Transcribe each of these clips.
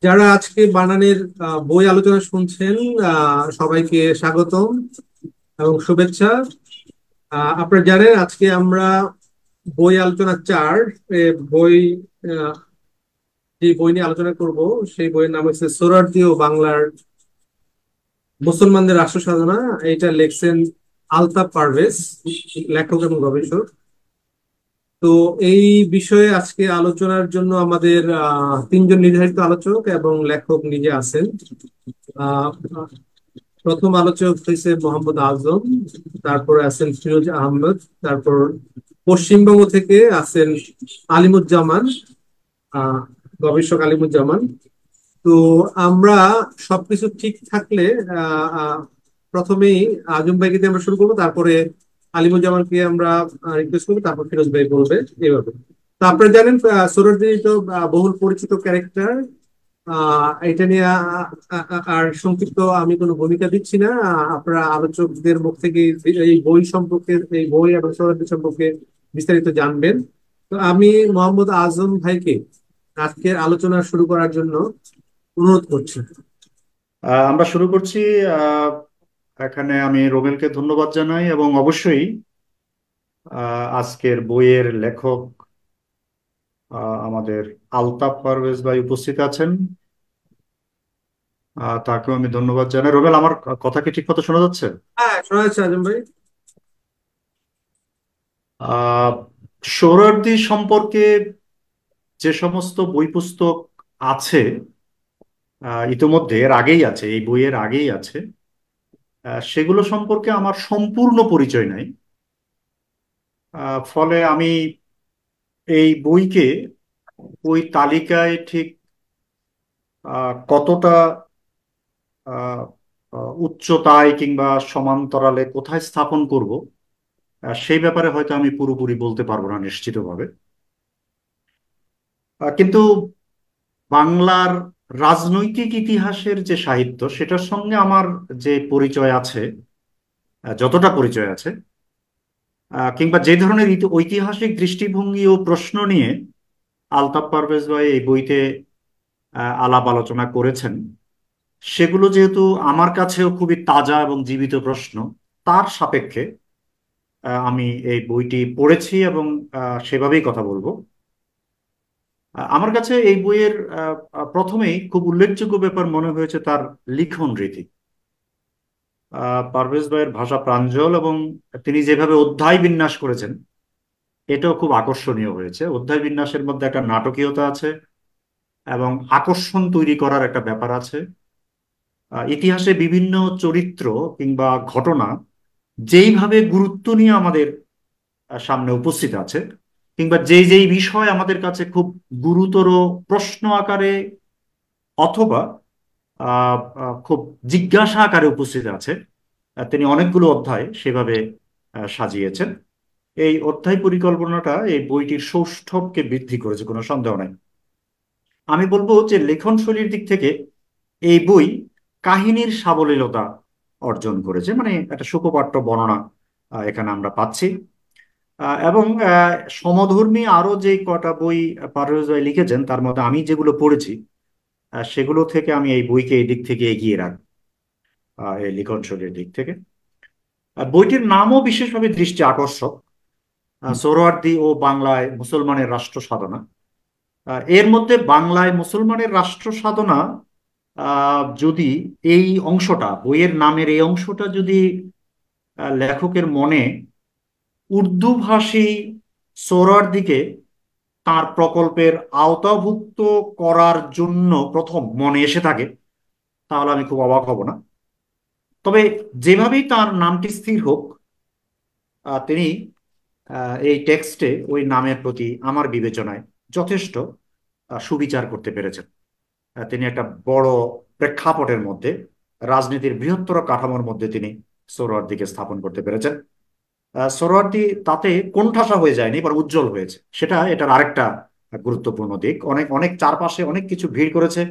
যারা আজকে বানানের বই আলোচনা শুনছেন, সবাইকে স্বাগতম এবং শুভেচ্ছা। আপনারা জানেন আজকে আমরা বই আলোচনা চার বই, আহ, যে বই নিয়ে আলোচনা করব সেই বইয়ের নাম হচ্ছে সোহরাওয়ার্দী ও বাংলার মুসলমানদের রাষ্ট্র সাধনা। এটা লেখছেন আলতাফ পারভেজ, লেখক এবং গবেষক। তো এই বিষয়ে আজকে আলোচনার জন্য আমাদের তিনজন নির্ধারিত আলোচক এবং লেখক নিজে আছেন। আহ প্রথম আলোচক হয়েছে মোহাম্মদ আজম, তারপরে আছেন ফিরোজ আহমেদ, তারপর পশ্চিমবঙ্গ থেকে আছেন আলিমুজ্জামান, আহ গবেষক আলিমুজ্জামান। তো আমরা সবকিছু ঠিক থাকলে আহ আহ, প্রথমেই আজম ভাইকে দিয়ে আমরা শুরু করবো, তারপরে আলিমুজ্জামানকে আমরা রিকোয়েস্ট করবো, তারপর ফিরোজ ভাই বলবে, এইভাবে। তো আপনারা জানেন সোহরাওয়ার্দী তো বহুল পরিচিত ক্যারেক্টার। এটা নিয়ে আর সংক্ষিপ্ত আমি কোনো ভূমিকা দিচ্ছি না। আপনারা আলোচকদের মুখ থেকে এই বই সম্পর্কে, এই বই এবং সোহরাওয়ার্দী সম্পর্কে বিস্তারিত জানবেন। তো আমি মোহাম্মদ আজম ভাইকে আজকের আলোচনা শুরু করার জন্য অনুরোধ করছি। আমরা শুরু করছি। আহ, এখানে আমি রোমেলকে ধন্যবাদ জানাই এবং অবশ্যই আজকের বইয়ের লেখক আমাদের আলতাফ পারভেজ ভাই উপস্থিত আছেন। তাকেও আমি ধন্যবাদ জানাই। রোমেল, আমার কথা কি ঠিক মতো শোনা যাচ্ছে? হ্যাঁ, শোনা যাচ্ছে আজম ভাই। আহ সোহরাওয়ার্দী সম্পর্কে যে সমস্ত বই পুস্তক আছে, ইতোমধ্যে এর আগেই আছে, এই বইয়ের আগেই আছে, সেগুলো সম্পর্কে আমার সম্পূর্ণ পরিচয় নাই। ফলে আমি এই বইকে ওই তালিকায় ঠিক কতটা আহ, উচ্চতায় কিংবা সমান্তরালে কোথায় স্থাপন করব, সেই ব্যাপারে হয়তো আমি পুরোপুরি বলতে পারবো না নিশ্চিতভাবে। কিন্তু বাংলার রাজনৈতিক ইতিহাসের যে সাহিত্য, সেটার সঙ্গে আমার যে পরিচয় আছে, যতটা পরিচয় আছে, কিংবা যে ধরনের ঐতিহাসিক দৃষ্টিভঙ্গি ও প্রশ্ন নিয়ে আলতাফ পারভেজ ভাই এই বইতে আলাপ আলোচনা করেছেন, সেগুলো যেহেতু আমার কাছেও খুবই তাজা এবং জীবিত প্রশ্ন, তার সাপেক্ষে আমি এই বইটি পড়েছি এবং সেভাবেই কথা বলবো। আমার কাছে এই বইয়ের প্রথমেই খুব উল্লেখযোগ্য ব্যাপার মনে হয়েছে তার লিখন রীতি। পারভেজ ভাইয়ের ভাষা প্রাঞ্জল এবং তিনি যেভাবে অধ্যায় বিন্যাস করেছেন, এটাও খুব আকর্ষণীয় হয়েছে। অধ্যায় বিন্যাসের মধ্যে একটা নাটকীয়তা আছে এবং আকর্ষণ তৈরি করার একটা ব্যাপার আছে। ইতিহাসে বিভিন্ন চরিত্র কিংবা ঘটনা যেইভাবে গুরুত্ব নিয়ে আমাদের সামনে উপস্থিত আছে, কিংবা যেই যেই বিষয় আমাদের কাছে খুব গুরুতর প্রশ্ন আকারে অথবা খুব জিজ্ঞাসা আকারে উপস্থিত আছে, তিনি অনেকগুলো অধ্যায় সেভাবে সাজিয়েছেন। এই অধ্যায় পরিকল্পনাটা এই বইটির সৌষ্ঠবকে বৃদ্ধি করেছে, কোনো সন্দেহ নাই। আমি বলবো যে লেখন শৈলীর দিক থেকে এই বই কাহিনীর সাবলীলতা অর্জন করেছে, মানে একটা সুখপাঠ্য বর্ণনা এখানে আমরা পাচ্ছি। এবং সমধর্মী আরো যে কটা বই পারভেজ ভাই লিখেছেন, তার মধ্যে আমি যেগুলো পড়েছি, সেগুলো থেকে আমি এই বইকে এই দিক থেকে এগিয়ে রাখবো, এই লিখন শৈলীর দিক থেকে। বইটির নামও বিশেষভাবে দৃষ্টি আকর্ষক, সোহরাওয়ার্দী ও বাংলায় মুসলমানের রাষ্ট্র সাধনা। এর মধ্যে বাংলায় মুসলমানের রাষ্ট্র সাধনা, যদি এই অংশটা, বইয়ের নামের এই অংশটা যদি লেখকের মনে উর্দু ভাষী সোহরাওয়ার্দীকে তার প্রকল্পের আওতাভুক্ত করার জন্য প্রথম মনে এসে থাকে, তাহলে আমি খুব অবাক হব না। তবে যেভাবেই তার নামটি স্থির হোক, তিনি এই টেক্সটে ওই নামের প্রতি আমার বিবেচনায় যথেষ্ট সুবিচার করতে পেরেছেন। তিনি একটা বড় প্রেক্ষাপটের মধ্যে, রাজনীতির বৃহত্তর কাঠামোর মধ্যে তিনি সোহরাওয়ার্দীকে স্থাপন করতে পেরেছেন। সোহরাওয়ার্দী তাতে কোণঠাসা হয়ে যায়নি, বরং উজ্জ্বল হয়েছে, সেটা এটার আরেকটা গুরুত্বপূর্ণ দিক। অনেক অনেক চারপাশে অনেক কিছু ভিড় করেছে,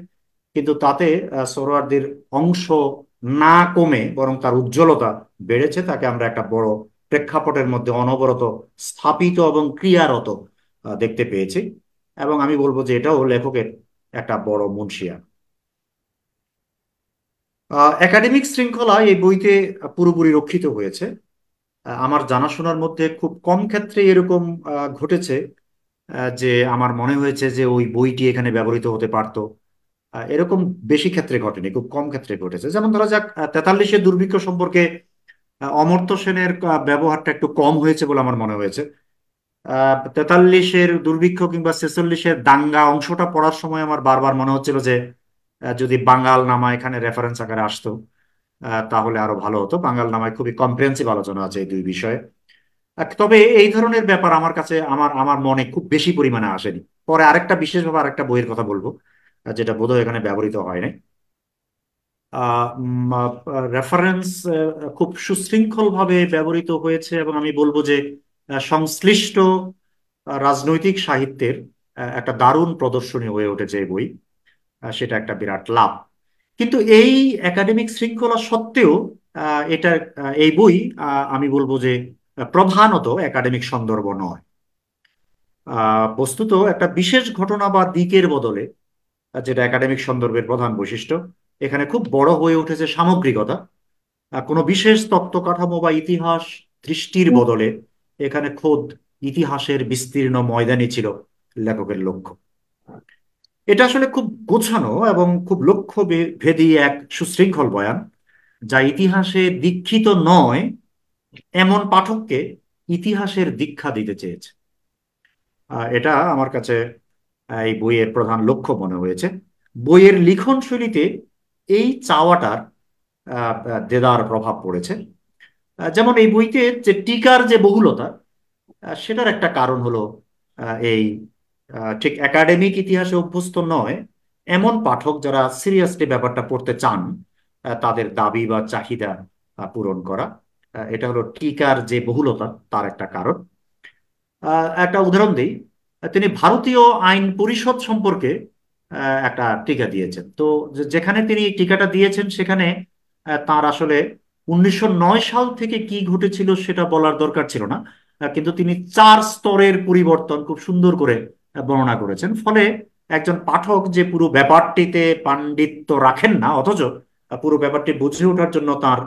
কিন্তু তাতে সোহরাওয়ার্দীর অংশ না কমে বরং তার উজ্জ্বলতা বেড়েছে। তাকে আমরা একটা বড় প্রেক্ষাপটের মধ্যে অনবরত স্থাপিত এবং ক্রিয়ারত দেখতে পেয়েছি। এবং আমি বলবো যে এটাও লেখকের একটা বড় মুনশিয়া। একাডেমিক শৃঙ্খলা এই বইতে পুরোপুরি রক্ষিত হয়েছে। আমার জানাশোনার মধ্যে খুব কম ক্ষেত্রে এরকম ঘটেছে যে আমার মনে হয়েছে যে ওই বইটি এখানে ব্যবহৃত হতে পারতো। এরকম বেশি ক্ষেত্রে ঘটেনি, খুব কম ক্ষেত্রে ঘটেছে। যেমন ধরা যাক 43-এর দুর্ভিক্ষ সম্পর্কে অমর্ত্য সেনের ব্যবহারটা একটু কম হয়েছে বলে আমার মনে হয়েছে। 43-এর দুর্ভিক্ষ কিংবা 46-এর দাঙ্গা অংশটা পড়ার সময় আমার বারবার মনে হচ্ছিল যে যদি বাঙাল নামা এখানে রেফারেন্স আকারে আসতো তাহলে আরো ভালো হতো। বাঙাল নামায় খুবই কম্প্রিহেন্সিভ আলোচনা আছে এই দুই বিষয়ে। তবে এই ধরনের ব্যাপার আমার কাছে আমার আমার মনে খুব বেশি পরিমাণে আসেনি। পরে আরেকটা বিশেষভাবে আরেকটা বইয়ের কথা বলবো যেটা বোধহয় এখানে ব্যবহৃত হয় নাই। রেফারেন্স খুব সুশৃঙ্খল ভাবে ব্যবহৃত হয়েছে এবং আমি বলবো যে সংশ্লিষ্ট রাজনৈতিক সাহিত্যের একটা দারুণ প্রদর্শনী হয়ে উঠেছে এই বই। সেটা একটা বিরাট লাভ। কিন্তু এই একাডেমিক শৃঙ্খলা সত্ত্বেও এটা এই বই আমি বলবো যে প্রধানত একাডেমিক সন্দর্ভ নয়। বস্তুত একটা বিশেষ ঘটনা বা দিকের বদলে, যেটা একাডেমিক সন্দর্ভের প্রধান বৈশিষ্ট্য, এখানে খুব বড় হয়ে উঠেছে সামগ্রিকতা। কোনো বিশেষ তত্ত্ব কাঠামো বা ইতিহাস দৃষ্টির বদলে এখানে খোদ ইতিহাসের বিস্তীর্ণ ময়দানই ছিল লেখকের লক্ষ্য। এটা আসলে খুব গোছানো এবং খুব লক্ষ্য ভেদী এক সুশৃঙ্খল বয়ান, যা ইতিহাসে দীক্ষিত নয় এমন পাঠককে ইতিহাসের দীক্ষা দিতে চেয়েছে। এটা আমার কাছে এই বইয়ের প্রধান লক্ষ্য মনে হয়েছে। বইয়ের লিখন শৈলীতে এই চাওয়াটার দেদার প্রভাব পড়েছে। যেমন এই বইতে যে টিকার যে বহুলতা, সেটার একটা কারণ হলো এই ঠিক একাডেমিক ইতিহাসে অভ্যস্ত নয় এমন পাঠক যারা সিরিয়াসলি ব্যাপারটা পড়তে চান, তাদের দাবি বা চাহিদা পূরণ করা। এটা হলো টিকার যে বহুলতা, তার একটা কারণ। একটা উদাহরণ দিই। তিনি ভারতীয় আইন পরিষদ সম্পর্কে একটা টিকা দিয়েছেন। তো যেখানে তিনি এই টিকাটা দিয়েছেন সেখানে তার আসলে 1909 সাল থেকে কি ঘটেছিল সেটা বলার দরকার ছিল না। কিন্তু তিনি 4 স্তরের পরিবর্তন খুব সুন্দর করে বর্ণনা করেছেন। ফলে একজন পাঠক যে পুরো ব্যাপারটিতে পাণ্ডিত্য রাখেন না, অথচ পুরো ব্যাপারটি বুঝে ওঠার জন্য তার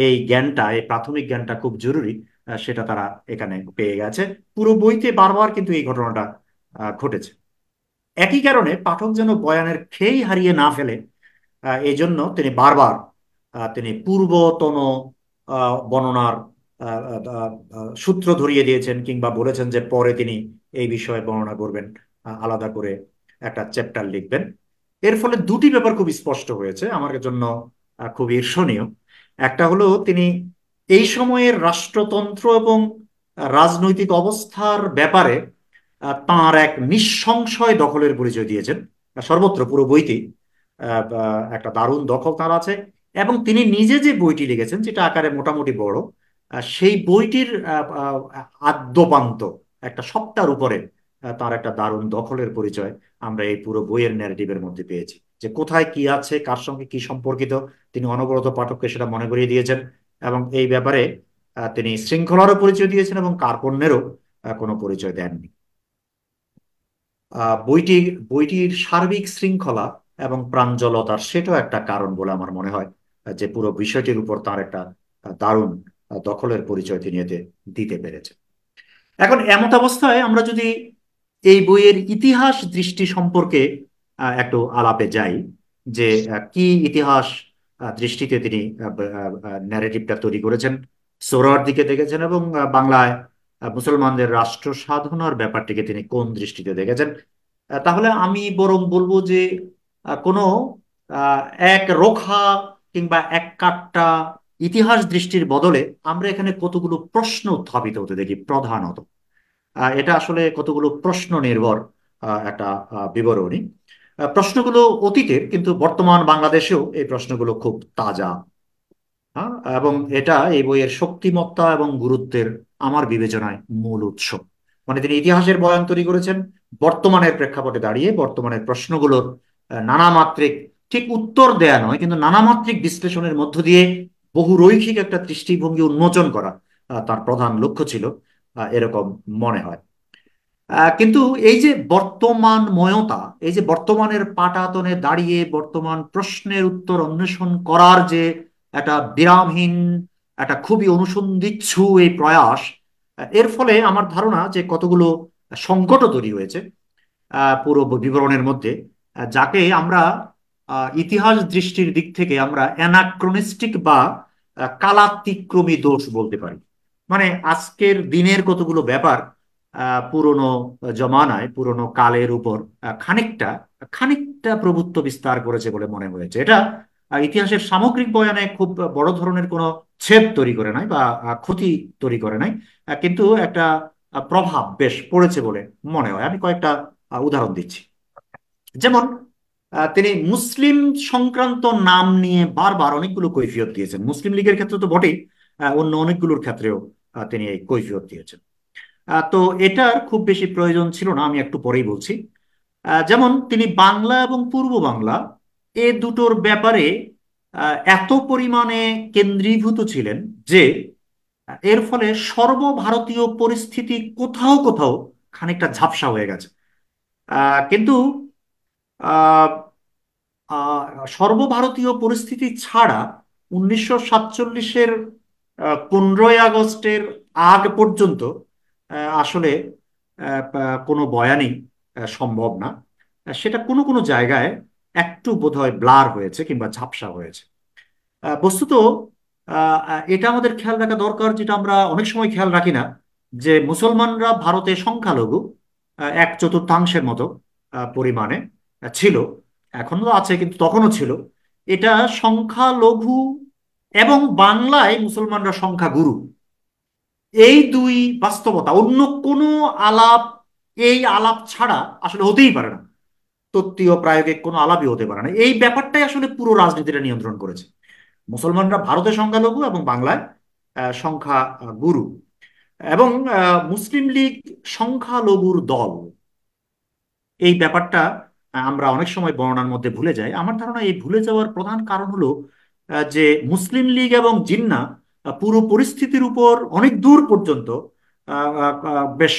এই জ্ঞানটা, এই প্রাথমিক জ্ঞানটা খুব জরুরি, সেটা তারা এখানে পেয়ে গেছে। পুরো বইতে বারবার কিন্তু এই ঘটনাটা ঘটেছে। একই কারণে পাঠক যেন বয়ানের খেই হারিয়ে না ফেলে, এই জন্য তিনি বারবার তিনি পূর্বতন বর্ণনার সূত্র ধরিয়ে দিয়েছেন কিংবা বলেছেন যে পরে তিনি এই বিষয়ে বর্ণনা করবেন, আলাদা করে একটা চ্যাপ্টার লিখবেন। এর ফলে দুটি ব্যাপার খুব স্পষ্ট হয়েছে আমার জন্য, খুব ঈর্ষণীয়। একটা হলো তিনি এই সময়ের রাষ্ট্রতন্ত্র এবং রাজনৈতিক অবস্থার ব্যাপারে তাঁর এক নিঃসংশয় দখলের পরিচয় দিয়েছেন। সর্বত্র পুরো বইটি একটা দারুণ দখল তার আছে। এবং তিনি নিজে যে বইটি লিখেছেন, যেটা আকারে মোটামুটি বড়, সেই বইটির আদ্যোপান্ত একটা সত্তার উপরে তার একটা দারুণ দখলের পরিচয় আমরা এই পুরো বইয়ের ন্যারেটিভের মধ্যে পেয়েছি। যে কোথায় কি আছে, কার সঙ্গে কি সম্পর্কিত, তিনি অনবরত পাঠককে সেটা মনে করিয়ে দিয়েছেন। এবং এই ব্যাপারে তিনি শৃঙ্খলারও পরিচয় দিয়েছেন এবং কার্পণ্যেরও কোনো পরিচয় দেননি। বইটির বইটির সার্বিক শৃঙ্খলা এবং প্রাঞ্জলতার সেটাও একটা কারণ বলে আমার মনে হয়, যে পুরো বিষয়টির উপর তার একটা দারুণ দখলের পরিচয় তিনি এতে দিতে পেরেছেন। এখন এমত অবস্থায় আমরা যদি এই বইয়ের ইতিহাস দৃষ্টি সম্পর্কে একটু আলাপে যাই, যে কি ইতিহাস দৃষ্টিতে তিনি ন্যারেটিভটা তৈরি করেছেন, সোহরাওয়ার্দীর দিকে দেখেছেন, এবং বাংলায় মুসলমানদের রাষ্ট্র সাধনার ব্যাপারটিকে তিনি কোন দৃষ্টিতে দেখেছেন, তাহলে আমি বরং বলবো যে কোনো আহ, এক রোখা কিংবা এক কাট্টা ইতিহাস দৃষ্টির বদলে আমরা এখানে কতগুলো প্রশ্ন উত্থাপিত হতে দেখি প্রধানত। এটা আসলে কতগুলো প্রশ্ন নির্ভর একটা বিবরণী। প্রশ্নগুলো অতীতের, কিন্তু বর্তমান বাংলাদেশেও এই প্রশ্নগুলো খুব তাজা। এবং এটা এই বইয়ের শক্তিমত্তা এবং গুরুত্বের আমার বিবেচনায় মূল উৎস। মানে তিনি ইতিহাসের বয়ান তৈরি করেছেন বর্তমানের প্রেক্ষাপটে দাঁড়িয়ে, বর্তমানের প্রশ্নগুলোর নানা মাত্রিক, ঠিক উত্তর দেয়া নয় কিন্তু নানা মাত্রিক বিশ্লেষণের মধ্য দিয়ে বহু রৈখিক একটা দৃষ্টিভঙ্গি উন্মোচন করা তার প্রধান লক্ষ্য ছিল, এরকম মনে হয়। কিন্তু এই যে বর্তমানময়তা, এই যে বর্তমানের পাটাতনে দাঁড়িয়ে বর্তমান প্রশ্নের উত্তর অন্বেষণ করার যে একটা বিরামহীন, একটা খুবই অনুসন্ধিৎসু এই প্রয়াস, এর ফলে আমার ধারণা যে কতগুলো সংকটও তৈরি হয়েছে পুরো বিবরণের মধ্যে, যাকে আমরা ইতিহাস দৃষ্টির দিক থেকে আমরা অ্যানাক্রোনিস্টিক বা কালাতিক্রমী দোষ বলতে পারি। মানে আজকের দিনের কতগুলো ব্যাপার পুরনো জমানায়, পুরনো কালের উপর খানিকটা খানিকটা প্রভুত্ব বিস্তার করেছে বলে মনে হয়েছে। এটা ইতিহাসের সামগ্রিক বয়ানে খুব বড় ধরনের কোনো ছেদ তৈরি করে নাই বা ক্ষতি তৈরি করে নাই, কিন্তু একটা প্রভাব বেশ পড়েছে বলে মনে হয়। আমি কয়েকটা উদাহরণ দিচ্ছি। যেমন তিনি মুসলিম সংক্রান্ত নাম নিয়ে বারবার অনেকগুলো কৈফিয়ত দিয়েছেন। মুসলিম লীগের ক্ষেত্রে তো বটেই, অন্য অনেকগুলোর ক্ষেত্রেও তিনি এই কৈফিয়ত দিয়েছেন। তো এটার খুব বেশি প্রয়োজন ছিল না, আমি একটু পরেই বলছি। যেমন তিনি বাংলা এবং পূর্ব বাংলা এ দুটোর ব্যাপারে এত পরিমাণে কেন্দ্রীভূত ছিলেন যে এর ফলে সর্বভারতীয় পরিস্থিতি কোথাও কোথাও খানিকটা ঝাপসা হয়ে গেছে। কিন্তু আহ, আহ, সর্বভারতীয় পরিস্থিতি ছাড়া 1947-এর 15ই আগস্টের আগ পর্যন্ত আসলে কোনো বয়ানই সম্ভব না। সেটা কোনো কোনো জায়গায় একটু বোধহয় ব্লার হয়েছে কিংবা ঝাপসা হয়েছে। বস্তুত এটা আমাদের খেয়াল রাখা দরকার, যেটা আমরা অনেক সময় খেয়াল রাখি না, যে মুসলমানরা ভারতে সংখ্যালঘু 1/4 মতো পরিমাণে ছিল। এখনো আছে, কিন্তু তখনও ছিল। এটা সংখ্যালঘু এবং বাংলায় মুসলমানরা সংখ্যাগুরু, এই দুই বাস্তবতা অন্য কোনো আলাপ, এই আলাপ ছাড়া আসলে হতেই পারে না। তত্ত্বীয় প্রায়োগিক কোনো আলাপই হতে পারে না। এই ব্যাপারটাই আসলে পুরো রাজনীতিটা নিয়ন্ত্রণ করেছে। মুসলমানরা ভারতে সংখ্যালঘু এবং বাংলায় সংখ্যা গুরু। এবং মুসলিম লীগ সংখ্যালঘুর দল, এই ব্যাপারটা আমরা অনেক সময় বর্ণনার মধ্যে ভুলে যাই। আমার ধারণা এই ভুলে যাওয়ার প্রধান কারণ হলো যে মুসলিম লীগ এবং জিন্নাহ পুরো পরিস্থিতির উপর অনেক দূর পর্যন্ত বেশ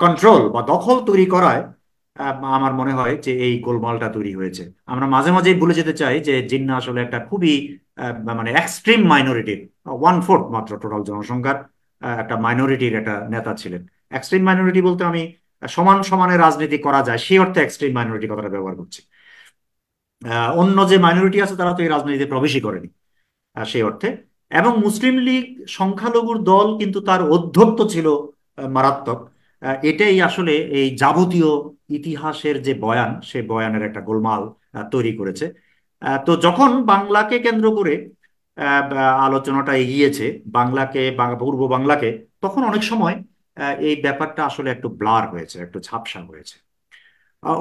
কন্ট্রোল বা দখল তৈরি করায় আমার মনে হয় যে এই গোলমালটা তৈরি হয়েছে। আমরা মাঝে মাঝে ভুলে যেতে চাই যে জিন্নাহ আসলে একটা খুবই মানে এক্সট্রিম মাইনরিটির 1/4 মাত্র টোটাল জনসংখ্যার একটা মাইনরিটির একটা নেতা ছিলেন। এক্সট্রিম মাইনরিটি বলতে আমি সমান সমানে রাজনীতি করা যায় সেই অর্থে এক্সট্রিম মাইনরিটি কথাটা ব্যবহার করছি। অন্য যে মাইনরিটি আছে তারা তো এই রাজনীতিতে প্রবেশই করেনি সেই অর্থে। এবং মুসলিম লীগ সংখ্যালঘুর দল, কিন্তু তার ঔদ্ধত্য ছিল মারাত্মক। এটাই আসলে এই যাবতীয় ইতিহাসের যে বয়ান, সে বয়ানের একটা গোলমাল তৈরি করেছে। তো যখন বাংলাকে কেন্দ্র করে আলোচনাটা এগিয়েছে, বাংলাকে পূর্ব বাংলাকে, তখন অনেক সময় এই ব্যাপারটা আসলে একটু ব্লার হয়েছে, একটু ঝাপসা হয়েছে।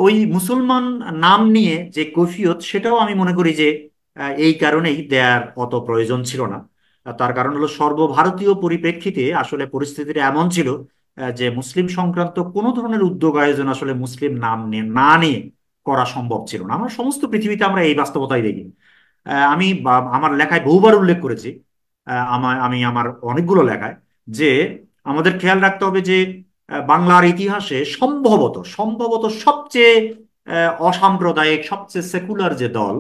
ওই মুসলমান নাম নিয়ে যে কৈফিয়ত, সেটাও আমি মনে করি যে এই কারণেই দেয়ার অত প্রয়োজন ছিল না। তার কারণ হলো সর্বভারতীয় পরিপ্রেক্ষিতে আসলে পরিস্থিতিটা এমন ছিল যে মুসলিম সংক্রান্ত কোনো ধরনের উদ্যোগ আয়োজন আসলে মুসলিম নাম নিয়ে না নিয়ে করা সম্ভব ছিল না। আমরা সমস্ত পৃথিবীতে আমরা এই বাস্তবতাই দেখি। আমি আমার লেখায় বহুবার উল্লেখ করেছি, আমি আমার অনেকগুলো লেখায়, যে আমাদের খেয়াল রাখতে হবে যে বাংলার ইতিহাসে সম্ভবত সম্ভবত সবচেয়ে অসাম্প্রদায়িক, সবচেয়ে সেকুলার যে দল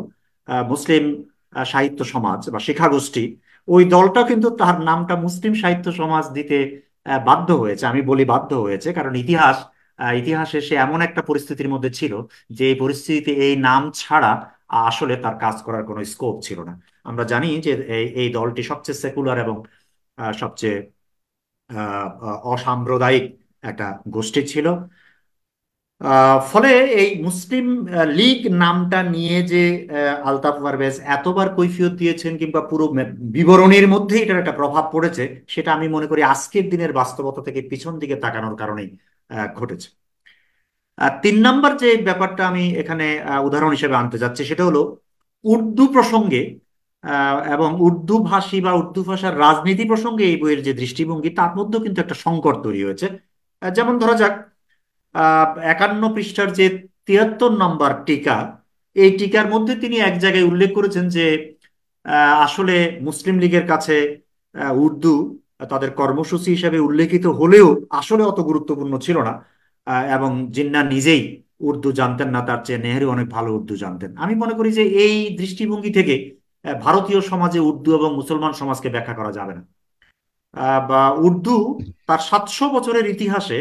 মুসলিম সাহিত্য সমাজ বা শিক্ষাগোষ্ঠী, ওই দলটা কিন্তু তার নামটা মুসলিম সাহিত্য সমাজ দিতে বাধ্য হয়েছে। আমি বলি বাধ্য হয়েছে কারণ ইতিহাসে সে এমন একটা পরিস্থিতির মধ্যে ছিল যে এই পরিস্থিতিতে এই নাম ছাড়া আসলে তার কাজ করার কোনো স্কোপ ছিল না। আমরা জানি যে এই দলটি সবচেয়ে সেকুলার এবং সবচেয়ে অসাম্প্রদায়িক একটা গোষ্ঠী ছিল। ফলে এই মুসলিম লীগ নামটা নিয়ে যে আলতাফ পারভেজ এতবার কৈফিয়ত দিয়েছেন কিংবা পুরো বিবরণীর মধ্যে এটার একটা প্রভাব পড়েছে, সেটা আমি মনে করি আজকের দিনের বাস্তবতা থেকে পিছন দিকে তাকানোর কারণেই ঘটেছে। 3 নম্বর যে ব্যাপারটা আমি এখানে উদাহরণ হিসেবে আনতে যাচ্ছি, সেটা হলো উর্দু প্রসঙ্গে এবং উর্দু ভাষী বা উর্দু ভাষার রাজনীতি প্রসঙ্গে এই বইয়ের যে দৃষ্টিভঙ্গি, তার মধ্যেও কিন্তু একটা সংকট তৈরি হয়েছে। যেমন ধরা যাক 51 পৃষ্ঠার যে 73 নম্বর টিকা, এই টিকার মধ্যে তিনি এক জায়গায় উল্লেখ করেছেন যে আসলে মুসলিম লীগের কাছে উর্দু তাদের কর্মসূচি হিসেবে উল্লেখিত হলেও আসলে অত গুরুত্বপূর্ণ ছিল না। এবং জিন্নাহ নিজেই উর্দু জানতেন না, তার চেয়ে নেহেরু অনেক ভালো উর্দু জানতেন। আমি মনে করি যে এই দৃষ্টিভঙ্গি থেকে ভারতীয় সমাজে উর্দু এবং মুসলমান সমাজকে ব্যাখ্যা করা যাবে না। বা উর্দু তার 700 বছরের ইতিহাসে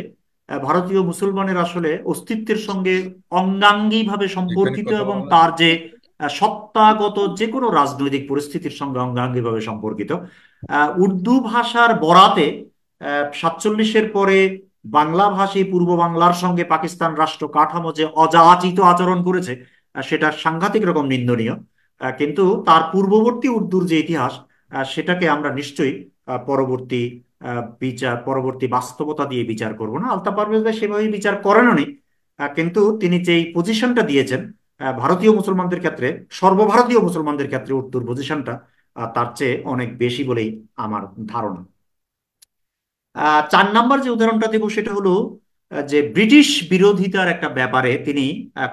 ভারতীয় মুসলমানের আসলে অস্তিত্বের সঙ্গে অঙ্গাঙ্গিভাবে এখানে সম্পর্কিত, কথা এবং বলা তার যে সত্তাগত যে কোনো রাজনৈতিক পরিস্থিতির সঙ্গে অঙ্গাঙ্গিভাবে সম্পর্কিত। উর্দু ভাষার বরাতে 47-এর পরে বাংলা ভাষী পূর্ব বাংলার সঙ্গে পাকিস্তান রাষ্ট্র কাঠামো যে অযাচিত আচরণ করেছে, সেটা সাংঘাতিক রকম নিন্দনীয়। কিন্তু তার পূর্ববর্তী উর্দুর যে ইতিহাস, সেটাকে আমরা নিশ্চয়ই পরবর্তী পরবর্তী বাস্তবতা দিয়ে বিচার করব না। আলতাফ পারভেজ ভাই সেভাবে বিচার করেনও নি। কিন্তু তিনি যেই পজিশনটা দিয়েছেন ভারতীয় মুসলমানদের ক্ষেত্রে, সর্বভারতীয় মুসলমানদের ক্ষেত্রে উর্দুর পজিশনটা তার চেয়ে অনেক বেশি বলেই আমার ধারণা। 4 নাম্বার যে উদাহরণটা দেব সেটা হলো যে ব্রিটিশ বিরোধিতার একটা ব্যাপারে তিনি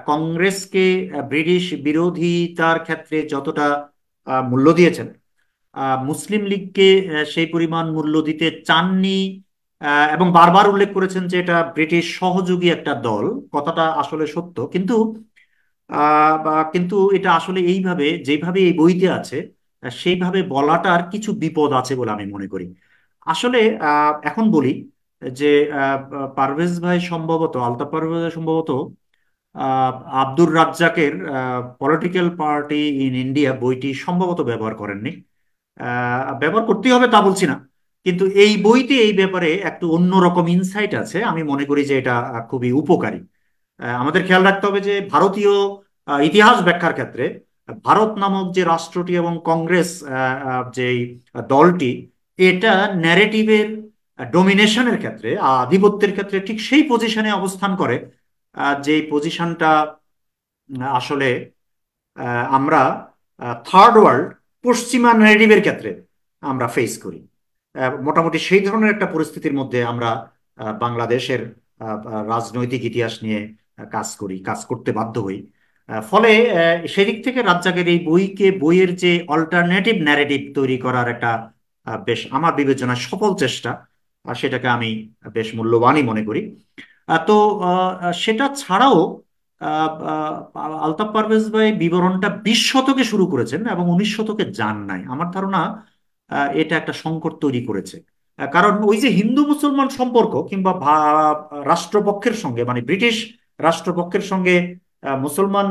কংগ্রেসকে ব্রিটিশ বিরোধিতার ক্ষেত্রে যতটা মূল্য দিয়েছেন, মুসলিম লীগকে সেই পরিমাণ মূল্য দিতে চাননি। এবং বারবার উল্লেখ করেছেন যে এটা ব্রিটিশ সহযোগী একটা দল। কথাটা আসলে সত্য, কিন্তু কিন্তু এটা আসলে এইভাবে যেভাবে এই বইতে আছে সেইভাবে বলাটার কিছু বিপদ আছে বলে আমি মনে করি। আসলে এখন বলি যে পারভেজ ভাই সম্ভবত, আলতাফ পারভেজ ভাই সম্ভবত আহ, আব্দুর রাজ্জাকের পলিটিক্যাল পার্টি ইন ইন্ডিয়া বইটি সম্ভবত ব্যবহার করেননি। ব্যবহার করতেই হবে তা বলছি না, কিন্তু এই বইতে এই ব্যাপারে একটু অন্যরকম ইনসাইট আছে। আমি মনে করি যে এটা খুবই উপকারী। আমাদের খেয়াল রাখতে হবে যে ভারতীয় ইতিহাস ব্যাখ্যার ক্ষেত্রে ভারত নামক যে রাষ্ট্রটি এবং কংগ্রেস যে দলটি, এটা ন্যারেটিভের ডোমিনেশনের ক্ষেত্রে, আধিপত্যের ক্ষেত্রে ঠিক সেই পজিশনে অবস্থান করে যে পজিশনটা আসলে আমরা থার্ড ওয়ার্ল্ড পশ্চিমা ন্যারেটিভের ক্ষেত্রে আমরা ফেস করি। মোটামুটি সেই ধরনের একটা পরিস্থিতির মধ্যে আমরা বাংলাদেশের রাজনৈতিক ইতিহাস নিয়ে কাজ করতে বাধ্য হই। ফলে সেদিক থেকে রাজ্জাকের এই বইয়ের যে অল্টারনেটিভ ন্যারেটিভ তৈরি করার একটা বেশ আমার বিবেচনায় সফল চেষ্টা, সেটাকে আমি বেশ মূল্যবানই মনে করি। তো সেটা ছাড়াও আলতাফ পারভেজ ভাই বিবরণটা 20 শতকে শুরু করেছেন এবং 19 শতকে যান নাই। আমার ধারণা এটা একটা সংকট তৈরি করেছে। কারণ ওই যে হিন্দু মুসলমান সম্পর্ক কিংবা রাষ্ট্রপক্ষের সঙ্গে, মানে ব্রিটিশ রাষ্ট্রপক্ষের সঙ্গে মুসলমান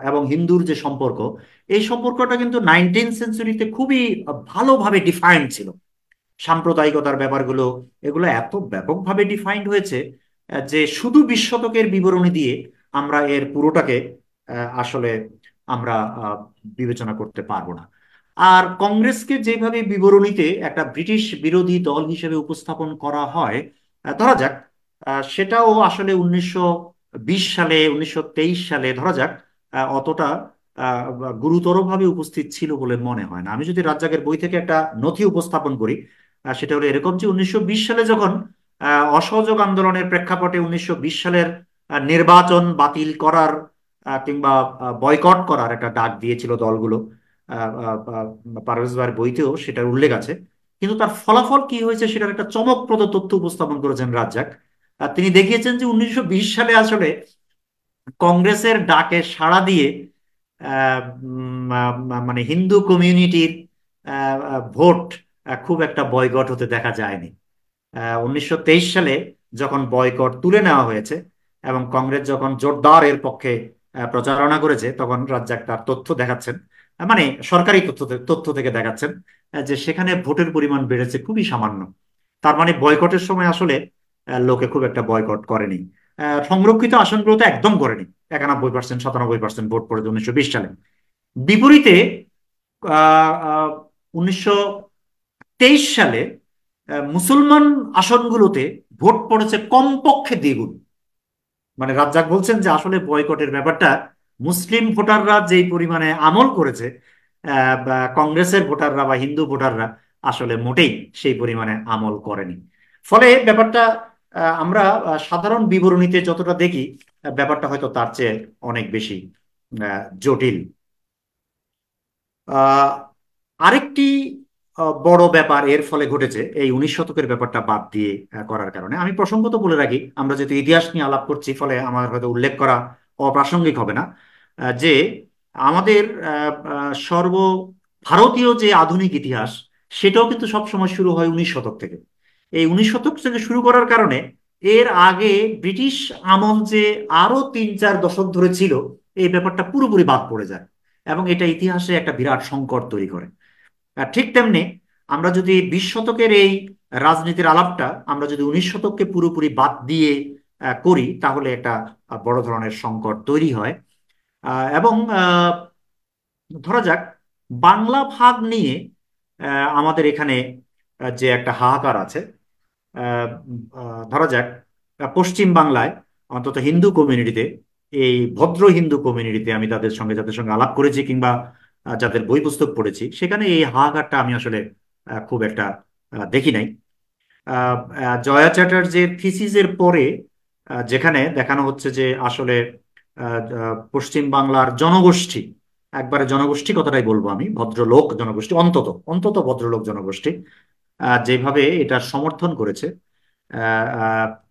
এবং হিন্দুর যে সম্পর্ক, এই সম্পর্কটা কিন্তু 19th সেঞ্চুরিতে খুবই ভালোভাবে ডিফাইন্ড ছিল। সাম্প্রদায়িকতার ব্যাপারগুলো, এগুলো এত ব্যাপকভাবে ডিফাইন্ড হয়েছে যে শুধু 20 শতকের বিবরণী দিয়ে আমরা এর পুরোটাকে আসলে আমরা বিবেচনা করতে পারবো না। আর কংগ্রেসকে যেভাবে বিবরণীতে একটা ব্রিটিশ বিরোধী দল হিসেবে উপস্থাপন করা হয়, ধরা যাক সেটাও আসলে 1920 সালে 1923 সালে ধরা যাক অতটা আহ, গুরুতরভাবে উপস্থিত ছিল বলে মনে হয় না। আমি যদি রাজ্জাকের বই থেকে একটা নথি উপস্থাপন করি, সেটা হলো এরকম যে 1920 সালে যখন অসহযোগ আন্দোলনের প্রেক্ষাপটে 1920 সালের নির্বাচন বাতিল করার কিংবা বয়কট করার একটা ডাক দিয়েছিল দলগুলো, পারভেজ ভাইয়ের বইতেও সেটার উল্লেখ আছে। কিন্তু তার ফলাফল কি হয়েছে সেটার একটা চমকপ্রদ তথ্য উপস্থাপন করেছেন রাজ্জাক। তিনি দেখিয়েছেন যে 1920 সালে আসলে কংগ্রেসের ডাকে সাড়া দিয়ে মানে হিন্দু কমিউনিটির ভোট খুব একটা বয়কট হতে দেখা যায়নি। 1923 সালে যখন বয়কট তুলে নেওয়া হয়েছে এবং কংগ্রেস যখন জোরদার এর পক্ষে প্রচারণা করেছে, তখন রাজ্জাক তার তথ্য দেখাচ্ছেন, মানে সরকারি তথ্য থেকে দেখাচ্ছেন যে সেখানে ভোটের পরিমাণ বেড়েছে খুবই সামান্য। তার মানে বয়কটের সময় আসলে লোকে খুব একটা বয়কট করেনি। সংরক্ষিত আসনগুলোতে একদম করেনি। 91% 97% ভোট পড়েছে 1920 সালে। বিপরীতে 1923 সালে মুসলমান আসনগুলোতে ভোট পড়েছে কমপক্ষে দ্বিগুণ। মানে রাজ্জাক বলছেন যে আসলে বয়কটের ব্যাপারটা মুসলিম ভোটাররা যেই পরিমাণে আমল করেছে, বা কংগ্রেসের ভোটাররা বা হিন্দু ভোটাররা আসলে মোটেই সেই পরিমাণে আমল করেনি। ফলে ব্যাপারটা আমরা সাধারণ বিবরণীতে যতটা দেখি, ব্যাপারটা হয়তো তার চেয়ে অনেক বেশি জটিল। আহ, আরেকটি বড় ব্যাপার এর ফলে ঘটেছে এই 19 শতকের ব্যাপারটা বাদ দিয়ে করার কারণে। আমি প্রসঙ্গত বলে রাখি, আমরা যেহেতু ইতিহাস নিয়ে আলাপ করছি, ফলে আমার হয়তো উল্লেখ করা অপ্রাসঙ্গিক হবে না, যে আমাদের সর্ব ভারতীয় যে আধুনিক ইতিহাস, সেটাও কিন্তু সবসময় শুরু হয় 19 শতক থেকে। এই 19 শতক থেকে শুরু করার কারণে এর আগে ব্রিটিশ আমল যে আরো 3-4 দশক ধরে ছিল, এই ব্যাপারটা পুরোপুরি বাদ পড়ে যায়, এবং এটা ইতিহাসে একটা বিরাট সংকট তৈরি করে। আর ঠিক তেমনি আমরা যদি 20 শতকের এই রাজনীতির আলাপটা আমরা যদি 19 শতককে পুরোপুরি বাদ দিয়ে করি, তাহলে একটা বড় ধরনের সংকট তৈরি হয়। এবং ধরা যাক বাংলা ভাগ নিয়ে আমাদের এখানে যে একটা হাহাকার আছে। আহ, ধরা যাক পশ্চিম বাংলায় অন্তত হিন্দু কমিউনিটিতে, এই ভদ্র হিন্দু কমিউনিটিতে আমি যাদের সঙ্গে আলাপ করেছি কিংবা যাদের বই পুস্তক পড়েছি, সেখানে এই হাহাকারটা আমি আসলে খুব একটা দেখি নাই। জয়া চ্যাটার্জির থিসিসের পরে যেখানে দেখানো হচ্ছে যে আসলে পশ্চিম বাংলার জনগোষ্ঠী, একবারে জনগোষ্ঠী কথাটাই বলবো আমি, ভদ্রলোক জনগোষ্ঠী, অন্তত অন্তত ভদ্রলোক জনগোষ্ঠী যেভাবে এটা সমর্থন করেছে,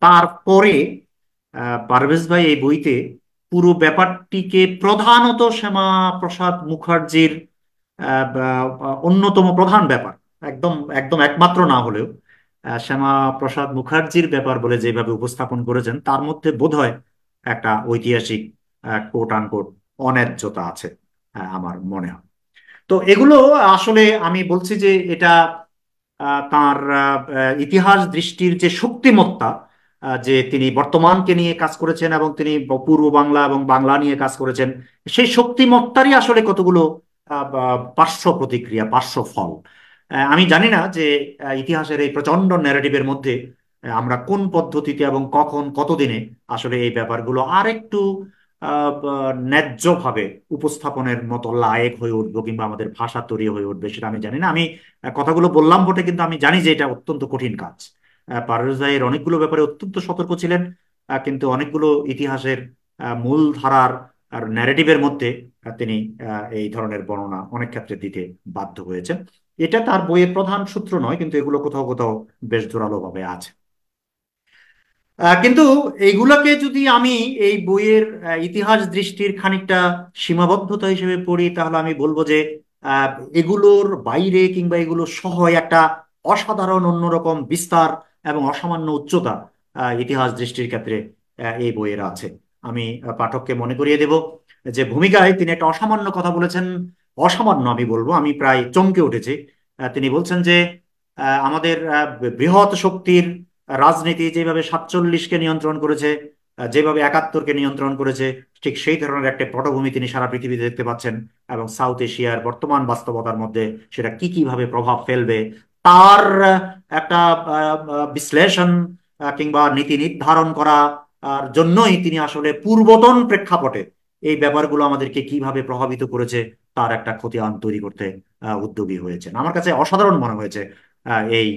তারপরে পারভেজ ভাই এই বইতে পুরো ব্যাপারটিকে প্রধানত শ্যামা প্রসাদ মুখার্জির অন্যতম প্রধান ব্যাপার, একদম একদম একমাত্র না হলেও শ্যামা প্রসাদ মুখার্জির ব্যাপার বলে যেভাবে উপস্থাপন করেছেন, তার মধ্যে বোধহয় একটা ঐতিহাসিক কোট আনকোট অন্যায্যতা আছে আমার মনে হয়। তো এগুলো আসলে আমি বলছি যে এটা তার ইতিহাস দৃষ্টির যে শক্তিমত্তা, যে তিনি বর্তমানকে নিয়ে কাজ করেছেন এবং তিনি পূর্ব বাংলা এবং বাংলা নিয়ে কাজ করেছেন, সেই শক্তিমত্তারই আসলে কতগুলো পার্শ্ব প্রতিক্রিয়া, পার্শ্ব ফল। আমি জানি না যে ইতিহাসের এই প্রচন্ড ন্যারেটিভের মধ্যে আমরা কোন পদ্ধতিতে এবং কখন কতদিনে আসলে এই ব্যাপারগুলো আরেকটু ন্যায্যভাবে উপস্থাপনের মতো লায়েক হয়ে উঠবো কিংবা আমাদের ভাষা তৈরি হয়ে উঠবে, সেটা আমি জানি না। আমি কথাগুলো বললাম বটে, কিন্তু আমি জানি যে এটা অত্যন্ত কঠিন কাজ। পারভেজ ভাইয়ের অনেকগুলো ব্যাপারে অত্যন্ত সতর্ক ছিলেন, কিন্তু অনেকগুলো ইতিহাসের মূল ধারার আর ন্যারেটিভের মধ্যে তিনি এই ধরনের বর্ণনা অনেক ক্ষেত্রে দিতে বাধ্য হয়েছেন। এটা তার বইয়ের প্রধান সূত্র নয়, কিন্তু এগুলো কোথাও কোথাও বেশ জোরালো ভাবে আছে। কিন্তু এইগুলাকে যদি আমি এই বইয়ের ইতিহাস দৃষ্টির খানিকটা সীমাবদ্ধতা হিসেবে পড়ি, তাহলে আমি বলবো যে আহ, এগুলোর বাইরে কিংবা এগুলো সহ একটা অসাধারণ অন্যরকম বিস্তার এবং অসামান্য উচ্চতা ইতিহাস দৃষ্টির ক্ষেত্রে এই বইয়ের আছে। আমি পাঠককে মনে করিয়ে দেব যে ভূমিকায় তিনি একটা অসামান্য কথা বলেছেন। অসামান্য আমি বলবো, আমি প্রায় চমকে উঠেছি। তিনি বলছেন যে আমাদের বৃহৎ শক্তির রাজনীতি যেভাবে 47-কে নিয়ন্ত্রণ করেছে, যেভাবে 71-কে নিয়ন্ত্রণ করেছে, ঠিক সেই ধরনের একটা পটভূমি তিনি সারা পৃথিবীতে দেখতে পাচ্ছেন। এবং সাউথ এশিয়ার বর্তমান বাস্তবতার মধ্যে সেটা কি কিভাবে প্রভাব ফেলবে, তার একটা বিশ্লেষণ কিংবা নীতি নির্ধারণ করা আর জন্যই তিনি আসলে পূর্বতন প্রেক্ষাপটে এই ব্যাপারগুলো আমাদেরকে কিভাবে প্রভাবিত করেছে তার একটা খতিয়ান তৈরি করতে উদ্যোগী হয়েছেন। আমার কাছে অসাধারণ মনে হয়েছে এই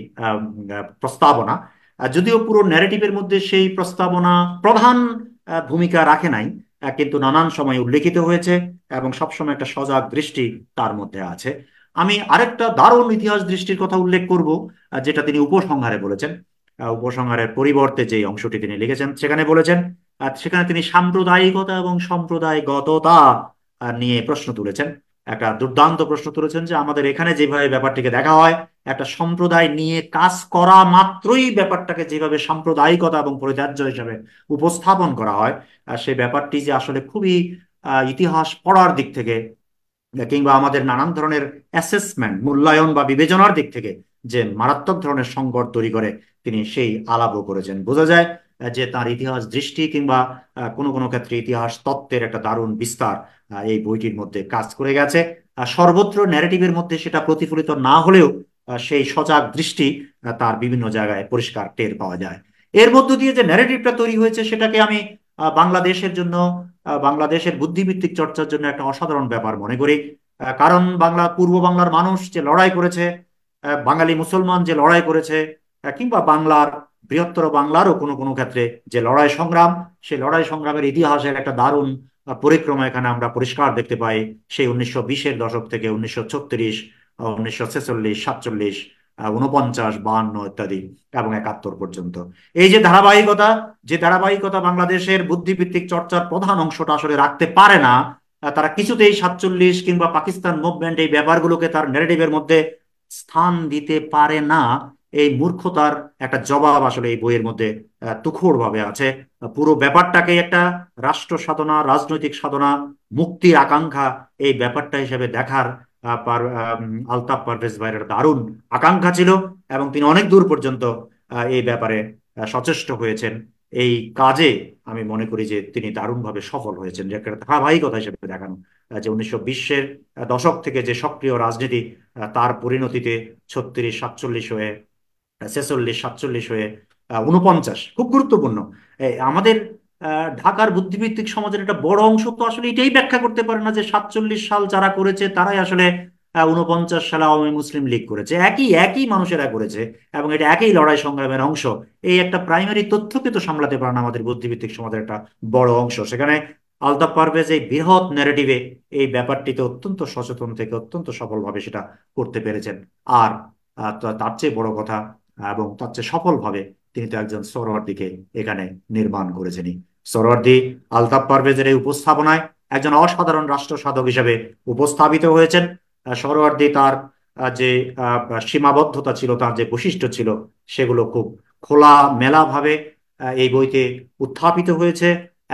প্রস্তাবনা। যদিও পুরো ন্যারেটিভের মধ্যে সেই প্রস্তাবনা প্রধান ভূমিকা রাখে নাই, কিন্তু নানান সময় উল্লেখিত হয়েছে এবং সবসময় একটা সজাগ দৃষ্টি তার মধ্যে আছে। আমি আরেকটা দারুণ ইতিহাস দৃষ্টির কথা উল্লেখ করব, যেটা তিনি উপসংহারে বলেছেন। উপসংহারের পরিবর্তে যে অংশটি তিনি লিখেছেন সেখানে বলেছেন, সেখানে তিনি সাম্প্রদায়িকতা এবং সম্প্রদায়গততা নিয়ে প্রশ্ন তুলেছেন। একটা দুর্দান্ত প্রশ্ন তুলেছেন যে আমাদের এখানে যেভাবে ব্যাপারটিকে দেখা হয়, একটা সম্প্রদায় নিয়ে কাজ করা মাত্রই ব্যাপারটাকে যেভাবে সাম্প্রদায়িকতা এবং পরিত্যাজ্য হিসাবে উপস্থাপন করা হয়, সেই ব্যাপারটি যে আসলে খুবই ইতিহাস পড়ার দিক থেকে কিংবা আমাদের নানান ধরনের অ্যাসেসমেন্ট, মূল্যায়ন বা বিবেচনার দিক থেকে যে মারাত্মক ধরনের সংকট তৈরি করে, তিনি সেই আলাপও করেছেন। বোঝা যায় যে তার ইতিহাস দৃষ্টি কিংবা কোনো কোনো ক্ষেত্রে ইতিহাস তত্ত্বের একটা দারুণ বিস্তার এই বইটির মধ্যে কাজ করে গেছে। সর্বত্র ন্যারেটিভের মধ্যে সেটা প্রতিফলিত না হলেও সেই সজাগ দৃষ্টি তার বিভিন্ন জায়গায় পরিষ্কার টের পাওয়া যায়। এর মধ্য দিয়ে যে ন্যারেটিভটা তৈরি হয়েছে, সেটাকে আমি বাংলাদেশের জন্য, বাংলাদেশের বুদ্ধিভিত্তিক চর্চার জন্য একটা অসাধারণ ব্যাপার মনে করি। কারণ পূর্ব বাংলার মানুষ যে লড়াই করেছে, বাঙালি মুসলমান যে লড়াই করেছে, কিংবা বাংলার বৃহত্তর বাংলারও কোনো কোনো ক্ষেত্রে যে লড়াই সংগ্রাম, সেই লড়াই সংগ্রামের ইতিহাসের একটা দারুণ পরিক্রমা এখানে আমরা পরিষ্কার দেখতে পাই। সেই 1920-এর দশক থেকে 1936, 1946, 47, 49, 52 ইত্যাদি এবং 71 পর্যন্ত। এই যে ধারাবাহিকতা, যে ধারাবাহিকতা বাংলাদেশের বুদ্ধিবৃত্তিক চর্চার প্রধান অংশটা আসলে রাখতে পারে না, তারা কিছুতেই 47 কিংবা পাকিস্তান মুভমেন্ট এই ব্যাপারগুলোকে তার ন্যারেটিভের মধ্যে স্থান দিতে পারে না। এই মূর্খতার একটা জবাব আসলে এই বইয়ের মধ্যে তুখোড় ভাবে আছে। পুরো ব্যাপারটাকে একটা রাষ্ট্র সাধনা, রাজনৈতিক সাধনা, মুক্তির আকাঙ্ক্ষা, এই ব্যাপারটা হিসেবে দেখার আলতাফ পারভেজ ভাইয়ের দারুণ আকাঙ্ক্ষা ছিল এবং তিনি অনেক দূর পর্যন্ত এই ব্যাপারে সচেষ্ট হয়েছেন। এই কাজে আমি মনে করি যে তিনি দারুণভাবে সফল হয়েছেন, যে একটা ধারাবাহিকতা হিসেবে দেখানো যে 1920-এর দশক থেকে যে সক্রিয় রাজনীতি, তার পরিণতিতে 36, 47 হয়ে 46, 47 হয়ে 49 খুব গুরুত্বপূর্ণ। আমাদের ঢাকার বুদ্ধিবৃত্তিক সমাজের একটা বড় অংশ তো আসলে এটাই ব্যাখ্যা করতে পারে না যে 47 সাল যারা করেছে তারাই আসলে 49 সালে আওয়ামী মুসলিম লীগ করেছে, একই একই মানুষেরা করেছে এবং এটা একই লড়াই সংগ্রামের অংশ। এই একটা প্রাইমারি তথ্যকে তো সামলাতে পারে না আমাদের বুদ্ধিবৃত্তিক সমাজের একটা বড় অংশ। সেখানে আলতাফ পারভেজ এই বৃহৎ ন্যারেটিভে এই ব্যাপারটিতে অত্যন্ত সচেতন থেকে অত্যন্ত সফলভাবে সেটা করতে পেরেছেন। আর তার চেয়ে বড় কথা এবং তার চেয়ে সফলভাবে তিনি তো একজন সোহরাওয়ার্দীকে এখানে নির্মাণ করেছেনই। সোহরাওয়ার্দী আলতাফ পারভেজের এই উপস্থাপনায় একজন অসাধারণ রাষ্ট্র সাধক হিসেবে উপস্থাপিত হয়েছেন। সোহরাওয়ার্দী তার যে সীমাবদ্ধতা ছিল, তার যে বৈশিষ্ট্য ছিল, সেগুলো খুব খোলা মেলা ভাবে এই বইতে উত্থাপিত হয়েছে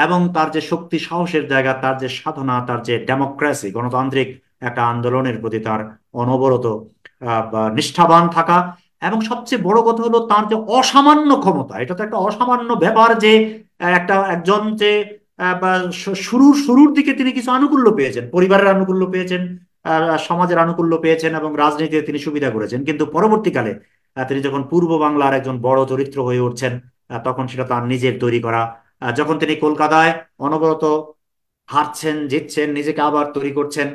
এবং তার যে শক্তি সাহসের জায়গা, তার যে সাধনা, তার যে ডেমোক্রেসি, গণতান্ত্রিক একটা আন্দোলনের প্রতি তার অনবরত বা নিষ্ঠাবান থাকা, এবং সবচেয়ে বড় কথা হলো তার যে অসামান্য ক্ষমতা। এটা তো একটা অসামান্য ব্যাপার যে একজন যে বা শুরুর শুরুর দিকে তিনি কিছু আনুকূল্য পেয়েছেন, পরিবারের আনুকূল্য পেয়েছেন, সমাজের আনুকূল্য পেয়েছেন এবং রাজনীতিতে তিনি সুবিধা করেছেন, কিন্তু পরবর্তীকালে তিনি যখন পূর্ব বাংলার একজন বড় চরিত্র হয়ে উঠছেন, তখন সেটা তার নিজের তৈরি করা। যখন তিনি কলকাতায় অনবরত হারছেন, জিতছেন, নিজেকে আবার তৈরি করছেন,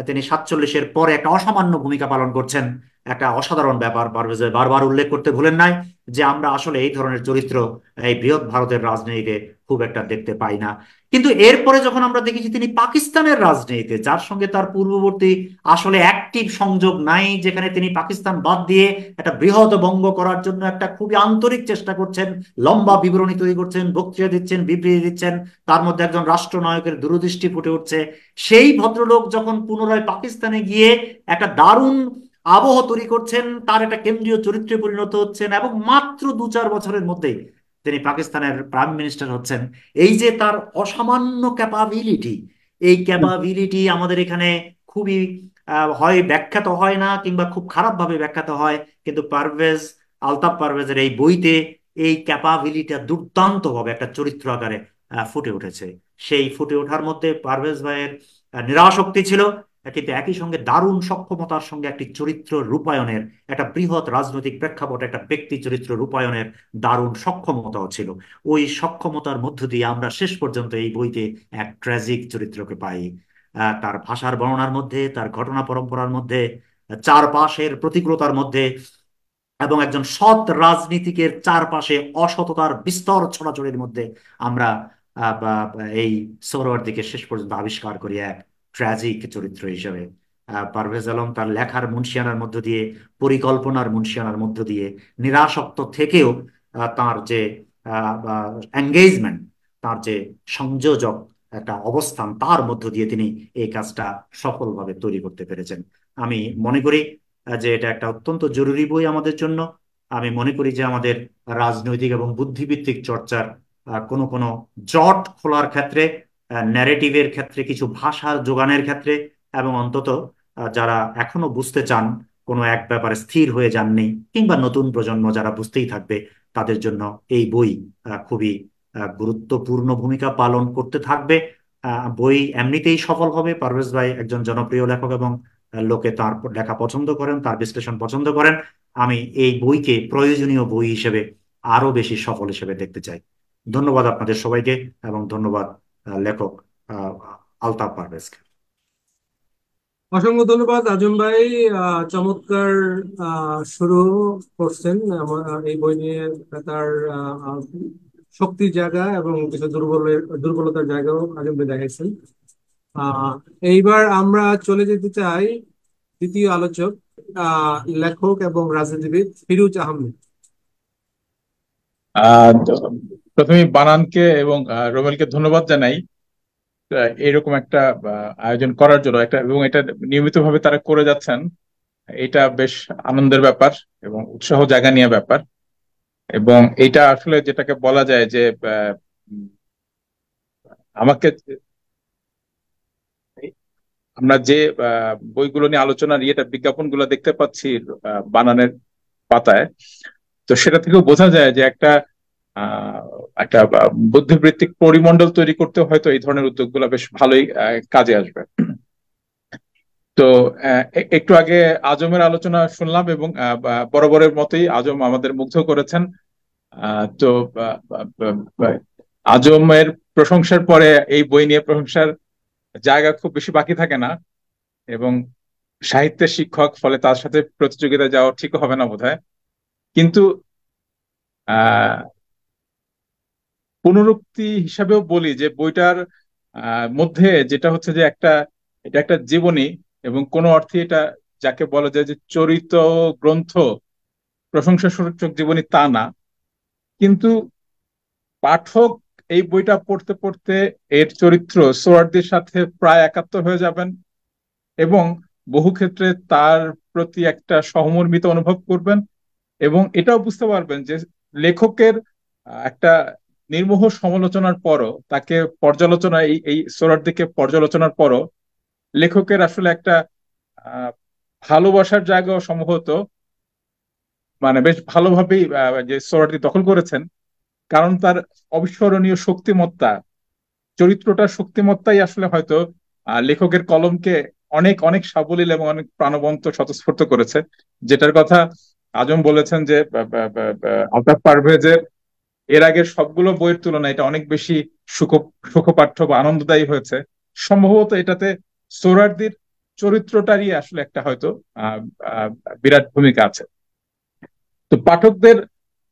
তিনি 47-এর পরে একটা অসামান্য ভূমিকা পালন করছেন। একটা অসাধারণ ব্যাপার পারভেজ ভাই বারবার উল্লেখ করতে ভুলেন নাই যে আমরা আসলে এই ধরনের চরিত্র এই বৃহৎ ভারতের রাজনীতিতে খুব একটা দেখতে পাই না। কিন্তু এরপরে যখন আমরা দেখেছি তিনি পাকিস্তানের রাজনীতিতে, যার সঙ্গে তার পূর্ববর্তী আসলে অ্যাক্টিভ সংযোগ নাই, যেখানে তিনি পাকিস্তান বাদ দিয়ে একটা বৃহৎ বঙ্গ করার জন্য একটা খুবই আন্তরিক চেষ্টা করছেন, লম্বা বিবরণী তৈরি করছেন, বক্তৃতা দিচ্ছেন, বিবৃতি দিচ্ছেন, তার মধ্যে একজন রাষ্ট্রনায়কের দূরদৃষ্টি ফুটে উঠছে। সেই ভদ্রলোক যখন পুনরায় পাকিস্তানে গিয়ে একটা দারুণ আবহ তৈরি করছেন, তার একটা কেন্দ্রীয় চরিত্রে পরিণত হচ্ছেন এবং মাত্র 2-4 বছরের মধ্যেই তিনি পাকিস্তানের প্রাইম মিনিস্টার হচ্ছেন। এই যে তার অসামান্য ক্যাপাবিলিটি, এই ক্যাপাবিলিটি আমাদের এখানে খুবই হয় ব্যাখ্যাত হয় না কিংবা খুব খারাপ ভাবে ব্যাখ্যাত হয়, কিন্তু আলতাফ পারভেজের এই বইতে এই ক্যাপাবিলিটিটা দুর্দান্ত ভাবে একটা চরিত্র আকারে ফুটে উঠেছে। সেই ফুটে ওঠার মধ্যে পারভেজ ভাইয়ের নিরাশক্তি ছিল, কিন্তু একই সঙ্গে দারুণ সক্ষমতার সঙ্গে একটি চরিত্র রূপায়ণের, একটা বৃহৎ রাজনৈতিক প্রেক্ষাপটে একটা ব্যক্তি চরিত্র রূপায়ণের দারুণ সক্ষমতাও ছিল। ওই সক্ষমতার মধ্য দিয়ে আমরা শেষ পর্যন্ত এই বইতে এক ট্র্যাজিক চরিত্রকে পাই। তার ভাষার বর্ণনার মধ্যে, তার ঘটনা পরম্পরার মধ্যে, চারপাশের প্রতিকূলতার মধ্যে এবং একজন সৎ রাজনীতিকের চারপাশে অসততার বিস্তর ছড়াছড়ির মধ্যে আমরা এই সোহরাওয়ার্দীকে শেষ পর্যন্ত আবিষ্কার করি এক ট্র্যাজিক চরিত্র হিসেবে। পারভেজ আলম তার লেখার মুনশিয়ানার মধ্য দিয়ে, পরিকল্পনার মুনশিয়ানার মধ্য দিয়ে, নিরাসক্ত থেকেও তার যে এঙ্গেজমেন্ট, তার যে সংযোজক একটা অবস্থান, তার মধ্য দিয়ে তিনি এই কাজটা সফলভাবে তৈরি করতে পেরেছেন। আমি মনে করি যে এটা একটা অত্যন্ত জরুরি বই আমাদের জন্য। আমি মনে করি যে আমাদের রাজনৈতিক এবং বুদ্ধিভিত্তিক চর্চার কোনো কোনো জট খোলার ক্ষেত্রে, ন্যারেটিভের ক্ষেত্রে, কিছু ভাষার যোগানের ক্ষেত্রে, এবং অন্তত যারা এখনো বুঝতে চান, কোনো এক ব্যাপারে স্থির হয়ে যাননি, কিংবা নতুন প্রজন্ম যারা বুঝতেই থাকবে, তাদের জন্য এই বই খুবই গুরুত্বপূর্ণ ভূমিকা পালন করতে থাকবে। বই এমনিতেই সফল হবে। পারভেজ ভাই একজন জনপ্রিয় লেখক এবং লোকে তার লেখা পছন্দ করেন, তার বিশ্লেষণ পছন্দ করেন। আমি এই বইকে প্রয়োজনীয় বই হিসেবে আরো বেশি সফল হিসেবে দেখতে চাই। ধন্যবাদ আপনাদের সবাইকে এবং ধন্যবাদ লেখক আহ, আলতাফ পারভেজকে। অসংখ্য ধন্যবাদ আজম ভাই। চমৎকার শুরু করছেন আমার এই বই নিয়ে। তার শক্তির জায়গা এবং কিছু দুর্বলতার জায়গাও আজম ভাই দেখাইছেন। আহ এইবার আমরা চলে যেতে চাই দ্বিতীয় আলোচক লেখক এবং রাজনীতিবিদ ফিরোজ আহমেদ। তো প্রথমে বানানকে এবং রোমেলকে ধন্যবাদ জানাই এরকম একটা আয়োজন করার জন্য, একটা এবং এটা নিয়মিতভাবে তারা করে যাচ্ছেন। এটা বেশ আনন্দের ব্যাপার এবং উৎসাহ জাগা নিয়ে ব্যাপার। এবং এটা আসলে যেটাকে বলা যায় যে উম, আমাকে আমরা যে বইগুলো নিয়ে আলোচনার ইয়েটা বিজ্ঞাপনগুলো দেখতে পাচ্ছি বানানের পাতায়, তো সেটা থেকেও বোঝা যায় যে আহ একটা বুদ্ধিবৃত্তিক পরিমণ্ডল তৈরি করতে হয়তো এই ধরনের উদ্যোগগুলো বেশ ভালোই কাজে আসবে। তো একটু আগে আজমের আলোচনা শুনলাম এবং বরাবরের মতোই আজম আমাদের মুগ্ধ করেছেন। তো আহ, আহ, আহ, আজমের প্রশংসার পরে এই বই নিয়ে প্রশংসার জায়গা খুব বেশি বাকি থাকে না, এবং সাহিত্যের শিক্ষক, ফলে তার সাথে প্রতিযোগিতা যাওয়া ঠিক হবে না বোধহয়। কিন্তু আহ পুনরুক্তি হিসাবেও বলি যে বইটার মধ্যে যেটা হচ্ছে যে এটা একটা জীবনী, এবং কোনো অর্থে এটা যাকে বলা যায় যে চরিত গ্রন্থ, প্রশংসাসূচক জীবনী তা না। কিন্তু পাঠক এই বইটা পড়তে পড়তে এর চরিত্র সোয়ার্দির সাথে প্রায় একাত্ম হয়ে যাবেন, এবং বহু ক্ষেত্রে তার প্রতি একটা সহমর্মিতা অনুভব করবেন, এবং এটাও বুঝতে পারবেন যে লেখকের একটা নির্মোহ সমালোচনার পরও, তাকে পর্যালোচনা এই এই সোহরাওয়ার্দীকে পর্যালোচনার পরও লেখকের আসলে একটা আহ ভালোবাসার জায়গাও সম্ভবত, মানে বেশ ভালোভাবেই যে সোহরাওয়ার্দী দখল করেছেন। কারণ তার অবিস্মরণীয় শক্তিমত্তা, চরিত্রটার শক্তিমত্তাই আসলে হয়তো লেখকের কলমকে অনেক অনেক সাবলীল এবং অনেক প্রাণবন্ত স্বতঃস্ফূর্ত করেছে। যেটার কথা আজম বলেছেন যে আলতাফ পারভেজের এর আগের সবগুলো বইয়ের তুলনায় এটা অনেক বেশি সুখ সুখপাঠ্য বা আনন্দদায়ী হয়েছে। সম্ভবত এটাতে সোহরাওয়ার্দীর চরিত্রটারই আসলে একটা হয়তো আহ আহ, বিরাট ভূমিকা আছে। তো পাঠকদের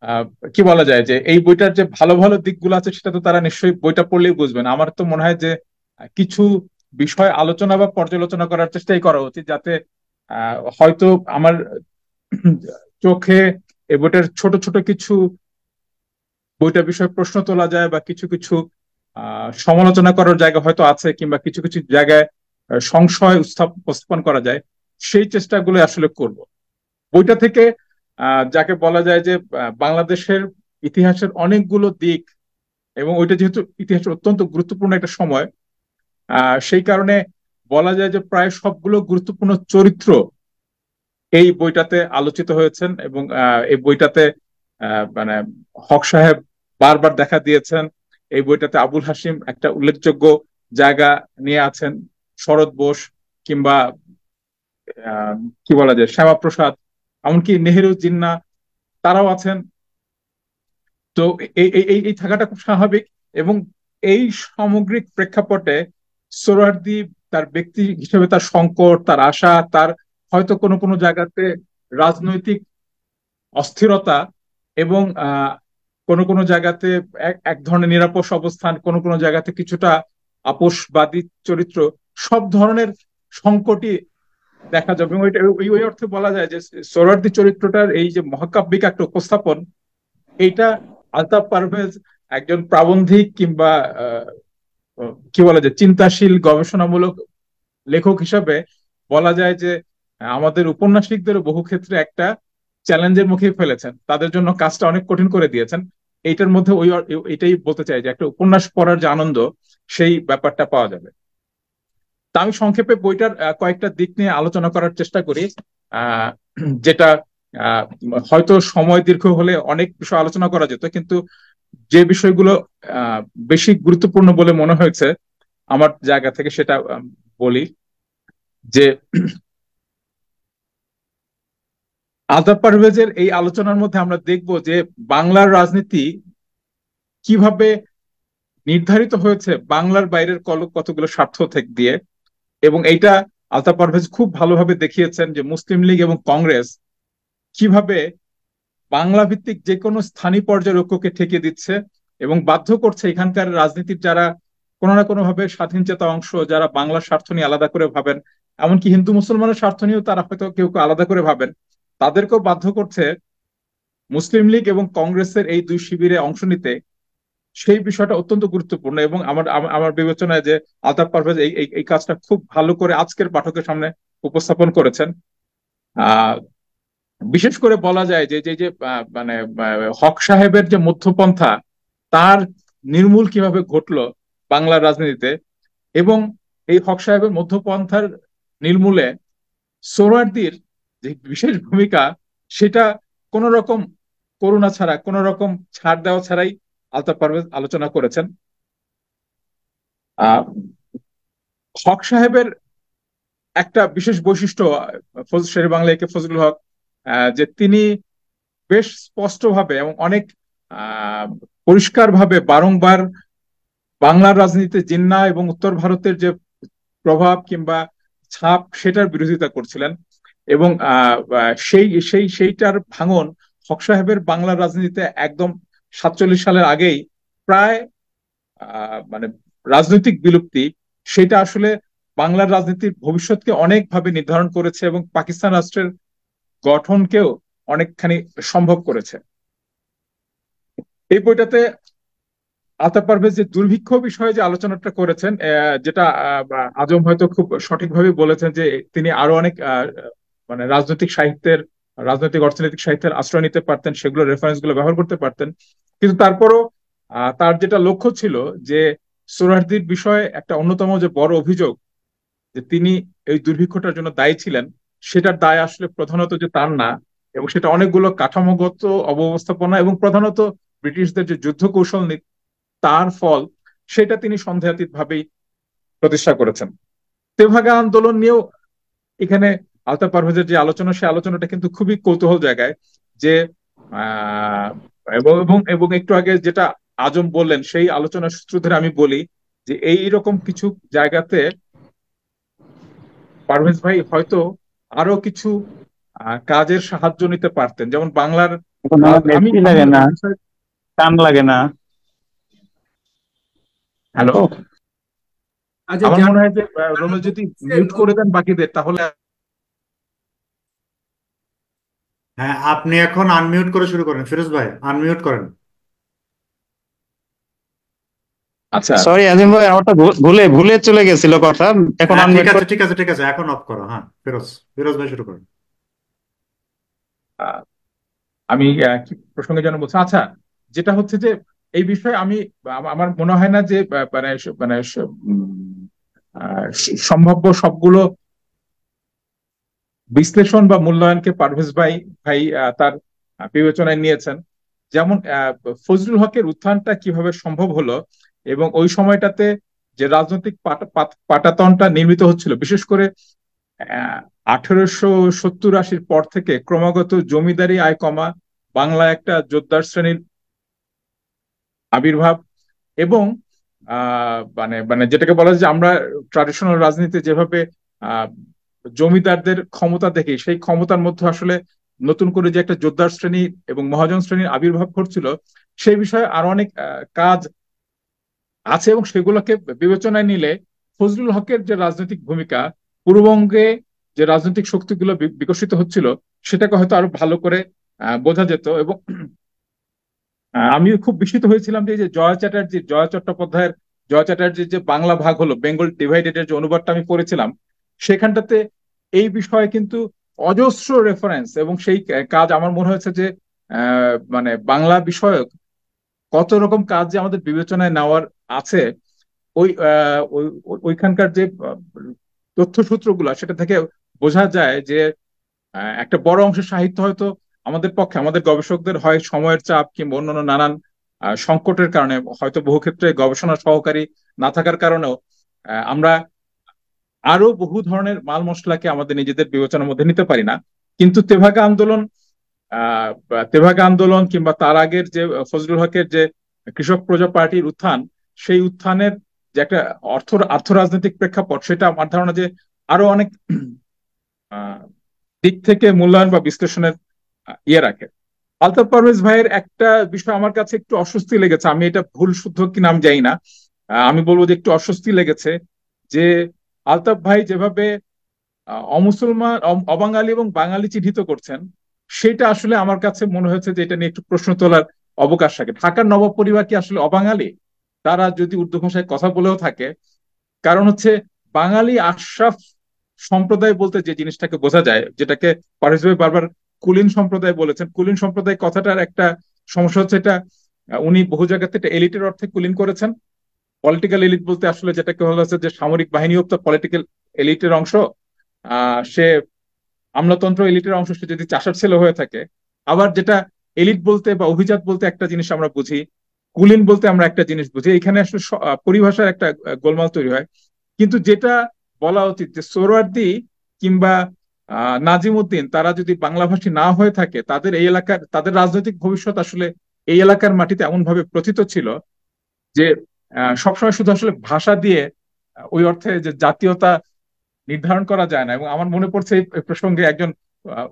আহ কি বলা যায় যে এই বইটার যে ভালো ভালো দিকগুলো আছে সেটা তো তারা নিশ্চয়ই বইটা পড়লেই বুঝবেন। আমার তো মনে হয় যে কিছু বিষয় আলোচনা বা পর্যালোচনা করার চেষ্টাই করা উচিত, যাতে হয়তো আমার চোখে এই বইটার ছোট ছোট কিছু বইটার বিষয়ে প্রশ্ন তোলা যায়, বা কিছু কিছু সমালোচনা করার জায়গা হয়তো আছে, কিংবা কিছু কিছু জায়গায় সংশয় উপস্থাপন করা যায়। সেই চেষ্টাগুলো আসলে করব বইটা থেকে। যাকে বলা যায় যে বাংলাদেশের ইতিহাসের অনেকগুলো দিক, এবং ওইটা যেহেতু ইতিহাসের অত্যন্ত গুরুত্বপূর্ণ একটা সময়, সেই কারণে বলা যায় যে প্রায় সবগুলো গুরুত্বপূর্ণ চরিত্র এই বইটাতে আলোচিত হয়েছেন। এবং এই বইটাতে মানে হক সাহেব বারবার দেখা দিয়েছেন। এই বইটাতে আবুল হাসিম একটা উল্লেখযোগ্য জায়গা নিয়ে আছেন, শরৎ বোস, কিংবা আহ, কি বলা যায় শ্যামাপ্রসাদ, এমনকি নেহেরু জিন্নাহ, তারাও আছেন। তো এই এই এই এই থাকাটা খুব স্বাভাবিক। এবং এই সামগ্রিক প্রেক্ষাপটে সোহরাওয়ার্দী তার ব্যক্তি হিসেবে তার সংকট, তার আশা, তার হয়তো কোনো কোনো জায়গাতে রাজনৈতিক অস্থিরতা, এবং কোনো কোনো জায়গাতে এক ধরনের নিরাপদ অবস্থান, কোনো কোনো জায়গাতে কিছুটা আপোষবাদী চরিত্র, সব ধরনের সংকটই দেখা যাবে। এবং ওই অর্থে বলা যায় যে সোহরাওয়ার্দী চরিত্রটার এই যে মহাকাব্যিক একটা উপস্থাপন, এইটা আলতাফ পারভেজ একজন প্রাবন্ধিক কিংবা কি বলা যায় চিন্তাশীল গবেষণামূলক লেখক হিসাবে বলা যায় যে আমাদের উপন্যাসিকদেরও বহু ক্ষেত্রে একটা চ্যালেঞ্জের মুখে ফেলেছেন, তাদের জন্য কাজটা অনেক কঠিন করে দিয়েছেন। এইটার মধ্যে এটাই বলতে চাই যে একটা উপন্যাস পড়ার যে আনন্দ, সেই ব্যাপারটা পাওয়া যাবে। তা আমি সংক্ষেপে বইটার কয়েকটা দিক নিয়ে আলোচনা করার চেষ্টা করি, আহ যেটা আহ হয়তো সময় দীর্ঘ হলে অনেক বিষয় আলোচনা করা যেত, কিন্তু যে বিষয়গুলো আহ বেশি গুরুত্বপূর্ণ বলে মনে হয়েছে আমার জায়গা থেকে সেটা বলি। যে আলতাফ পারভেজের এই আলোচনার মধ্যে আমরা দেখব যে বাংলার রাজনীতি কিভাবে নির্ধারিত হয়েছে বাংলার বাইরের কতগুলো স্বার্থ থেকে দিয়ে। এবং এইটা আলতাফ পারভেজ খুব ভালোভাবে দেখিয়েছেন যে মুসলিম লীগ এবং কংগ্রেস কিভাবে বাংলা ভিত্তিক যে কোনো স্থানীয় পর্যায়ের ঐক্যকে ঠেকিয়ে দিচ্ছে, এবং বাধ্য করছে এখানকার রাজনীতির যারা কোনো না কোনো ভাবে স্বাধীন চেতা অংশ, যারা বাংলার স্বার্থ নিয়ে আলাদা করে ভাবেন, এমনকি হিন্দু মুসলমানের স্বার্থ নিয়েও তারা হয়তো কেউ কেউ আলাদা করে ভাবেন, তাদেরকেও বাধ্য করছে মুসলিম লীগ এবং কংগ্রেসের এই দুই শিবিরে অংশ নিতে। সেই বিষয়টা অত্যন্ত গুরুত্বপূর্ণ এবং আমার আমার আমার বিবেচনায় যে আলতাফ পারভেজ এই এই এই কাজটা খুব ভালো করে আজকের পাঠকের সামনে উপস্থাপন করেছেন। আহ বিশেষ করে বলা যায় যে যে যে মানে হক সাহেবের যে মধ্যপন্থা তার নির্মূল কিভাবে ঘটলো বাংলার রাজনীতিতে, এবং এই হক সাহেবের মধ্যপন্থার নির্মূলে সোহরাওয়ার্দীর যে বিশেষ ভূমিকা, সেটা কোন রকম করুণা ছাড়া, কোন রকম ছাড় দেওয়া ছাড়াই আলতাফ পারভেজ আলোচনা করেছেন। আহ হক সাহেবের একটা বিশেষ বৈশিষ্ট্য, শেরে বাংলা একে ফজলুল হক, যে তিনি বেশ স্পষ্টভাবে এবং অনেক পরিষ্কারভাবে বারংবার বাংলার রাজনীতিতে জিন্নাহ এবং উত্তর ভারতের যে প্রভাব কিংবা ছাপ সেটার বিরোধিতা করছিলেন। এবং সেইটার ভাঙন হক সাহেবের বাংলার রাজনীতিতে একদম 47 সালের আগেই প্রায় মানে রাজনৈতিক বিলুপ্তি, সেটা আসলে বাংলার রাজনীতির ভবিষ্যৎকে অনেকভাবে নির্ধারণ করেছে এবং পাকিস্তান রাষ্ট্রের গঠনকেও অনেকখানি সম্ভব করেছে। এই বইটাতে আলতাফ পারভেজ যে দুর্ভিক্ষ বিষয়ে যে আলোচনাটা করেছেন, যেটা আজম হয়তো খুব সঠিকভাবে বলেছেন যে তিনি আরো অনেক মানে রাজনৈতিক অর্থনৈতিক সাহিত্যের আশ্রয় নিতে পারতেন, সেগুলো রেফারেন্স গুলো ব্যবহার করতে পারতেন। কিন্তু তারপরও তার যেটা লক্ষ্য ছিল যে সোহরাওয়ার্দীর বিষয়ে একটা অন্যতম যে বড় অভিযোগ যে তিনি এই দুর্ভিক্ষটার জন্য দায়ী ছিলেন, সেটার দায় আসলে প্রধানত যে তার না, এবং সেটা অনেকগুলো কাঠামোগত অব্যবস্থাপনা এবং প্রধানত ব্রিটিশদের যে যুদ্ধ কৌশল তার ফল, সেটা তিনি সন্দেহাতীত ভাবেই প্রতিষ্ঠা করেছেন। তেভাগা আন্দোলন নিয়েও এখানে আলতাফ পারভেজের যে আলোচনা, সেই আলোচনাটা কিন্তু খুবই কৌতূহল জায়গায়, যে আহ এবং এবং এবং একটু আগে যেটা আজম বললেন সেই আলোচনার সূত্র ধরে আমি বলি যে এই রকম কিছু জায়গাতে পারভেজ ভাই হয়তো আরো কিছু কাজের সাহায্য নিতে পারতেন, যেমন বাংলার এখন আমার আমি নেটই আমি লাগে না, এই বিষয়ে টান লাগে না। হ্যালো, আচ্ছা, আমার মনে হয় যে যারা রোমেল যদি বলছেন, মিউট করে দেন বাকিদের তাহলে। হ্যাঁ, আপনি এখন আনমিউট করে শুরু করেন, ফিরোজ ভাই আনমিউট করেন। আচ্ছা, সরি আজিম ভাই, আমারটা ভুলে ভুলে চলে গেছিল কথা। এখন হ্যাঁ, ঠিক আনমিউট আছে করে। ঠিক আছে ঠিক আছে, এখন অফ করো। হ্যাঁ, ফিরোজ ফিরোজ ভাই শুরু করেন। আহ, আমি কি প্রসঙ্গে যেন বলছি, আচ্ছা, যেটা হচ্ছে যে এই বিষয়ে আমি আমার মনে হয় না যে সম্ভাব্য সবগুলো বিশ্লেষণ বা মূল্যায়নকে পারভেজ ভাই ভাই তার বিবেচনায় নিয়েছেন। যেমন ফজলুল হকের উত্থানটা কিভাবে সম্ভব হলো, এবং ওই সময়টাতে যে রাজনৈতিক পাটাতনটা নির্মিত হচ্ছিল, বিশেষ করে 1870-80 পর থেকে ক্রমাগত জমিদারি আয় কমা, বাংলা একটা জোতদার শ্রেণীর আবির্ভাব, এবং মানে মানে যেটাকে বলা যায় যে আমরা ট্রাডিশনাল রাজনীতিতে যেভাবে আহ জমিদারদের ক্ষমতা দেখি, সেই ক্ষমতার মধ্যে আসলে নতুন করে যে একটা জোতদার শ্রেণী এবং মহাজন শ্রেণীর আবির্ভাব ঘটছিল, সেই বিষয়ে আরো অনেক কাজ আছে, এবং সেগুলোকে বিবেচনায় নিলে ফজলুল হকের যে রাজনৈতিক ভূমিকা, পূর্ববঙ্গে যে রাজনৈতিক শক্তিগুলো বিকশিত হচ্ছিল, সেটাকে হয়তো আরো ভালো করে বোঝা যেত। এবং আমি খুব বিস্মিত হয়েছিলাম যে এই যে জয় চ্যাটার্জির যে বাংলা ভাগ হলো, বেঙ্গল ডিভাইডেড এর যে অনুবাদটা আমি পড়েছিলাম, সেখানটাতে এই বিষয়ে কিন্তু অজস্র রেফারেন্স, এবং সেই কাজ আমার মনে হয়েছে যে মানে বাংলা বিষয়ক কত রকম কাজ যে আমাদের বিবেচনায় নেওয়ার আছে, ওই ওইখানকার যে তথ্যসূত্রগুলো, সেটা থেকে বোঝা যায় যে একটা বড় অংশের সাহিত্য হয়তো আমাদের পক্ষে, আমাদের গবেষকদের হয় সময়ের চাপ কিংবা অন্যান্য নানান সংকটের কারণে, হয়তো বহু ক্ষেত্রে গবেষণা সহকারী না থাকার কারণেও আমরা আরো বহু ধরনের মাল মশলাকে আমাদের নিজেদের বিবেচনার মধ্যে নিতে পারি না। কিন্তু তেভাগা আন্দোলন কিংবা তার আগের যে ফজলুল হকের যে কৃষক প্রজা পার্টির উত্থান, সেই উত্থানের যে একটা আর্থ রাজনৈতিক প্রেক্ষাপট, সেটা আমার ধারণা যে আরো অনেক দিক থেকে মূল্যায়ন বা বিশ্লেষণের ইয়ে রাখে। আলতাফ পারভেজ ভাইয়ের একটা বিষয় আমার কাছে একটু অস্বস্তি লেগেছে, আমি এটা ভুল শুদ্ধ কিনা আমি জানি না, আমি বলবো যে একটু অস্বস্তি লেগেছে যে আলতাফ ভাই যেভাবে অমুসলমান অবাঙালি এবং বাঙালি চিহ্নিত করছেন, সেটা আসলে আমার কাছে মনে হয়েছে যে এটা নিয়ে একটু প্রশ্ন তোলার অবকাশ থাকে। ঢাকার নবাব পরিবার কি আসলে অবাঙালি? তারা যদি উর্দু ভাষায় কথা বলেও থাকে, কারণ হচ্ছে বাঙালি আশরাফ সম্প্রদায় বলতে যে জিনিসটাকে বোঝা যায়, যেটাকে পারভেজ ভাই বারবার কুলীন সম্প্রদায় বলেছেন, কুলীন সম্প্রদায় কথাটার একটা সমস্যা হচ্ছে এটা উনি বহু জায়গাতে এটা এলিটের অর্থে কুলীন করেছেন। পলিটিক্যাল এলিট বলতে আসলে যেটাকে বলা হচ্ছে যে সামরিক বাহিনীও তো পলিটিক্যাল এলিটের অংশ। সে আমলাতন্ত্র এলিটের অংশ, সে যদি চাষার ছেলে হয়ে থাকে। আবার যেটা এলিট বলতে বা অভিজাত বলতে একটা জিনিস আমরা বুঝি, কুলীন বলতে আমরা একটা জিনিস বুঝি। এখানে আসলে পরিভাষার একটা গোলমাল তৈরি হয়। কিন্তু যেটা বলা উচিত যে সোহরাওয়ার্দী কিংবা নাজিম উদ্দিন তারা যদি বাংলাভাষী না হয়ে থাকে, তাদের এই এলাকার, তাদের রাজনৈতিক ভবিষ্যৎ আসলে এই এলাকার মাটিতে এমন ভাবে প্রথিত ছিল যে সবসময় শুধু আসলে ভাষা দিয়ে ওই অর্থে যে জাতীয়তা নির্ধারণ করা যায় না। এবং আমার মনে পড়ছে এই প্রসঙ্গে একজন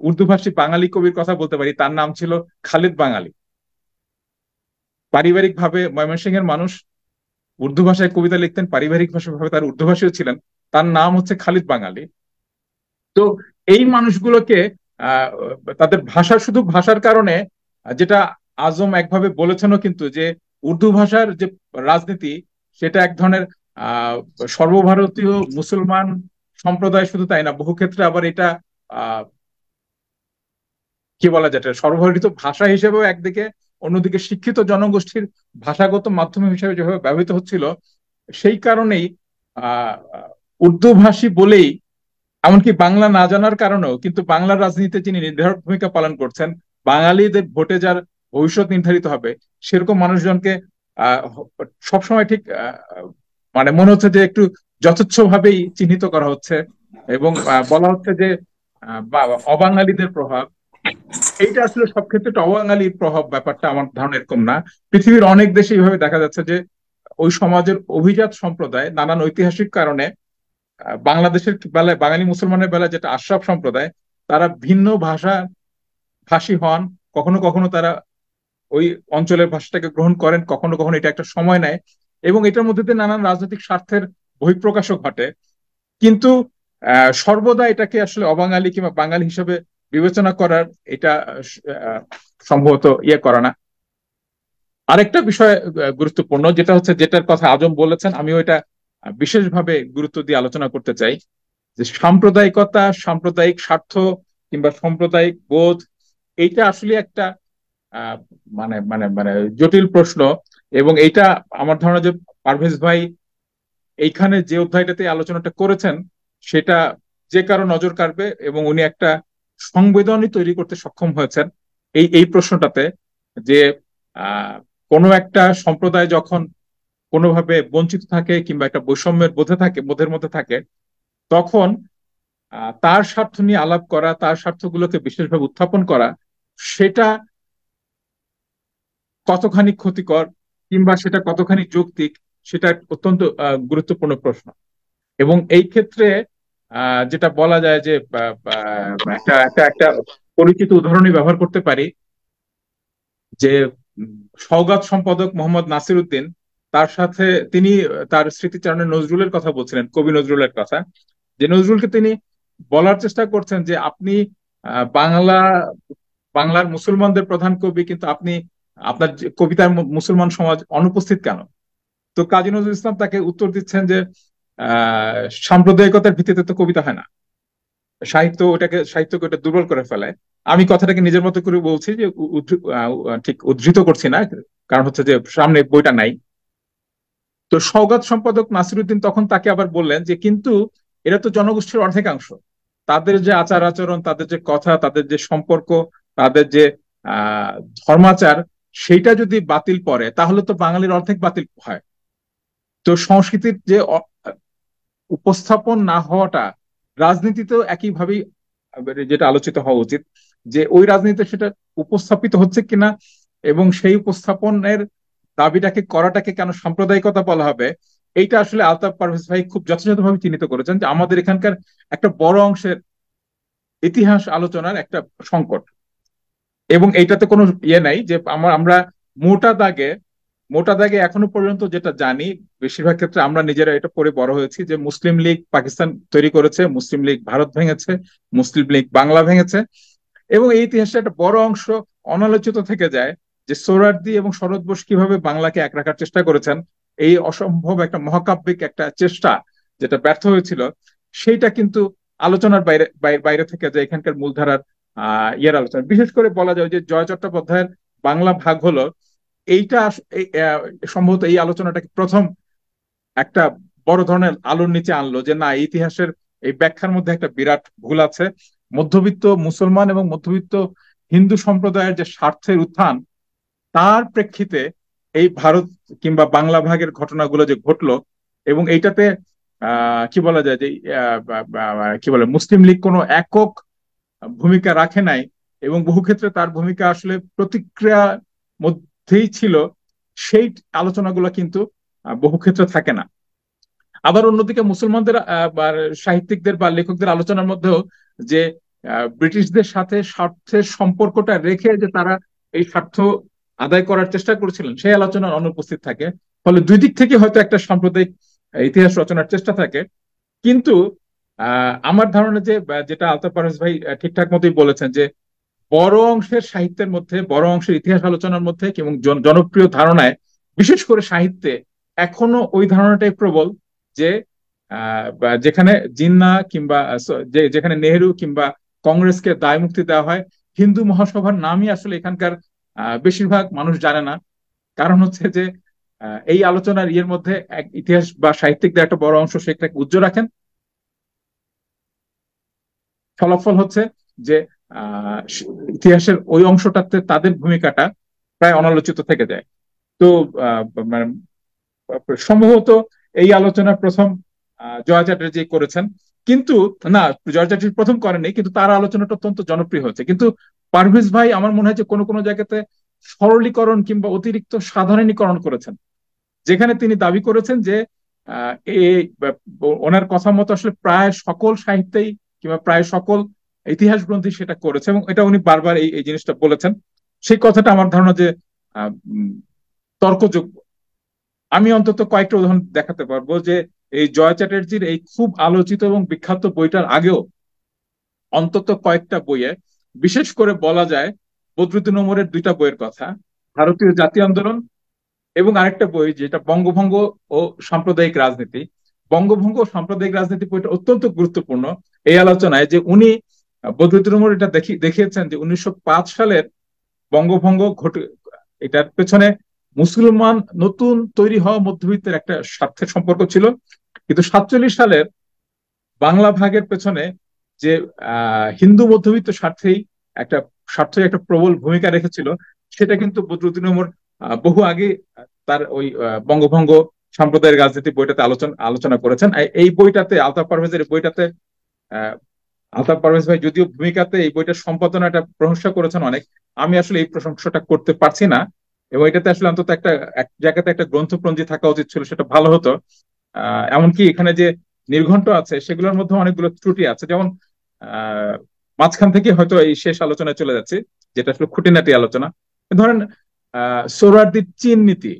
উর্দু ভাষী বাঙালি কবির কথা বলতে পারি, তার নাম ছিল খালিদ বাঙালি। পারিবারিক ভাবে ময়মনসিংহের মানুষ, উর্দু ভাষায় কবিতা লিখতেন, পারিবারিক ভাবে তার উর্দু ভাষীও ছিলেন। তার নাম হচ্ছে খালিদ বাঙালি। তো এই মানুষগুলোকে আহ তাদের ভাষা, শুধু ভাষার কারণে যেটা আজম একভাবে বলেছেনও কিন্তু, যে উর্দু ভাষার যে রাজনীতি সেটা এক ধরনের আহ সর্বভারতীয় মুসলমান সম্প্রদায়, শুধু তাই না, বহু ক্ষেত্রে আবার এটা আহ কি বলা যায়, এটা সর্বভারতীয় ভাষা হিসেবেও একদিকে, অন্যদিকে শিক্ষিত জনগোষ্ঠীর ভাষাগত মাধ্যম হিসেবে যেভাবে ব্যবহৃত হচ্ছিল, সেই কারণেই আহ উর্দু ভাষী বলেই, এমনকি বাংলা না জানার কারণেও কিন্তু বাংলার রাজনীতিতে যিনি নির্ধারক ভূমিকা পালন করছেন, বাঙালিদের ভোটে যার ভবিষ্যৎ নির্ধারিত হবে, সেরকম মানুষজনকে আহ সবসময় ঠিক মানে মনে হচ্ছে যে একটু যথেচ্ছ ভাবেই চিহ্নিত করা হচ্ছে। এবং বলা হচ্ছে যে অবাঙালিদের প্রভাব, এইটা আসলে সব ক্ষেত্রে একটা অবাঙালির প্রভাব, ব্যাপারটা আমার ধারণা এরকম না। পৃথিবীর অনেক দেশে এইভাবে দেখা যাচ্ছে যে ওই সমাজের অভিজাত সম্প্রদায় নানান ঐতিহাসিক কারণে, বাংলাদেশের বেলায় বাঙালি মুসলমানের বেলায় যেটা আশরাফ সম্প্রদায়, তারা ভিন্ন ভাষা ভাষী হন। কখনো কখনো তারা ওই অঞ্চলের ভাষাটাকে গ্রহণ করেন, কখনো কখনো এটা একটা সময় নেয়, এবং এটার মধ্যে দিয়ে নানান রাজনৈতিক স্বার্থের বহিঃপ্রকাশও ঘটে। কিন্তু সর্বদা এটাকে আসলে অবাঙালি কিংবা বাঙালি হিসেবে বিবেচনা করার, এটা সম্ভবত করা না। আরেকটা বিষয় গুরুত্বপূর্ণ, যেটা হচ্ছে, যেটার কথা আজম বলেছেন, আমিও এটা বিশেষভাবে গুরুত্ব দিয়ে আলোচনা করতে চাই, যে সাম্প্রদায়িকতা, সাম্প্রদায়িক স্বার্থ কিংবা সাম্প্রদায়িক বোধ, এইটা আসলে একটা আহ, মানে মানে মানে জটিল প্রশ্ন। এবং এইটা আমার ধারণা যে পারভেজ ভাই এইখানে যে অধ্যায়টাতে আলোচনাটা করেছেন, সেটা যে কারো নজর কাড়বে, এবং উনি একটা সংবেদনই তৈরি করতে সক্ষম হয়েছেন এই এই প্রশ্নটাতে, যে আহ কোনো একটা সম্প্রদায় যখন কোনোভাবে বঞ্চিত থাকে কিংবা একটা বৈষম্যের বোধের মধ্যে থাকে, তখন তার স্বার্থ নিয়ে আলাপ করা, তার স্বার্থগুলোকে বিশেষভাবে উত্থাপন করা, সেটা কতখানি ক্ষতিকর কিংবা সেটা কতখানি যৌক্তিক, সেটা অত্যন্ত গুরুত্বপূর্ণ প্রশ্ন। এবং এই ক্ষেত্রে যেটা বলা যায় যে একটা একটা একটা পরিচিত উদাহরণই ব্যবহার করতে পারি, যে সওগাত সম্পাদক মোহাম্মদ নাসির উদ্দিন, তার সাথে তিনি তার স্মৃতিচারণে নজরুলের কথা বলছিলেন, কবি নজরুলের কথা, যে নজরুলকে তিনি বলার চেষ্টা করছেন যে আপনি বাংলা, বাংলার মুসলমানদের প্রধান কবি, কিন্তু আপনি, আপনার কবিতার মুসলমান সমাজ অনুপস্থিত কেন? তো কাজী নজরুল ইসলাম তাকে উত্তর দিচ্ছেন যে সাম্প্রদায়িকতার ভিত্তিতে তো কবিতা হয় না, সাহিত্যকে ওটা দুর্বল করে ফেলে। আমি কথাটাকে নিজের মতো করে বলছি, যে ঠিক উদ্ধৃত করছি না, কারণ হচ্ছে যে সামনে বইটা নাই। তো সওগাত সম্পাদক নাসিরুদ্দিন তখন তাকে আবার বললেন যে কিন্তু এরা তো জনগোষ্ঠীর অর্ধেকাংশ, তাদের যে আচার আচরণ, তাদের যে কথা, তাদের যে সম্পর্ক, তাদের যে আহ ধর্মাচার, সেইটা যদি বাতিল পড়ে তাহলে তো বাঙালির অর্ধেক বাতিল হয়। তো সংস্কৃতির যে উপস্থাপন না হওয়াটা রাজনীতিতেও একইভাবেই যেটা আলোচিত হওয়া উচিত, যে ওই রাজনীতিতে সেটা উপস্থাপিত হচ্ছে কিনা, এবং সেই উপস্থাপনের দাবিটাকে করাটাকে কেন সাম্প্রদায়িকতা বলা হবে। এইটা আসলে আলতাফ পারভেজ ভাই খুব যথাযথভাবে চিহ্নিত করেছেন, যে আমাদের এখানকার একটা বড় অংশের ইতিহাস আলোচনার একটা সংকট। এবং এইটাতে কোনো নাই যে আমরা মোটা দাগে মোটা দাগে এখনো পর্যন্ত যেটা জানি, বেশিরভাগ ক্ষেত্রে আমরা নিজেরা এটা পড়ে বড় হয়েছি, যে মুসলিম লীগ পাকিস্তান তৈরি করেছে, মুসলিম লীগ ভারত ভেঙেছে, মুসলিম লীগ বাংলা ভেঙেছে, এবং এই ইতিহাসে একটা বড় অংশ অনালোচিত থেকে যায়, যে সোহরাওয়ার্দী এবং শরৎ বোস কিভাবে বাংলাকে এক রাখার চেষ্টা করেছেন। এই অসম্ভব একটা মহাকাব্যিক একটা চেষ্টা যেটা ব্যর্থ হয়েছিল, সেইটা কিন্তু আলোচনার বাইরে বাইরে বাইরে থেকে যায় এখানকার মূলধারার ইয়ের আলোচনা। বিশেষ করে বলা যায় যে জয় চট্টোপাধ্যায়ের বাংলা ভাগ হলো, এইটা সম্ভবত এই আলোচনাটাকে প্রথম একটা বড় ধরনের আলোর নিচে আনলো, যে না, ইতিহাসের এই ব্যাখ্যার মধ্যে একটা বিরাট ভুল আছে। মধ্যবিত্ত মুসলমান এবং মধ্যবিত্ত হিন্দু সম্প্রদায়ের যে স্বার্থের উত্থান, তার প্রেক্ষিতে এই ভারত কিংবা বাংলা ভাগের ঘটনাগুলো যে ঘটলো, এবং এইটাতে কি বলা যায় যে কি বলে, মুসলিম লীগ কোনো একক ভূমিকা রাখে নাই, এবং বহু ক্ষেত্রে তার ভূমিকা আসলে প্রতিক্রিয়া মধ্যেই ছিল, সেই আলোচনাগুলো কিন্তু বহু ক্ষেত্রে থাকে না। আবার অন্যদিকে মুসলমানদের সাহিত্যিকদের বা লেখকদের আলোচনার মধ্যেও যে ব্রিটিশদের সাথে স্বার্থের সম্পর্কটা রেখে যে তারা এই স্বার্থ আদায় করার চেষ্টা করেছিলেন, সেই আলোচনার অনুপস্থিত থাকে। ফলে দুই দিক থেকে হয়তো একটা সাম্প্রদায়িক ইতিহাস রচনার চেষ্টা থাকে। কিন্তু আমার ধারণা যে যেটা আলতাফ পারভেজ ভাই ঠিকঠাক মতোই বলেছেন, যে বড় অংশের সাহিত্যের মধ্যে, বড় অংশের ইতিহাস আলোচনার মধ্যে এবং জনপ্রিয় ধারণায়, বিশেষ করে সাহিত্যে, এখনো ওই ধারণাটাই প্রবল যে যেখানে জিন্নাহ কিংবা যেখানে নেহেরু কিংবা কংগ্রেসকে দায় মুক্তি দেওয়া হয়, হিন্দু মহাসভার নামই আসলে এখানকার বেশিরভাগ মানুষ জানে না। কারণ হচ্ছে যে এই আলোচনার ইয়ের মধ্যে এক ইতিহাস বা সাহিত্যিকদের একটা বড় অংশ সেটাকে উজ্জ্বল রাখেন। ফলাফল হচ্ছে যে ইতিহাসের ওই অংশটাতে তাদের ভূমিকাটা প্রায় অনালোচিত থেকে যায়। তো মানে সম্ভবত এই আলোচনা প্রথম জয়া চ্যাটার্জি করেছেন, কিন্তু না, জয়া চ্যাটার্জি প্রথম করেনি, কিন্তু তার আলোচনাটা অত্যন্ত জনপ্রিয় হয়েছে। কিন্তু পারভেজ ভাই আমার মনে হয় যে কোনো কোনো জায়গাতে সরলীকরণ কিংবা অতিরিক্ত সাধারণীকরণ করেছেন, যেখানে তিনি দাবি করেছেন যে ওনার কথা মতো আসলে প্রায় সকল সাহিত্যেই কিংবা প্রায় সকল ইতিহাস গ্রন্থই সেটা করেছে, এবং এটা উনি বারবার এই জিনিসটা বলেছেন। সেই কথাটা আমার ধারণা যে তর্কযোগ্য। আমি অন্তত কয়েকটা উদাহরণ দেখাতে পারবো, যে এই জয় চ্যাটার্জির এই খুব আলোচিত এবং বিখ্যাত বইটার আগেও অন্তত কয়েকটা বইয়ে, বিশেষ করে বলা যায় বদরুদ্দীন ওমরের দুইটা বইয়ের কথা, ভারতীয় জাতীয় আন্দোলন এবং আরেকটা বই যেটা বঙ্গভঙ্গ ও সাম্প্রদায়িক রাজনীতি। বঙ্গভঙ্গ ও সাম্প্রদায়িক রাজনীতি বইটা অত্যন্ত গুরুত্বপূর্ণ এই আলোচনায়, যে উনি বদরুদ্দীন ওমর এটা দেখিয়েছেন যে 1905 সালের বঙ্গভঙ্গ এটার পেছনে মুসলমান নতুন তৈরি হওয়া মধ্যবিত্তের একটা স্বার্থের সম্পর্ক ছিল, কিন্তু 47 সালের বাংলা ভাগের পেছনে যে হিন্দু মধ্যবিত্ত স্বার্থেই একটা প্রবল ভূমিকা রেখেছিল, সেটা কিন্তু বদরুদ্দীন ওমর বহু আগে তার ওই বঙ্গভঙ্গ সাম্প্রদায়িক রাজনীতি বইটাতে আলোচনা করেছেন। এই বইটাতে আলতাফ পারভেজের বইটাতে আলতাফ পারভেজ ভাই যদিও ভূমিকাতে এই বইটার সম্পাদনাটা প্রশংসা করেছেন অনেক, আমি আসলে এই প্রশংসাটা করতে পারছি না, এবং এটাতে আসলে অন্তত এক জায়গাতে একটা গ্রন্থপঞ্জি থাকা উচিত ছিল, সেটা ভালো হতো। এমনকি এখানে যে নির্ঘণ্ট আছে সেগুলোর মধ্যে অনেকগুলো ত্রুটি আছে, যেমন মাঝখান থেকে হয়তো এই শেষ আলোচনায় চলে যাচ্ছে, যেটা আসলে খুঁটিনাটি আলোচনা। ধরেন সোহরাওয়ার্দীর চীন নীতি,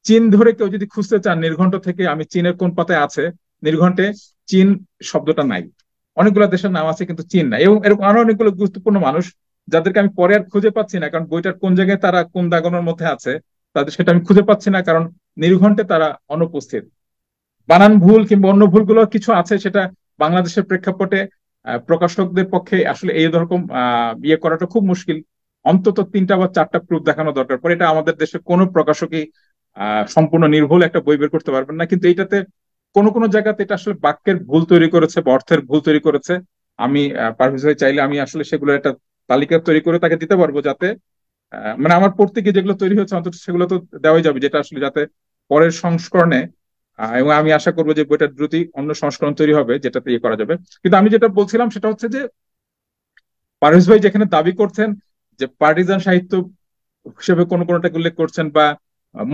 চীন ধরে কেউ যদি খুঁজতে চান নির্ঘণ্ট থেকে আমি চীনের কোন পাতায় আছে, নির্ঘণ্টে চীন শব্দটা নাই। অনেকগুলো দেশের নাম আছে কিন্তু চীন নাই, এবং এরকম আরো অনেকগুলো গুরুত্বপূর্ণ মানুষ যাদেরকে আমি পরে আর খুঁজে পাচ্ছি না, কারণ বইটার কোন জায়গায় তারা কোন দাগনের মধ্যে আছে তাদের সেটা আমি খুঁজে পাচ্ছি না, কারণ নির্ঘণ্টে তারা অনুপস্থিত। বানান ভুল কিংবা অন্য ভুলগুলো কিছু আছে, সেটা বাংলাদেশের প্রেক্ষাপটে প্রকাশকদের পক্ষে আসলে এই রকম ইয়ে করাটা খুব মুশকিল। অন্তত 3টা বা 4টা প্রুফ দেখানো দরকার পড়ে, এটা আমাদের দেশে কোনো প্রকাশকই সম্পূর্ণ নির্ভুল একটা বই বের করতে পারবেন না। কিন্তু এইটাতে কোনো কোনো জায়গাতে এটা আসলে বাক্যের ভুল তৈরি করেছে বা অর্থের ভুল তৈরি করেছে। আমি পারভেজ ভাই চাইলে আমি আসলে সেগুলো একটা তালিকা তৈরি করে তাকে দিতে পারবো, যাতে মানে আমার পড়তে গিয়ে যেগুলো তৈরি হচ্ছে অন্তত সেগুলো তো দেওয়াই যাবে, যেটা আসলে যাতে পরের সংস্করণে এবং আমি আশা করবো যে বইটা দ্রুতই অন্য সংস্করণ তৈরি হবে যেটাতে ইয়ে করা যাবে। কিন্তু আমি যেটা বলছিলাম সেটা হচ্ছে যে পারভেজ ভাই যেখানে দাবি করছেন যে পার্টিজান সাহিত্য হিসেবে কোন কোনটাকে উল্লেখ করছেন বা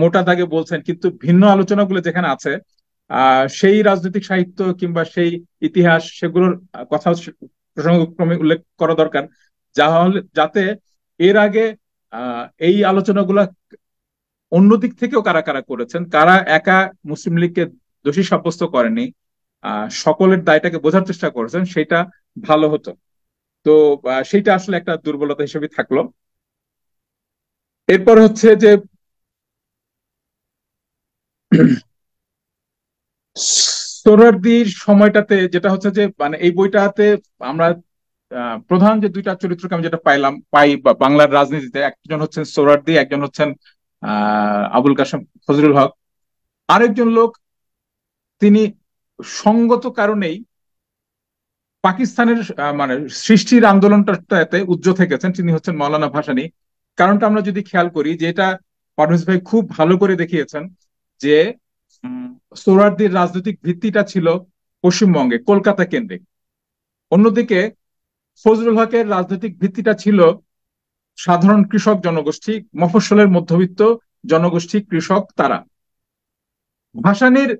মোটা দাগে বলছেন, কিন্তু ভিন্ন আলোচনাগুলো যেখানে আছে সেই রাজনৈতিক সাহিত্য কিংবা সেই ইতিহাস সেগুলোর কথা প্রসঙ্গক্রমে উল্লেখ করা দরকার, যাতে এর আগে এই আলোচনাগুলা অন্য দিক থেকেও কারা কারা করেছেন, কারা একা মুসলিম লীগকে দোষী সাব্যস্ত করেনি, সকলের দায়টাকে বোঝার চেষ্টা করেছেন, সেটা ভালো হতো। তো সেইটা আসলে একটা দুর্বলতা হিসেবে থাকলো। এরপর হচ্ছে যে সোহরাওয়ার্দীর সময়টাতে যেটা হচ্ছে যে মানে এই বইটাতে আমরা প্রধান যে দুইটা চরিত্রকে আমি যেটা পাই বাংলার রাজনীতিতে, একজন হচ্ছেন সোহরাওয়ার্দী, একজন হচ্ছেন আবুল কাশেম ফজলুল হক। আরেকজন লোক তিনি সঙ্গত কারণেই পাকিস্তানের মানে সৃষ্টির আন্দোলনটাতে উজ্জ্বল থেকেছেন, তিনি হচ্ছেন মৌলানা ভাসানী। কারণটা আমরা যদি খেয়াল করি, যে এটা পারভেজ ভাই খুব ভালো করে দেখিয়েছেন, যে সোহরাওয়ার্দীর রাজনৈতিক ভিত্তিটা ছিল পশ্চিমবঙ্গে কলকাতা কেন্দ্রিক, অন্যদিকে ফজলুল হকের রাজনৈতিক ভিত্তিটা ছিল সাধারণ কৃষক জনগোষ্ঠী, মফস্বলের মধ্যবিত্ত জনগোষ্ঠী কৃষক তারা। ভাসানীর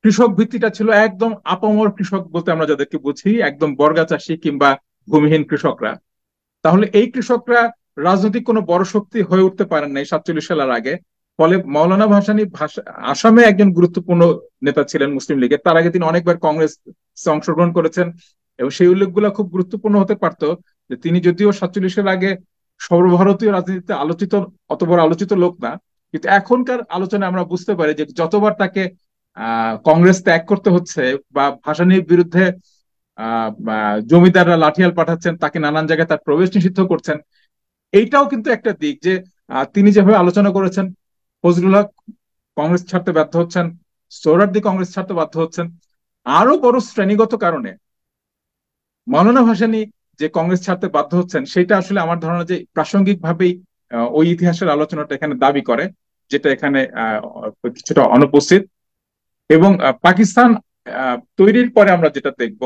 কৃষক ভিত্তিটা ছিল একদম আপামর কৃষক বলতে আমরা যাদেরকে বুঝি, একদম বর্গা চাষী কিংবা ভূমিহীন কৃষকরা। তাহলে এই কৃষকরা রাজনৈতিক কোনো বড় শক্তি হয়ে উঠতে পারেন নাই 47 সালের আগে। ফলে মৌলানা ভাসানী আসামে একজন গুরুত্বপূর্ণ নেতা ছিলেন মুসলিম লীগের। তার আগে তিনি অনেকবার কংগ্রেস অংশগ্রহণ করেছেন এবং সেই উল্লেখগুলো খুব গুরুত্বপূর্ণ হতে পারতো, যে তিনি যদিও 47-এর আগে সর্বভারতীয় রাজনীতিতে আলোচিত, অত বড় আলোচিত লোক না, কিন্তু এখনকার আলোচনায় আমরা বুঝতে পারি যে যতবার তাকে কংগ্রেস ত্যাগ করতে হচ্ছে বা ভাসানীর বিরুদ্ধে জমিদাররা লাঠিয়াল পাঠাচ্ছেন, তাকে নানান জায়গায় তার প্রবেশ নিষিদ্ধ করছেন, এইটাও কিন্তু একটা দিক যে তিনি যেভাবে আলোচনা করেছেন, ফজলুল হক কংগ্রেস ছাড়তে ব্যর্থ হচ্ছেন, সোহরাওয়ার্দী কংগ্রেস ছাড়তে বাধ্য হচ্ছেন, আরো বড় শ্রেণীগত কারণে মৌলানা ভাসানী যে কংগ্রেস ছাড়তে বাধ্য হচ্ছেন, সেটা আসলে আমার ধারণা যে প্রাসঙ্গিক ভাবেই ওই ইতিহাসের আলোচনাটা এখানে দাবি করে, যেটা এখানে কিছুটা অনুপস্থিত। এবং পাকিস্তান তৈরির পরে আমরা যেটা দেখব,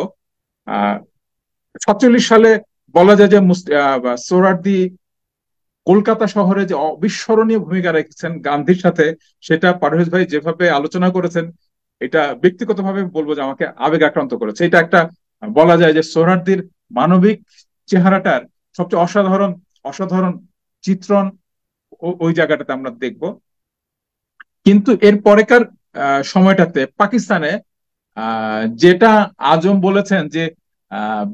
47 সালে বলা যায় যে সোহরাওয়ার্দী কলকাতা শহরে যে অবিস্মরণীয় ভূমিকা রেখেছেন গান্ধীর সাথে, সেটা পারভেজ ভাই যেভাবে আলোচনা করেছেন, এটা ব্যক্তিগতভাবে বলবো যে আমাকে আবেগ আক্রান্ত করেছে। এটা একটা বলা যায় যে সোহরাওয়ার্দীর মানবিক চেহারাটার সবচেয়ে অসাধারণ অসাধারণ চিত্রণ ওই জায়গাটাতে আমরা দেখব। কিন্তু এর পরেকার সময়টাতে পাকিস্তানে যেটা আজম বলেছেন যে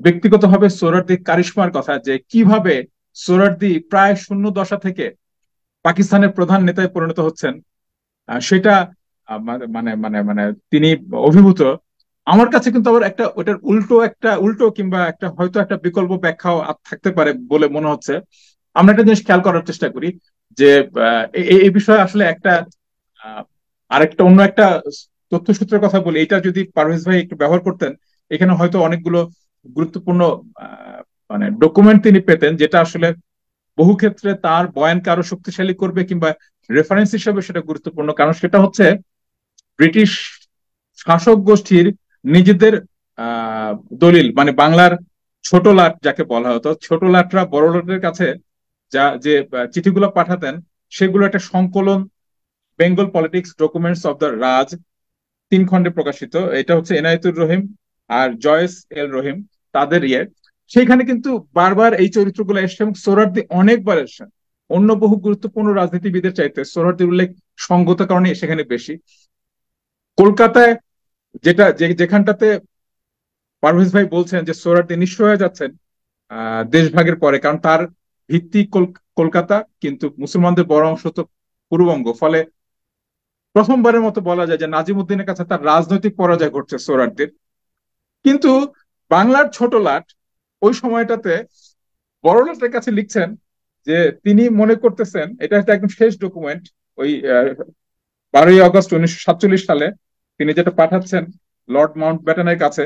ব্যক্তিগতভাবে সোহরাওয়ার্দীর কারিশমার কথা, যে কিভাবে সোহরাওয়ার্দী প্রায় শূন্য দশা থেকে পাকিস্তানের প্রধান নেতায় পরিণত হচ্ছেন, সেটা মানে মানে মানে তিনি অভিভূত। আমার কাছে কিন্তু আবার একটা ওটার উল্টো কিংবা একটা হয়তো একটা বিকল্প ব্যাখ্যাও থাকতে পারে বলে মনে হচ্ছে। আমরা একটা জিনিস খেয়াল করার চেষ্টা করি, যে এই বিষয়ে আসলে একটা আরেকটা অন্য একটা তথ্যসূত্রের কথা বলি, এটা যদি পারভেজ ভাই একটু ব্যবহার করতেন, এখানে হয়তো অনেকগুলো গুরুত্বপূর্ণ মানে ডকুমেন্ট তিনি পেতেন, যেটা আসলে বহু ক্ষেত্রে তার বয়ানকে আরো শক্তিশালী করবে কিংবা রেফারেন্স হিসেবে সেটা গুরুত্বপূর্ণ। কারণ সেটা হচ্ছে ব্রিটিশ শাসক গোষ্ঠীর নিজেদের দলিল, মানে বাংলার ছোট লাট যাকে বলা হতো, ছোট লাটরা বড় লাটের কাছে যে চিঠিগুলো পাঠাতেন, সেগুলো একটা সংকলন, Bengal politics documents of the Raj, 3 খণ্ডে প্রকাশিত। এটা হচ্ছে এনায়েতুর রহিম আর জয়েস এল রহিম তাদের সেইখানে কিন্তু বারবার এই চরিত্রগুলো এসছে এবং সোহরাওয়ার্দী অনেকবার এসছেন। অন্য বহু গুরুত্বপূর্ণ রাজনীতিবিদের চাইতে সোহরাওয়ার্দীর উল্লেখ সঙ্গত কারণে সেখানে বেশি। কলকাতায় যেখানটাতে পারভেজ ভাই বলছেন যে সোহরাওয়ার্দী নিঃস্ব হয়ে যাচ্ছেন দেশভাগের পরে, কারণ তার ভিত্তি কলকাতা, কিন্তু মুসলমানদের বড় অংশ তো পূর্ববঙ্গ। ফলে প্রথমবারের মতো বলা যায় যে নাজিমুদ্দিনের কাছে তার রাজনৈতিক পরাজয় ঘটছে সোহরাওয়ার্দীর। কিন্তু বাংলার ছোট লাট ওই সময়টাতে বড় লাটের কাছে লিখছেন যে তিনি মনে করতেছেন, এটা একটা একদম শেষ ডকুমেন্ট, ওই 12ই আগস্ট 1947 সালে তিনি যেটা পাঠাচ্ছেন লর্ড মাউন্টব্যাটেনের কাছে,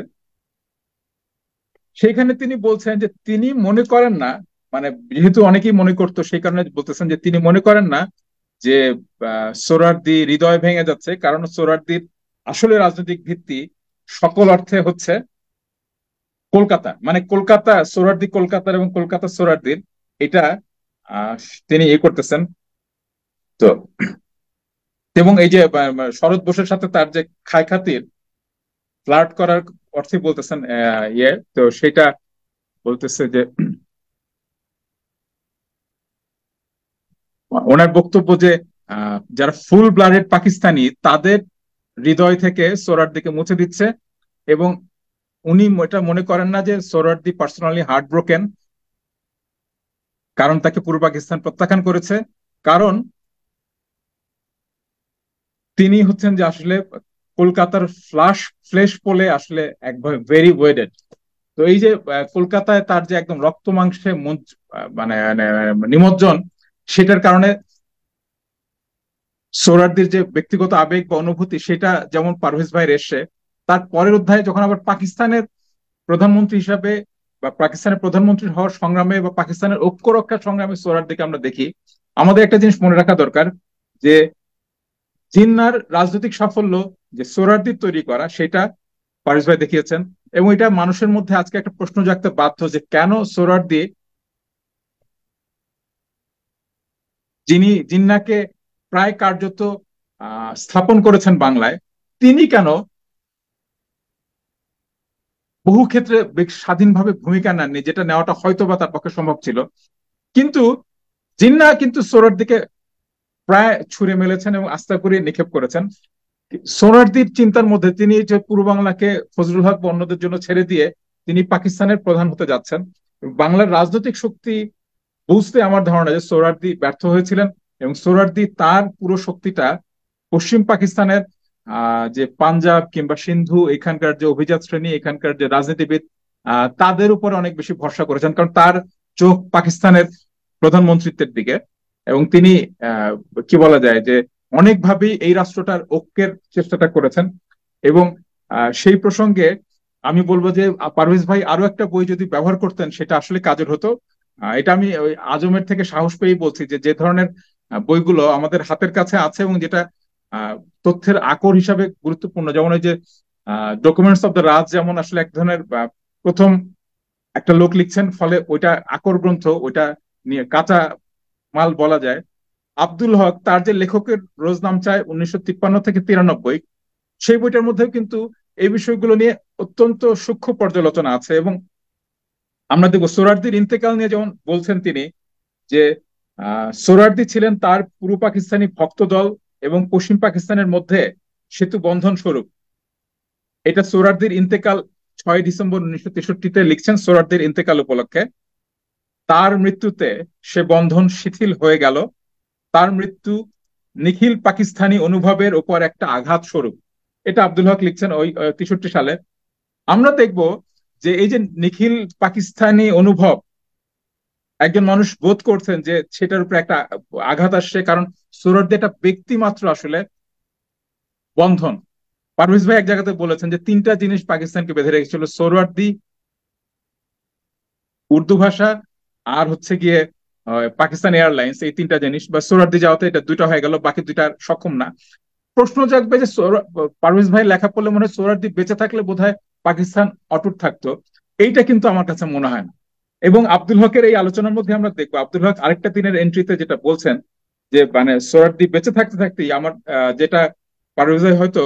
সেইখানে তিনি বলছেন যে তিনি মনে করেন না, মানে যেহেতু অনেকেই মনে করতো সেই কারণে বলতেছেন যে তিনি মনে করেন না যে সোহরাওয়ার্দী হৃদয় ভেঙে যাচ্ছে, কারণ সোহরাওয়ার্দীর আসলে রাজনৈতিক ভিত্তি সকল অর্থে হচ্ছে কলকাতা, মানে কলকাতা সোহরাওয়ার্দী কলকাতার এবং কলকাতা সোহরাওয়ার্দীর, এটা তিনি করতেছেন। তো এবং এই যে শরৎ বোসের সাথে তার যে খায় খাতির ফ্লার্ট করার অর্থে বলতেছেন তো সেটা বলতেছে যে ওনার বক্তব্য যে যারা ফুল ব্লাডেড পাকিস্তানি তাদের হৃদয় থেকে সোহরাওয়ার্দীকে মুছে দিচ্ছে, এবং উনি এটা মনে করেন না যে সোহরাওয়ার্দী পার্সোনালি হার্ট ব্রোকেন কারণ তাকে পূর্ব পাকিস্তান প্রত্যাখ্যান করেছে, কারণ তিনি হচ্ছেন যে আসলে কলকাতার ফ্লেশ পোলে আসলে একভাবে ভেরি ওয়েডেড। তো এই যে কলকাতায় তার যে একদম রক্ত মাংসে মানে নিমজ্জন, সেটার কারণে সোহরাওয়ার্দীর যে ব্যক্তিগত আবেগ বা অনুভূতি সেটা যেমন পারভেজ ভাইয়ের এসে, তার পরের অধ্যায়ে যখন আবার পাকিস্তানের প্রধানমন্ত্রী হিসাবে বা পাকিস্তানের প্রধানমন্ত্রী হওয়ার সংগ্রামে বা পাকিস্তানের ঐক্য রক্ষার সংগ্রামে সোহরাওয়ার্দীকে আমরা দেখি, আমাদের একটা জিনিস মনে রাখা দরকার যে জিন্নাহর রাজনৈতিক সাফল্য যে সোহরাওয়ার্দীর তৈরি করা সেটা পারভেজ ভাই দেখিয়েছেন, এবং এটা মানুষের মধ্যে আজকে একটা প্রশ্ন জাগতে বাধ্য যে কেন সোহরাওয়ার্দী, যিনি জিন্নাহকে প্রায় কার্যত স্থাপন করেছেন বাংলায়, তিনি কেন বহু ক্ষেত্রে স্বাধীনভাবে ভূমিকা নেননি, যেটা নেওয়াটা হয়তো বা তার পক্ষে সম্ভব ছিল। কিন্তু জিন্নাহ কিন্তু সোহরাওয়ার্দীকে প্রায় ছুঁড়ে মেলেছেন এবং আস্থা করে নিক্ষেপ করেছেন। সোহরাওয়ার্দীর চিন্তার মধ্যে তিনি যে পূর্ব বাংলাকে ফজলুল হক বা অন্যদের জন্য ছেড়ে দিয়ে তিনি পাকিস্তানের প্রধান হতে যাচ্ছেন, বাংলার রাজনৈতিক শক্তি বুঝতে আমার ধারণা যে সোহরাওয়ার্দী ব্যর্থ হয়েছিলেন, এবং সোহরাওয়ার্দী তার পুরো শক্তিটা পশ্চিম পাকিস্তানের যে পাঞ্জাব কিংবা সিন্ধু এখানকার যে অভিজাত শ্রেণী, এখানকার যে রাজনীতিবিদ, তাদের উপরে অনেক বেশি ভরসা করেছেন, কারণ তার চোখ পাকিস্তানের প্রধানমন্ত্রিত্বের দিকে, এবং তিনি কি বলা যায় যে অনেকভাবেই এই রাষ্ট্রটার ঐক্যের চেষ্টাটা করেছেন। এবং সেই প্রসঙ্গে আমি বলবো যে পারভেজ ভাই আরো একটা বই যদি ব্যবহার করতেন সেটা আসলে কাজের হতো। এটা আমি ওই আজমের থেকে সাহস পেয়েই বলছি যে যে ধরনের বইগুলো আমাদের হাতের কাছে আছে এবং যেটা তথ্যের আকর হিসাবে গুরুত্বপূর্ণ, যেমন ওই যে ডকুমেন্টস অফ দ্য রাজ, যেমন আসলে এক ধরনের প্রথম একটা লোক লিখছেন, ফলে ওইটা আকর গ্রন্থ, ওইটা নিয়ে কাঁচা মাল বলা যায়। আব্দুল হক তার যে লেখকের রোজ নাম চায় 1953 থেকে 93, সেই বইটার মধ্যেও কিন্তু এই বিষয়গুলো নিয়ে অত্যন্ত সূক্ষ্ম পর্যালোচনা আছে। এবং আমরা দেখবো সোহরাওয়ার্দীর ইন্তেকাল নিয়ে যেমন বলছেন তিনি যে সোহরাওয়ার্দী ছিলেন তার পূর্ব পাকিস্তানি ভক্ত দল এবং পশ্চিম পাকিস্তানের মধ্যে সেতু বন্ধন স্বরূপ। এটা সোহরাওয়ার্দীর ইন্তেকাল 6 ডিসেম্বর 1963-তে লিখছেন সোহরাওয়ার্দীর ইন্তেকাল উপলক্ষে। তার মৃত্যুতে সে বন্ধন শিথিল হয়ে গেল, তার মৃত্যু নিখিল পাকিস্তানি অনুভবের উপর একটা আঘাত স্বরূপ। এটা আব্দুল হক লিখছেন ওই 63 সালে। আমরা দেখব যে এই যে নিখিল পাকিস্তানি অনুভব একজন মানুষ বোধ করছেন যে সেটার উপরে একটা আঘাত আসছে, কারণ সোহরাওয়ার্দী একটা ব্যক্তি মাত্র আসলে বন্ধন। পারভেজ ভাই এক জায়গাতে বলেছেন যে 3টা জিনিস পাকিস্তানকে বেঁধে রেখেছিল, সোহরাওয়ার্দী, উর্দু ভাষা, আর হচ্ছে গিয়ে পাকিস্তান এয়ারলাইন্স, এই 3টা জিনিস। বা সোহরাওয়ার্দী যাওয়াতে এটা 2টা হয়ে গেল, বাকি 2টার সক্ষম না। প্রশ্ন জাগবে যে পারভেজ ভাই লেখা পড়লে মনে হয় সোহরাওয়ার্দী বেঁচে থাকলে বোধহয় পাকিস্তান অটুট থাকতো, এইটা কিন্তু আমার কাছে মনে হয় না। এবং আব্দুল হকের এই আলোচনার মধ্যে আমরা দেখবো আব্দুল হক আরেকটা দিনের এন্ট্রিতে যেটা বলছেন যে মানে সোহরাওয়ার্দী বেঁচে থাকতে থাকতেই আমার যেটা পারভেজ ভাই হয়তো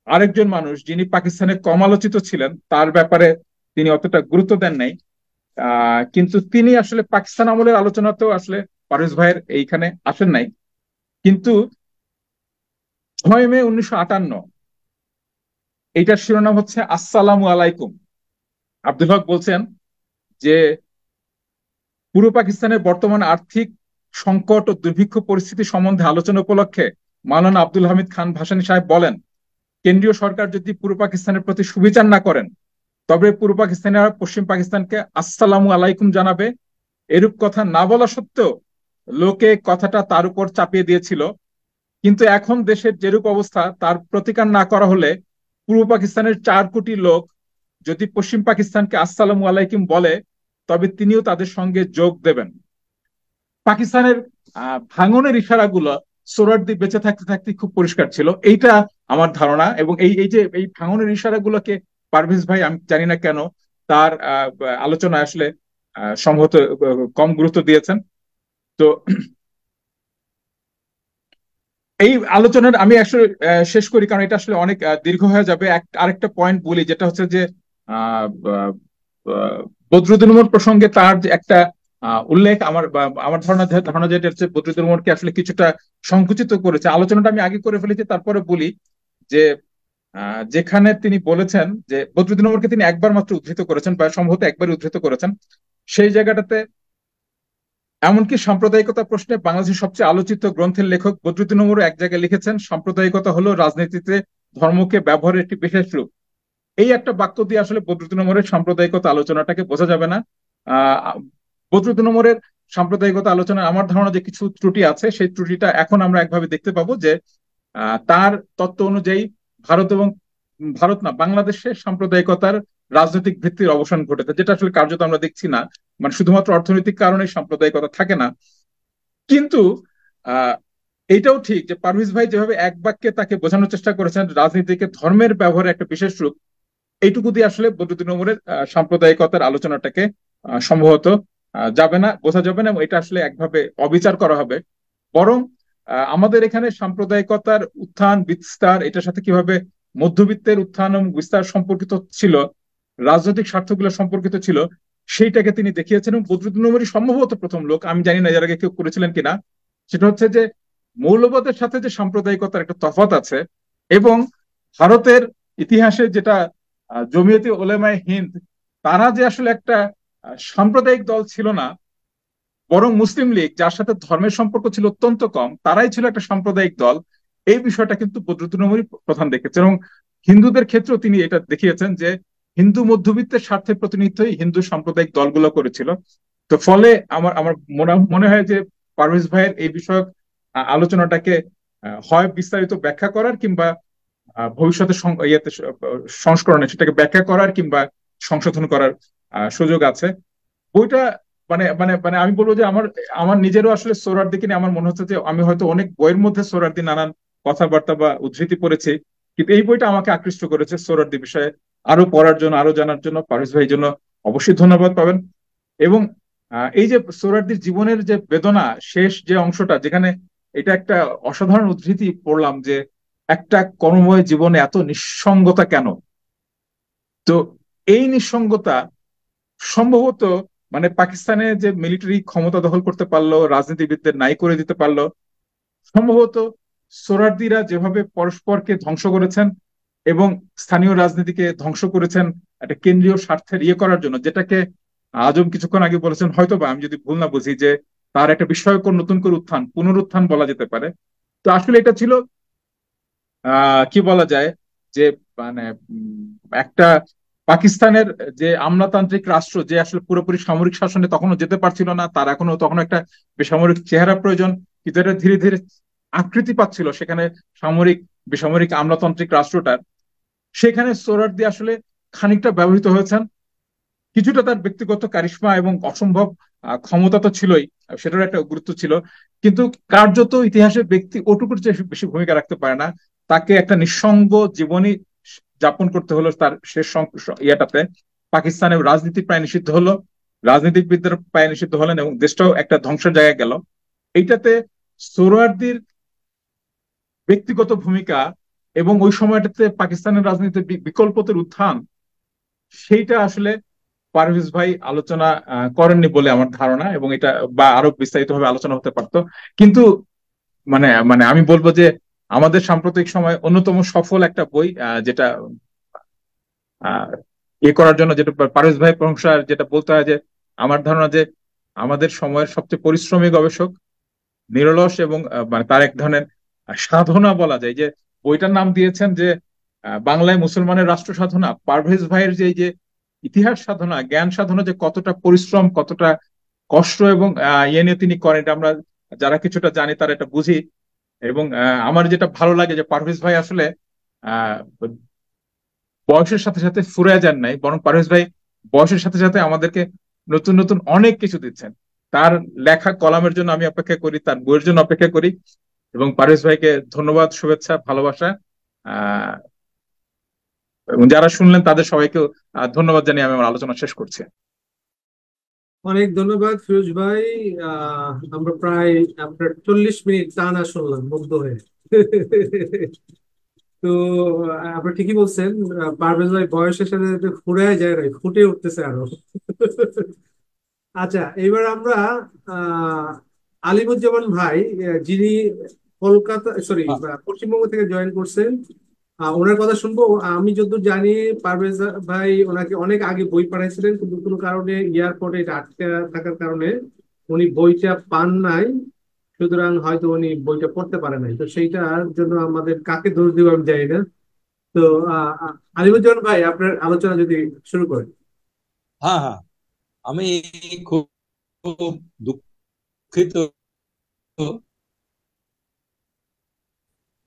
আরেকজন মানুষ যিনি পাকিস্তানে কম আলোচিত ছিলেন তার ব্যাপারে তিনি অতটা গুরুত্ব দেন নাই, কিন্তু তিনি আসলে পাকিস্তান আমলের আলোচনাতেও আসলে পারভেজ ভাইয়ের এইখানে আসেন নাই। কিন্তু 6 মে 1958, এইটার শিরোনাম হচ্ছে আসসালামু আলাইকুম। আব্দুল হক বলছেন যে পূর্ব পাকিস্তানের বর্তমান আর্থিক সংকট ও দুর্ভিক্ষ পরিস্থিতি সম্বন্ধে আলোচনা উপলক্ষে মাওলানা আব্দুল হামিদ খান ভাসানী সাহেব বলেন, কেন্দ্রীয় সরকার যদি পূর্ব পাকিস্তানের প্রতি সুবিচার না করেন তবে পূর্ব পাকিস্তানিরা পশ্চিম পাকিস্তানকে আসসালামু আলাইকুম জানাবে। এরূপ কথা না বলা সত্ত্বেও লোকে কথাটা তার উপর চাপিয়ে দিয়েছিল, কিন্তু এখন দেশের যেরূপ অবস্থা তার প্রতিকার না করা হলে পূর্ব পাকিস্তানের 4 কোটি লোক যদি পশ্চিম পাকিস্তানকে আসসালামু আলাইকুম বলে তবে তিনিও তাদের সঙ্গে যোগ দেবেন। পাকিস্তানের ভাঙনের ইশারাগুলো সোহরাওয়ার্দী বেঁচে থাকতে থাকতে খুব পরিষ্কার ছিল, এইটা আমার ধারণা। এবং এই যে এই ভাঙনের ইশারাগুলোকে পারভেজ ভাই আমি জানি না কেন তার আলোচনায় আসলে সম্ভবত কম গুরুত্ব দিয়েছেন। তো এই আলোচনার আমি আসলে শেষ করি, কারণ এটা আসলে অনেক দীর্ঘ হয়ে যাবে। আরেকটা পয়েন্ট বলি, যেটা হচ্ছে যে বদরুদ্দীন উমর প্রসঙ্গে তার একটা উল্লেখ আমার ধারণা যেটা হচ্ছে বদরুদ্দুল উমরকে আসলে কিছুটা সংকুচিত করেছে। আলোচনাটা আমি আগে করে ফেলেছি, তারপরে বলি যে যেখানে তিনি বলেছেন যে বদরুদ্দুল উমরকে তিনি একবার মাত্র উদ্ধৃত করেছেন বা সম্ভবত একবারই উদ্ধৃত করেছেন, সেই জায়গাটাতে এমনকি সাম্প্রদায়িকতা প্রশ্নে বাংলাদেশের সবচেয়ে আলোচিত গ্রন্থের লেখক বদরুদ্দুল উমরও এক জায়গায় লিখেছেন, সাম্প্রদায়িকতা হলো রাজনীতিতে ধর্মকে ব্যবহারের একটি বিশেষ রূপ। এই একটা বাক্য দিয়ে আসলে বদরুদ্দুল উমরের সাম্প্রদায়িকতা আলোচনাটাকে বোঝা যাবে না। আহ বদরুদ্দুল উমরের সাম্প্রদায়িকতা আলোচনায় আমার ধারণা যে কিছু ত্রুটি আছে, সেই ত্রুটিটা এখন আমরা একভাবে দেখতে পাবো যে তার তত্ত্ব অনুযায়ী ভারত এবং ভারত না বাংলাদেশে সাম্প্রদায়িকতার রাজনৈতিক ভিত্তির অবসান ঘটেছে, যেটা আসলে কার্যত আমরা দেখছি না। মানে শুধুমাত্র অর্থনৈতিক কারণে সাম্প্রদায়িকতা থাকে না। কিন্তু আহ এইটাও ঠিক যে পারভেজ ভাই যেভাবে এক বাক্যে তাকে বোঝানোর চেষ্টা করেছেন রাজনীতিকে ধর্মের ব্যবহারের একটা বিশেষ রূপ, এইটুকু দিয়ে আসলে বদরুদ্দুল উমরের সাম্প্রদায়িকতার আলোচনাটাকে সম্ভবত যাবে না, বোঝা যাবে না, এবং এটা আসলে একভাবে অবিচার করা হবে। বরং আমাদের এখানে সাম্প্রদায়িকতার উত্থান বিস্তার, এটার সাথে কিভাবে মধ্যবিত্তের উত্থান এবং বিস্তার সম্পর্কিত ছিল, রাজনৈতিক স্বার্থগুলো সম্পর্কিত ছিল, সেইটাকে তিনি দেখিয়েছেন। এবং বদরুদ্দুল উমরই সম্ভবত প্রথম লোক, আমি জানি না এর আগে কেউ করেছিলেন কিনা, সেটা হচ্ছে যে মৌলবাদের সাথে যে সাম্প্রদায়িকতার একটা তফাৎ আছে, এবং ভারতের ইতিহাসে যেটা জমিয়তে উলেমায়ে হিন্দ, তারা যে আসলে একটা সাম্প্রদায়িক দল ছিল না, বরং মুসলিম লীগ যার সাথে ধর্মের সম্পর্ক ছিল অত্যন্ত কম, তারাই ছিল একটা সাম্প্রদায়িক দল। এই বিষয়টা কিন্তু বদরুদ্দুল উমরই প্রধান দেখেছেন, এবং হিন্দুদের ক্ষেত্রেও তিনি এটা দেখিয়েছেন যে হিন্দু মধ্যবিত্তের স্বার্থের প্রতিনিধিত্বই হিন্দু সাম্প্রদায়িক দলগুলো করেছিল। তো ফলে আমার আমার মনে হয় যে পারভেজ ভাইয়ের এই বিষয়ক আলোচনাটাকে হয় বিস্তারিত ব্যাখ্যা করার, কিংবা ভবিষ্যতে সংস্করণে সেটাকে ব্যাখ্যা করার কিংবা সংশোধন করার সুযোগ আছে। বইটা মানে মানে মানে আমি বলবো যে আমার আমার নিজেরও আসলে সোহরাওয়ার্দীকে নিয়ে আমার মনে হচ্ছে যে আমি হয়তো অনেক বইয়ের মধ্যে সোহরাওয়ার্দী নানান কথাবার্তা বা উদ্ধৃতি পড়েছি, কিন্তু এই বইটা আমাকে আকৃষ্ট করেছে সোহরাওয়ার্দী বিষয়ে আরো পড়ার জন্য, আরো জানার জন্য। পারভেজ ভাইয়ের জন্য অবশ্যই ধন্যবাদ পাবেন। এবং এই যে সোহরাওয়ার্দীর জীবনের যে বেদনা শেষ যে অংশটা, যেখানে এটা একটা অসাধারণ উদ্ধৃতি পড়লাম যে একটা কর্মময় জীবনে এত নিঃসঙ্গতা কেন। তো এই নিঃসঙ্গতা সম্ভবত মানে পাকিস্তানে যে মিলিটারি ক্ষমতা দখল করতে পারলো, রাজনীতিবিদদের নাই করে দিতে পারলো, সম্ভবত সোহরাওয়ার্দীরা যেভাবে পরস্পরকে ধ্বংস করেছেন এবং স্থানীয় রাজনীতিকে ধ্বংস করেছেন একটা কেন্দ্রীয় স্বার্থের ইয়ে করার জন্য, যেটাকে আজম কিছুক্ষণ আগে বলেছেন, হয়তো বা আমি যদি ভুল না বুঝি, যে তার একটা বিস্ময়কর নতুন করে উত্থান, পুনরুত্থান বলা যেতে পারে। তো আসলে এটা ছিল কি বলা যায় যে মানে একটা পাকিস্তানের যে আমলাতান্ত্রিক রাষ্ট্র, যে আসলে পুরোপুরি সামরিক শাসনে তখনও যেতে পারছিল না, তার তখনো একটা বেসামরিক চেহারা প্রয়োজন, কিন্তু এটা ধীরে ধীরে আকৃতি পাচ্ছিল সেখানে সামরিক বেসামরিক আমলাতান্ত্রিক রাষ্ট্রটার। সেখানে সোহরাওয়ার্দী আসলে খানিকটা ব্যবহৃত হয়েছেন। কিছুটা তার ব্যক্তিগত কারিশমা এবং অসম্ভব ক্ষমতা তো ছিলই, সেটার একটা গুরুত্ব ছিল, কিন্তু কার্যত ইতিহাসে ব্যক্তি ওটুকুর চেয়ে বেশি ভূমিকা রাখতে পারে না। তাকে একটা নিঃসঙ্গ জীবনী যাপন করতে হলো তার শেষ ইয়েটাতে। পাকিস্তানের রাজনীতি প্রায় নিষিদ্ধ হলো, রাজনীতিবিদদের প্রায় নিষিদ্ধ হলেন, এবং দেশটাও একটা ধ্বংসের জায়গায় গেল। এইটাতে সোহরাওয়ার্দীর ব্যক্তিগত ভূমিকা এবং ওই সময়টাতে পাকিস্তানের রাজনীতির বিকল্পতের উত্থান, সেইটা আসলে পারভেজ ভাই আলোচনা করেননি বলে আমার ধারণা, এবং এটা বা আরো বিস্তারিতভাবে আলোচনা হতে পারতো। কিন্তু মানে মানে আমি বলবো যে আমাদের সাম্প্রতিক সময় অন্যতম সফল একটা বই, যেটা আহ করার জন্য, যেটা পারভেজ ভাই প্রশংসা, যেটা বলতে হয় যে আমার ধারণা যে আমাদের সময়ের সবচেয়ে পরিশ্রমী গবেষক, নিরলস এবং মানে তার এক ধরনের সাধনা বলা যায়, যে বইটার নাম দিয়েছেন যে বাংলায় মুসলমানের রাষ্ট্র সাধনা। পারভেজ ভাইয়ের যে এই যে ইতিহাস সাধনা, জ্ঞান সাধনা, যে কতটা পরিশ্রম, কতটা কষ্ট এবং ইয়ে নিয়ে তিনি করেন, এটা আমরা যারা কিছুটা জানি তারা এটা বুঝি। এবং আমার যেটা ভালো লাগে যে পারভেজ ভাই আসলে আহ বয়সের সাথে সাথে ফুরিয়ে যান নাই, বরং পারভেজ ভাই বয়সের সাথে সাথে আমাদেরকে নতুন নতুন অনেক কিছু দিচ্ছেন। তার লেখা কলামের জন্য আমি অপেক্ষা করি, তার বইয়ের জন্য অপেক্ষা করি। এবং পারভেজ ভাইকে ধন্যবাদ, শুভেচ্ছা, ভালোবাসা। আহ এবং যারা শুনলেন তাদের সবাইকেও ধন্যবাদ জানিয়ে আমি আমার আলোচনা শেষ করছি। অনেক ধন্যবাদ ফিরোজ ভাই। আমরা প্রায় আপনার 40 মিনিট টানা শুনলাম মুগ্ধ হয়ে। তো আপনি ঠিকই বলছেন, পারভেজ ভাই বয়সের সাথে সাথে ফুরায় যায় নাই, ফুটে উঠতেছে আরো। আচ্ছা, এবার আমরা আহ আলিমুজ্জামান ভাই, যিনি কলকাতা, সরি, হ্যাঁ, পশ্চিমবঙ্গ থেকে জয়েন করছেন, ওনার কথা শুনবো। আমি যতদূর জানি পারভেজ ভাই ওনাকে অনেক আগে বই পাঠাইছিলেন, কিন্তু কোনো কারণে এয়ারপোর্টে এটা আটকে থাকার কারণে উনি বইটা পান নাই। সুতরাং হয়তো উনি বইটা পড়তে পারে নাই, তো সেইটার জন্য আমাদের কাকে দোষ দিব আমি জানি না। তো আলিমুজ্জামান ভাই, আপনার আলোচনা যদি শুরু করেন। হ্যাঁ, হ্যাঁ, আমি খুব দুঃখিত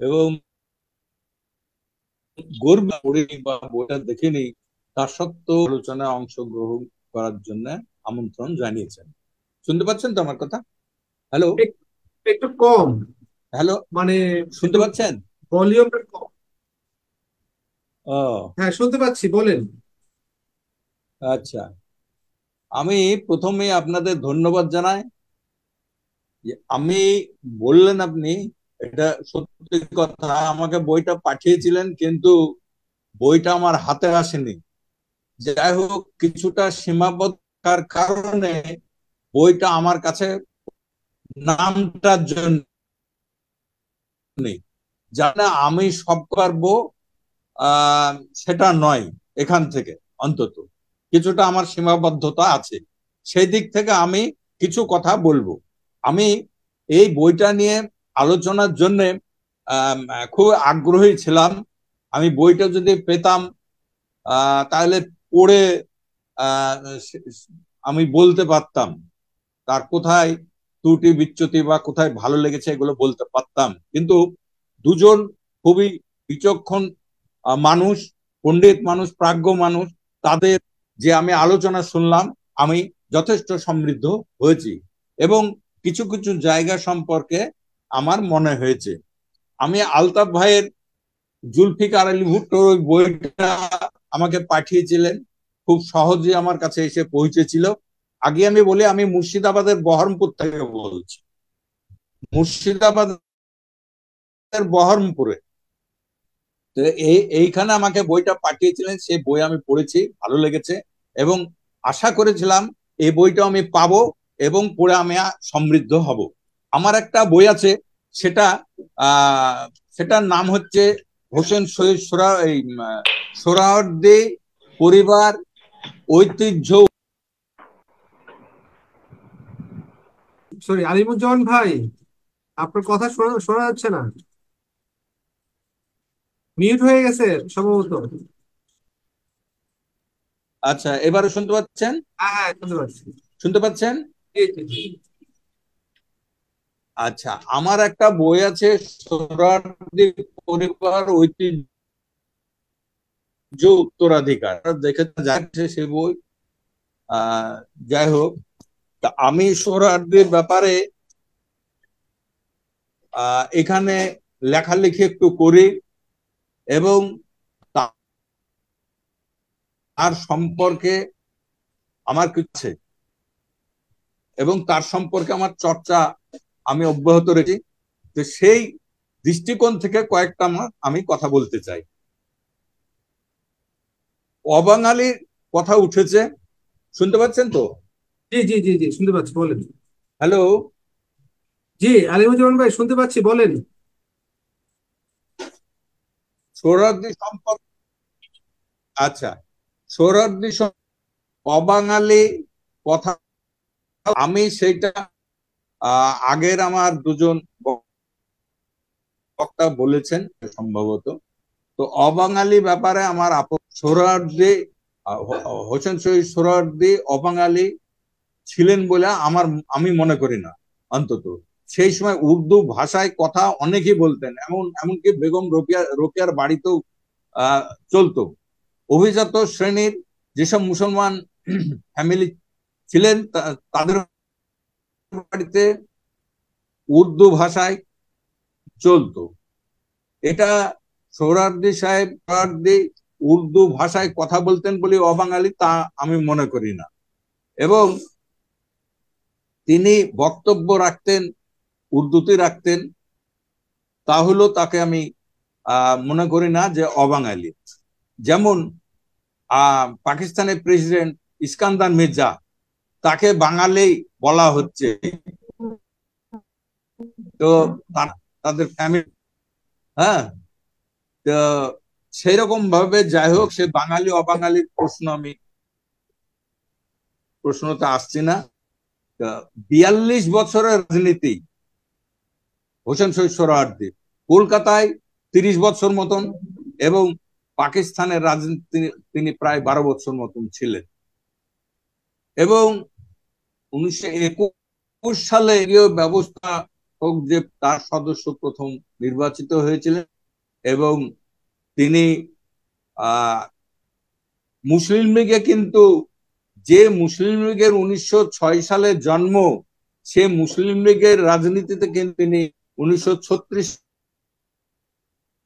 এবং গর্ব করিনি বা বইটা দেখিনি, তার সত্ত্বেও আলোচনায় অংশগ্রহণ করার জন্য আমন্ত্রণ জানিয়েছেন। শুনতে পাচ্ছেন তো আমার কথা? হ্যালো, এক- একটু কম, হ্যালো, মানে শুনতে একটু পাচ্ছেন? ভলিউমটা কম। ও, হ্যাঁ, শুনতে পাচ্ছি, বলেন। আচ্ছা। আমি প্রথমে আপনাদের ধন্যবাদ জানাই যে আমি, বললেন আপনি, এটা সত্যি কথা, আমাকে বইটা পাঠিয়েছিলেন কিন্তু বইটা আমার হাতে আসেনি। যাই হোক, কিছুটা সীমাবদ্ধতার কারণে বইটা আমার কাছে নামটার জন্য নেই। জানা আমি সব পারবো আহ সেটা নয়, এখান থেকে অন্তত কিছুটা আমার সীমাবদ্ধতা আছে। সেই দিক থেকে আমি কিছু কথা বলবো। আমি এই বইটা নিয়ে আলোচনার জন্য খুব আগ্রহী ছিলাম। আমি বইটা যদি পেতাম তাহলে পড়ে আহ আমি বলতে পারতাম তার কোথায় ত্রুটি বিচ্যুতি বা কোথায় ভালো লেগেছে এগুলো বলতে পারতাম। কিন্তু দুজন খুবই বিচক্ষণ মানুষ, পণ্ডিত মানুষ, প্রাজ্ঞ মানুষ, তাদের যে আমি আলোচনা শুনলাম, আমি যথেষ্ট সমৃদ্ধ হয়েছি এবং কিছু কিছু জায়গা সম্পর্কে আমার মনে হয়েছে। আমি আলতাফ ভাইয়ের জুলফিকার আলী ভুট্টোর ওই বইটা আমাকে পাঠিয়েছিলেন, খুব সহজে আমার কাছে এসে পৌঁছেছিল। আগে আমি বলি, আমি মুর্শিদাবাদের বহরমপুর থেকে বলছি, মুর্শিদাবাদের বহরমপুরে। তো এইখানে আমাকে বইটা পাঠিয়েছিলেন, সেই বই আমি পড়েছি, ভালো লেগেছে এবং আশা করেছিলাম এই বইটা আমি পাবো এবং পড়ে আমি সমৃদ্ধ হব। আমার একটা বই আছে, সেটা আহ সেটার নাম হচ্ছে হোসেন শহীদ সোহরাওয়ার্দী পরিবার ঐতিহ্য। সরি, আলিমুজ্জামান ভাই, আপনার কথা শোনা শোনা যাচ্ছে না, মিউট হয়ে গেছে সম্ভবত। আচ্ছা, এবারে শুনতে পাচ্ছেন? হ্যাঁ, হ্যাঁ, শুনতে পাচ্ছি। শুনতে পাচ্ছেন? জি, জি, জি। আচ্ছা, আমার একটা বই আছে, সোহরাওয়ার্দী পরিবার ঐতিহ্য উত্তরাধিকার, দেখে যাচ্ছে সে বই। আহ যাই হোক, তা আমি সোহরাওয়ার্দীর ব্যাপারে এখানে লেখালেখি একটু করি এবং তার সম্পর্কে আমার কিছু এবং তার সম্পর্কে আমার চর্চা আমি অব্যাহত রেখেছি। তো সেই দৃষ্টিকোণ থেকে কয়েকটা আমি কথা বলতে চাই। অবাঙালির কথা উঠেছে, শুনতে পাচ্ছেন তো? জি, জি, জি, জি, শুনতে পাচ্ছি, বলেন। হ্যালো, জি, আলিমুজ্জামান ভাই, শুনতে পাচ্ছি, বলেন। সোহরাওয়ার্দী সম্পর্কে, আচ্ছা, সোহরাওয়ার্দী অবাঙালি কথা, আমি সেইটা আগের আমার দুজন বক্তা বলেছেন সম্ভবত। তো অবাঙালি ব্যাপারে আমার সোহরাওয়ার্দী, হোসেন শহীদ সোহরাওয়ার্দী অবাঙালি ছিলেন বলে আমি মনে করি না। অন্তত সেই সময় উর্দু ভাষায় কথা অনেকেই বলতেন, এমনকি বেগম রোকেয়ার বাড়িতেও চলতো। অভিজাত শ্রেণীর যেসব মুসলমান ফ্যামিলি ছিলেন, তাদের বাড়িতে উর্দু ভাষায় চলতো। এটা সোহরাওয়ার্দী উর্দু ভাষায় কথা বলতেন বলে অবাঙালি তা আমি মনে করি না। এবং তিনি বক্তব্য রাখতেন, উর্দুতে রাখতেন, তাহলেও তাকে আমি মনে করি না যে অবাঙালি। যেমন পাকিস্তানের প্রেসিডেন্ট ইস্কান্দার মির্জা, তাকে বাঙালি বলা হচ্ছে। তো তাদের ফ্যামিলি, হ্যাঁ, তো সেই রকম ভাবে যাই হোক, সে বাঙালি অবাঙালির প্রশ্নতে আসছি না। 42 বছরের রাজনীতি হোসেন শহীদ সোহরাওয়ার্দী, কলকাতায় 30 বছর মতন, এবং পাকিস্তানের রাজনীতি তিনি প্রায় 12 বছর মতন ছিলেন। এবং 1921 সালে ব্যবস্থা হোক যে তার সদস্য প্রথম নির্বাচিত হয়েছিলেন, এবং তিনি মুসলিম লীগে, কিন্তু যে মুসলিম লীগের 1906 সালে জন্ম, সে মুসলিম লীগের রাজনীতিতে কিন্তু তিনি 1936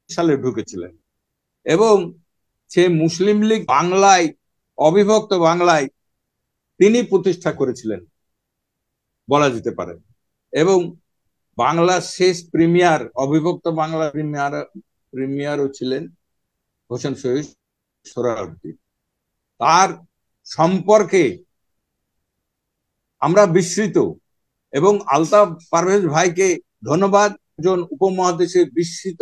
সালে ঢুকেছিলেন। এবং সে মুসলিম লীগ বাংলায়, অবিভক্ত বাংলায় তিনি প্রতিষ্ঠা করেছিলেন বলা যেতে পারে। এবং বাংলার শেষ প্রিমিয়ার, অবিভক্ত বাংলা প্রিমিয়ারও ছিলেন হোসেন শহীদ সোহরাওয়ার্দী। তার সম্পর্কে আমরা বিস্মৃত, এবং আলতাফ পারভেজ ভাইকে ধন্যবাদ, একজন উপমহাদেশের বিস্মৃত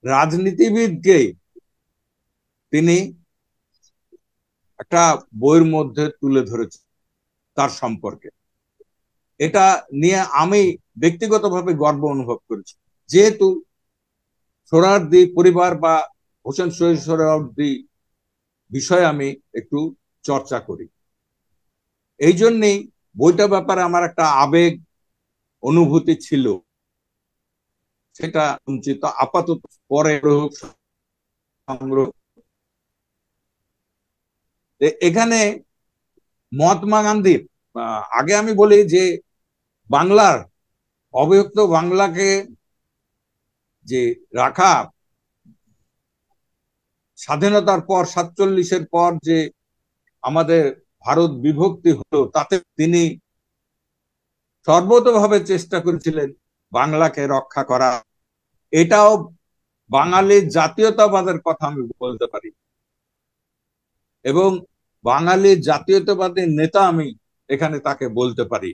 রাজনীতিবিদকে তিনি একটা বইয়ের মধ্যে তুলে ধরেছেন তার সম্পর্কে। এটা নিয়ে আমি ব্যক্তিগতভাবে গর্ব অনুভব করেছি, যেহেতু সোহরাওয়ার্দী পরিবার বা হোসেন শহীদ সোহরাওয়ার্দী বিষয়ে আমি একটু চর্চা করি। এই জন্যেই বইটা ব্যাপারে আমার একটা আবেগ অনুভূতি ছিল, সেটা সঞ্চিত আপাতত, পরে সংগ্রহ। এখানে মহাত্মা গান্ধীর, আগে আমি বলি যে বাংলার, অবিভক্ত বাংলাকে যে রাখা, স্বাধীনতার পর 47-এর পর যে আমাদের ভারত বিভক্তি হলো, তাতে তিনি সর্বতভাবে চেষ্টা করেছিলেন বাংলাকে রক্ষা করা। এটাও বাঙালির জাতীয়তাবাদের কথা আমি বলতে পারি, এবং বাঙালির জাতীয়তাবাদের নেতা আমি এখানে তাকে বলতে পারি।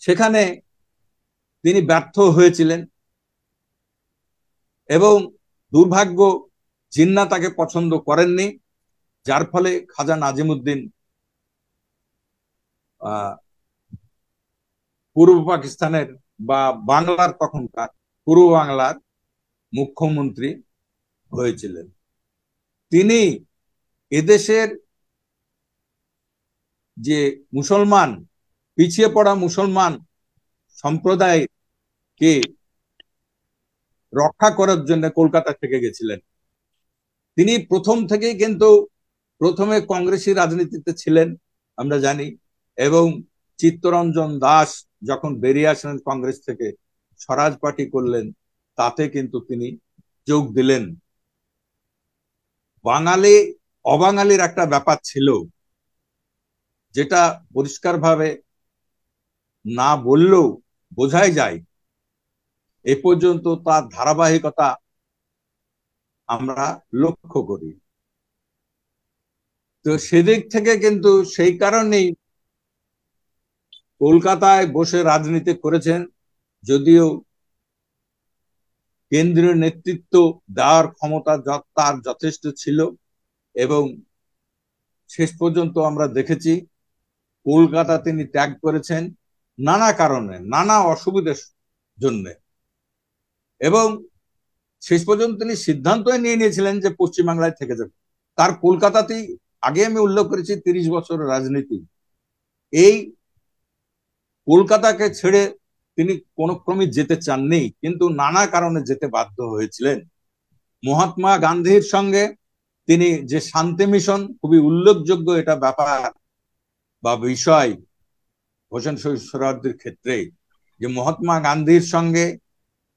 সেখানে তিনি ব্যর্থ হয়েছিলেন, এবং দুর্ভাগ্য, জিন্নাহ তাকে পছন্দ করেননি, যার ফলে খাজা নাজিমুদ্দিন পূর্ব পাকিস্তানের বা বাংলার, তখনকার পূর্ব বাংলার মুখ্যমন্ত্রী হয়েছিলেন। তিনি এদেশের যে মুসলমান, পিছিয়ে পড়া মুসলমান সম্প্রদায়কে রক্ষা করার জন্য কলকাতা থেকে গেছিলেন। তিনি প্রথম থেকেই কিন্তু প্রথমে কংগ্রেসী রাজনীতিতে ছিলেন আমরা জানি, এবং চিত্তরঞ্জন দাস যখন বেরিয়ে আসলেন কংগ্রেস থেকে, স্বরাজ পার্টি করলেন, তাতে কিন্তু তিনি যোগ দিলেন। বাঙালি অবাঙালির একটা ব্যাপার ছিল, যেটা পরিষ্কারভাবে না বললেও বোঝাই যায়। এ পর্যন্ত তার ধারাবাহিকতা আমরা লক্ষ্য করি। তো সেদিক থেকে কিন্তু সেই কারণেই কলকাতায় বসে রাজনীতি করেছেন, যদিও কেন্দ্রীয় নেতৃত্ব দেওয়ার ক্ষমতা তার যথেষ্ট ছিল, এবং শেষ পর্যন্ত আমরা দেখেছি কলকাতা তিনি ত্যাগ করেছেন নানা কারণে, নানা অসুবিধার জন্য, এবং শেষ পর্যন্ত তিনি সিদ্ধান্তই নিয়ে নিয়েছিলেন যে পশ্চিমবাংলায় থেকে যাবে। তার কলকাতাতেই, আগে আমি উল্লেখ করেছি 30 বছরের রাজনীতি, এই কলকাতাকে ছেড়ে তিনি কোনো ক্রমে যেতে চাননি, কিন্তু নানা কারণে যেতে বাধ্য হয়েছিলেন। মহাত্মা গান্ধীর সঙ্গে তিনি যে শান্তি মিশন, খুবই উল্লেখযোগ্য এটা ব্যাপার বা বিষয় হোসেন শহীদ সোহরাওয়ার্দীর ক্ষেত্রে, যে মহাত্মা গান্ধীর সঙ্গে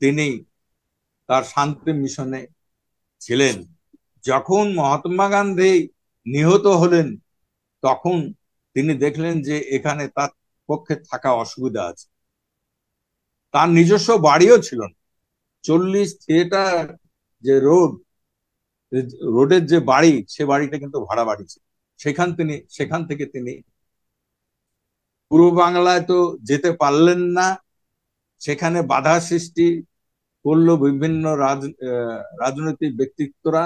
তিনি তার শান্তি মিশনে ছিলেন। যখন মহাত্মা গান্ধী নিহত হলেন, তখন তিনি দেখলেন যে এখানে তার পক্ষে থাকা অসুবিধা আছে। তার নিজস্ব বাড়িও ছিল না। 40 থিয়েটার যে রোডের যে বাড়ি, সে বাড়িটা কিন্তু ভাড়া বাড়ি ছিল। সেখান থেকে তিনি পূর্ব বাংলায় তো যেতে পারলেন না। সেখানে বাধা সৃষ্টি করলো বিভিন্ন রাজনৈতিক ব্যক্তিত্বরা,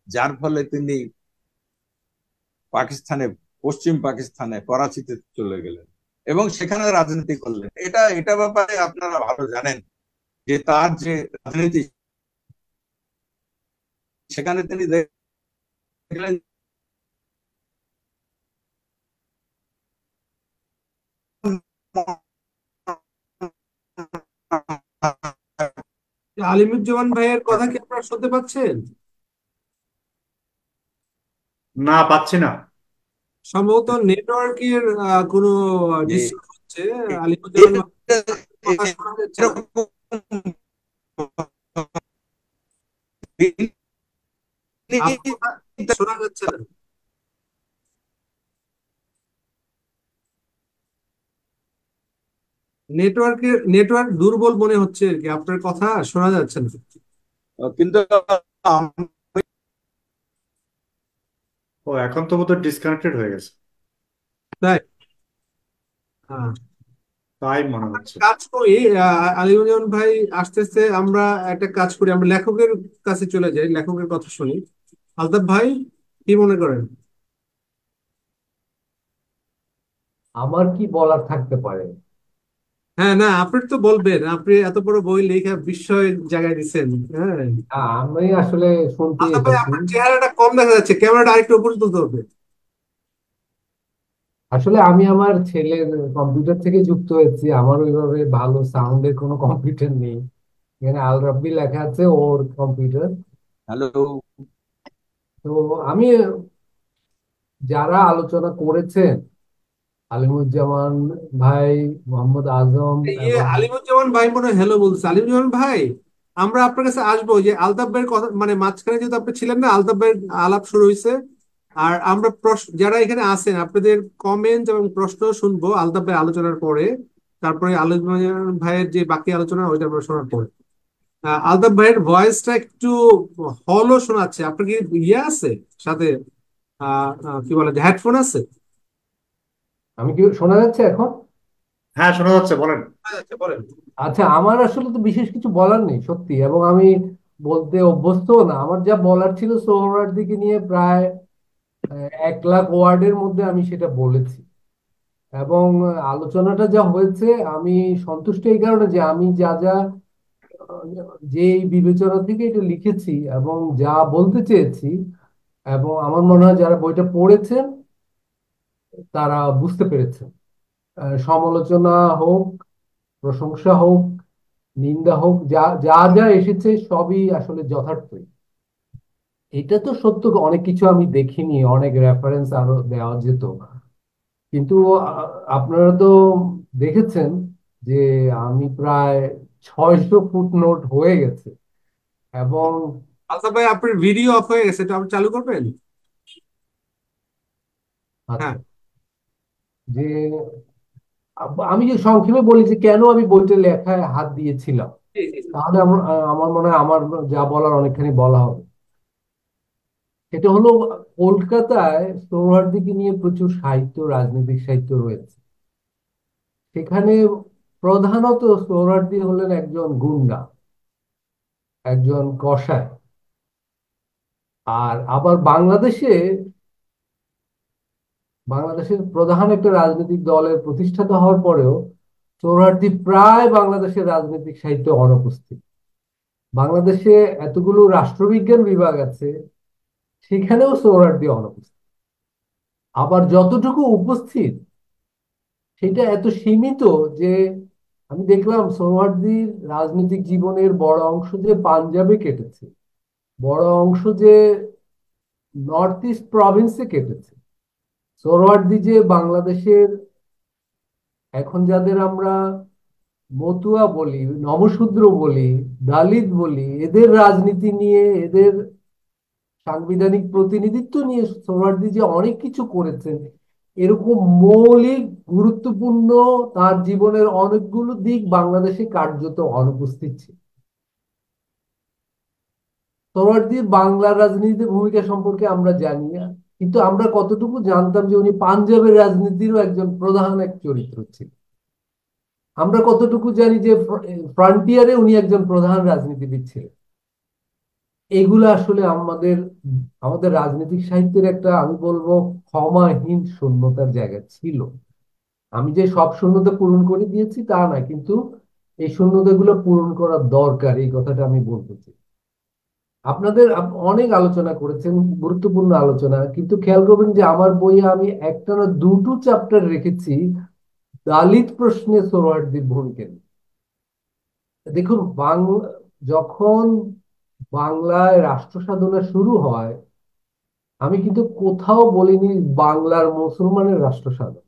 যার ফলে তিনি পাকিস্তানে, পশ্চিম পাকিস্তানে করাচিতে চলে গেলেন এবং সেখানে রাজনীতি করলেন। এটা ব্যাপারে আপনারা ভালো জানেন যে তার যে রাজনীতি, সেখানে তিনি দেখলেন আলিমুজ্জামান ভাইয়ের কথা কি আপনারা শুনতে পাচ্ছেন? না, পাচ্ছি না। সম্ভবত নেটওয়ার্কের কোনো যে ডিস্টার্ব হচ্ছে। আলিমুজ্জামান ভাইয়ের কথা শোনা যাচ্ছে না। এরকম আপনার কথা শোনা যাচ্ছে না। নেটওয়ার্ক দুর্বল মনে হচ্ছে আর কি, আপনার কথা শোনা যাচ্ছে না। কিন্তু ও, এখন তো বোধহয় ডিসকানেক্টেড হয়ে গেছে, তাই? হ্যাঁ, তাই মনে হচ্ছে। কাজ করি। আলিমুজ্জামান ভাই আস্তে আস্তে আমরা একটা কাজ করি, আমরা লেখকের কাছে চলে যাই, লেখকের কথা শুনি। আলতাফ ভাই, কি মনে করেন? আমার কি বলার থাকতে পারে? হ্যাঁ, না আপনি তো বলবেন, আপনি এত বড় বই লেখা বিস্ময় জায়গায় দিচ্ছেন। হ্যাঁ, আমি আসলে শুনতে আলতাফ ভাই এসেছি। আপনার চেহারাটা কম দেখা যাচ্ছে, ক্যামেরাটা আরেকটু উপরে তুলতে হবে। আসলে আমি আমার ছেলের কম্পিউটার থেকে যুক্ত হয়েছি, আমার ওইভাবে ভালো সাউন্ডের কোনো কম্পিউটার নেই। এখানে আল রাব্বি লেখা আছে ওর কম্পিউটার। হ্যালো, তো আমি, যারা আলোচনা করেছেন, আলিমুজ্জামান ভাই, মোহাম্মদ আজম এবং আলিমুজ্জামান ভাই মনে হয় হ্যালো বলছে। আলিমুজ্জামান ভাই, আমরা আপনার কাছে আসবো যে আলতাফ ভাইয়ের কথা, মানে মাঝখানে যেহেতু আপনি ছিলেন না, আলতাফ ভাইয়ের আলাপ শুরু হয়েছে। আর আমরা যারা এখানে আছেন আপনাদের কমেন্ট এবং প্রশ্ন শুনবো আলতাফ ভাই আলোচনার পরে। তারপরে আলিমুজ্জামান ভাইয়ের যে বাকি আলোচনা ওইটা আমরা শোনার পরে। আলতাফ ভাইয়ের ভয়েসটা একটু হলো শোনাচ্ছে। আপনার কি ইয়ে আছে সাথে, কি বলে, হেডফোন আছে? আমি কি শোনা যাচ্ছে এখন? হ্যাঁ, শোনা যাচ্ছে, বলেন। আচ্ছা, বলেন। আচ্ছা, আমার আসলে তো বিশেষ কিছু বলার নেই সত্যি, এবং আমি বলতে অভ্যস্ত না। আমার যা বলার ছিল সোহরাওয়ার্দীকে নিয়ে প্রায় 1 লাখ ওয়ার্ডের মধ্যে আমি সেটা বলেছি। এবং আলোচনাটা যা হয়েছে, আমি সন্তুষ্ট এই কারণে যে আমি যা যা যে বিবেচনা থেকে এটা লিখেছি এবং যা বলতে চেয়েছি, এবং আমার মনে হয় যারা বইটা পড়েছেন তারা বুঝতে পেরেছেন। সমালোচনা হোক, প্রশংসা হোক, নিন্দা হোক, যা যা যা এসেছে সবই আসলে যথার্থই। এটা তো সত্য, অনেক কিছু আমি দেখিনি, অনেক রেফারেন্স আরো দেওয়া যেত। কিন্তু আপনারা তো দেখেছেন যে আমি প্রায় 600 ফুট নোট হয়ে গেছে। এবং আলতাফ ভাই, আপনার ভিডিও অফ হয়ে গেছে, এটা আপনি চালু করবেন? হ্যাঁ। আচ্ছা, যে আমি যে সংক্ষেপে বলি যে কেন আমি বইটা লেখায় হাত দিয়েছিলাম, জি, জি, জি। তাহলে আমার মনে হয় আমার যা বলার অনেকখানি বলা হবে। এটা হলো, কলকাতায় সোহরাওয়ার্দীকে নিয়ে প্রচুর সাহিত্য, রাজনৈতিক সাহিত্য রয়েছে। সেখানে প্রধানত সোহরাওয়ার্দী হলেন একজন গুন্ডা, একজন কসাই। আর আবার বাংলাদেশের প্রধান একটা রাজনৈতিক দলের প্রতিষ্ঠাতা হওয়ার পরেও সোহরাওয়ার্দী প্রায় বাংলাদেশের রাজনৈতিক সাহিত্যে অনুপস্থিত। বাংলাদেশে এতগুলো রাষ্ট্রবিজ্ঞান বিভাগ আছে, সেখানেও সোহরাওয়ার্দী অনুপস্থিত। আবার যতটুকু উপস্থিত সেটা এত সীমিত যে আমি দেখলাম সোহরাওয়ার্দীর রাজনৈতিক জীবনের বড় অংশ যে পাঞ্জাবে কেটেছে, বড় অংশ যে নর্থ ইস্ট প্রভিন্সে কেটেছে। সোহরাওয়ার্দী যে বাংলাদেশের এখন যাদের আমরা মতুয়া বলি, নমশূদ্র বলি, দালিত বলি, এদের রাজনীতি নিয়ে, এদের সাংবিধানিক প্রতিনিধিত্ব নিয়ে সোহরাওয়ার্দী যে অনেক কিছু করেছেন, এরকম মৌলিক গুরুত্বপূর্ণ তার জীবনের অনেকগুলো দিক বাংলাদেশে কার্যত অনুপস্থিত ছিল। সোহরাওয়ার্দীর বাংলা রাজনীতিতে ভূমিকা সম্পর্কে আমরা জানি না, কিন্তু আমরা কতটুকু জানতাম যে উনি পাঞ্জাবের রাজনীতিরও একজন প্রধান এক চরিত্র ছিলেন? আমরা কতটুকু জানি যে ফ্রন্টিয়ারে উনি একজন প্রধান রাজনীতিবিদ ছিলেন? এগুলো আসলে আমাদের আমাদের রাজনৈতিক সাহিত্যের একটা, আমি বলবো, ক্ষমাহীন শূন্যতার জায়গা ছিল। আমি যে সব শূন্যতা পূরণ করে দিয়েছি তা না, কিন্তু এই শূন্যতাগুলো পূরণ করা দরকার, এই কথাটা আমি বলতে চাই। আপনাদের অনেক আলোচনা করেছেন, গুরুত্বপূর্ণ আলোচনা, কিন্তু খেয়াল করবেন যে আমার বইয়ে আমি একটানা দুটো চ্যাপ্টার রেখেছি দালিত প্রশ্নে সোহরাওয়ার্দীর ভূমিকা নিয়ে। দেখুন, যখন বাংলায় রাষ্ট্র সাধনা শুরু হয়, আমি কিন্তু কোথাও বলিনি বাংলার মুসলমানের রাষ্ট্র সাধনা।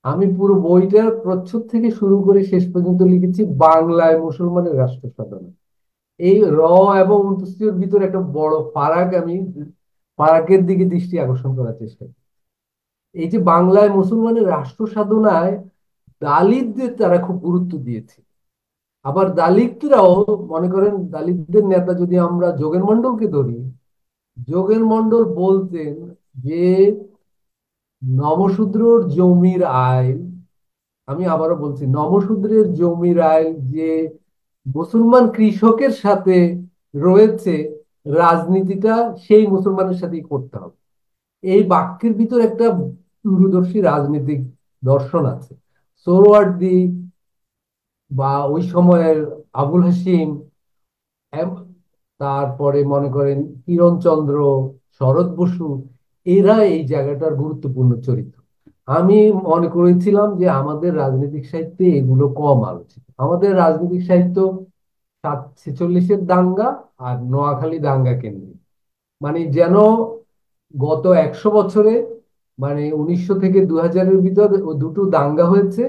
আমি পুরো বইটার প্রচ্ছদ থেকে শুরু করে শেষ পর্যন্ত লিখেছি বাংলায় মুসলমানের রাষ্ট্র সাধনা। এই এবং অন্তস্থির ভিতরে একটা বড় ফারাক, আমি ফারাকের দিকে দৃষ্টি আকর্ষণ করার চেষ্টা করি। এই যে বাংলায় মুসলমানের রাষ্ট্র সাধনায় দালিতদের তারা খুব গুরুত্ব দিয়েছে। আবার দালিতরাও, মনে করেন দালিতদের নেতা যদি আমরা যোগেন মন্ডলকে ধরি, যোগেন মন্ডল বলতেন যে নমশূদ্রর জমির আইল, আমি আবারও বলছি, নমশূদ্রের জমির আইল যে মুসলমান কৃষকের সাথে রয়েছে, রাজনীতিটা সেই মুসলমানের সাথেই করতে হবে। এই বাক্যের ভিতর একটা দূরদর্শী রাজনৈতিক দর্শন আছে। সোহরাওয়ার্দী বা ওই সময়ের আবুল হাসিম, তারপরে মনে করেন কিরণচন্দ্র, শরৎ বসু, এরা এই জায়গাটার গুরুত্বপূর্ণ চরিত্র। আমি মনে করেছিলাম যে আমাদের রাজনৈতিক সাহিত্যে এগুলো কম আলোচিত। আমাদের রাজনৈতিক সাহিত্য 46-এর দাঙ্গা আর নোয়াখালী দাঙ্গা কেন্দ্রিক, মানে যেন গত 100 বছরে, মানে 1900 থেকে 2000-এর ভিতর দুটো দাঙ্গা হয়েছে।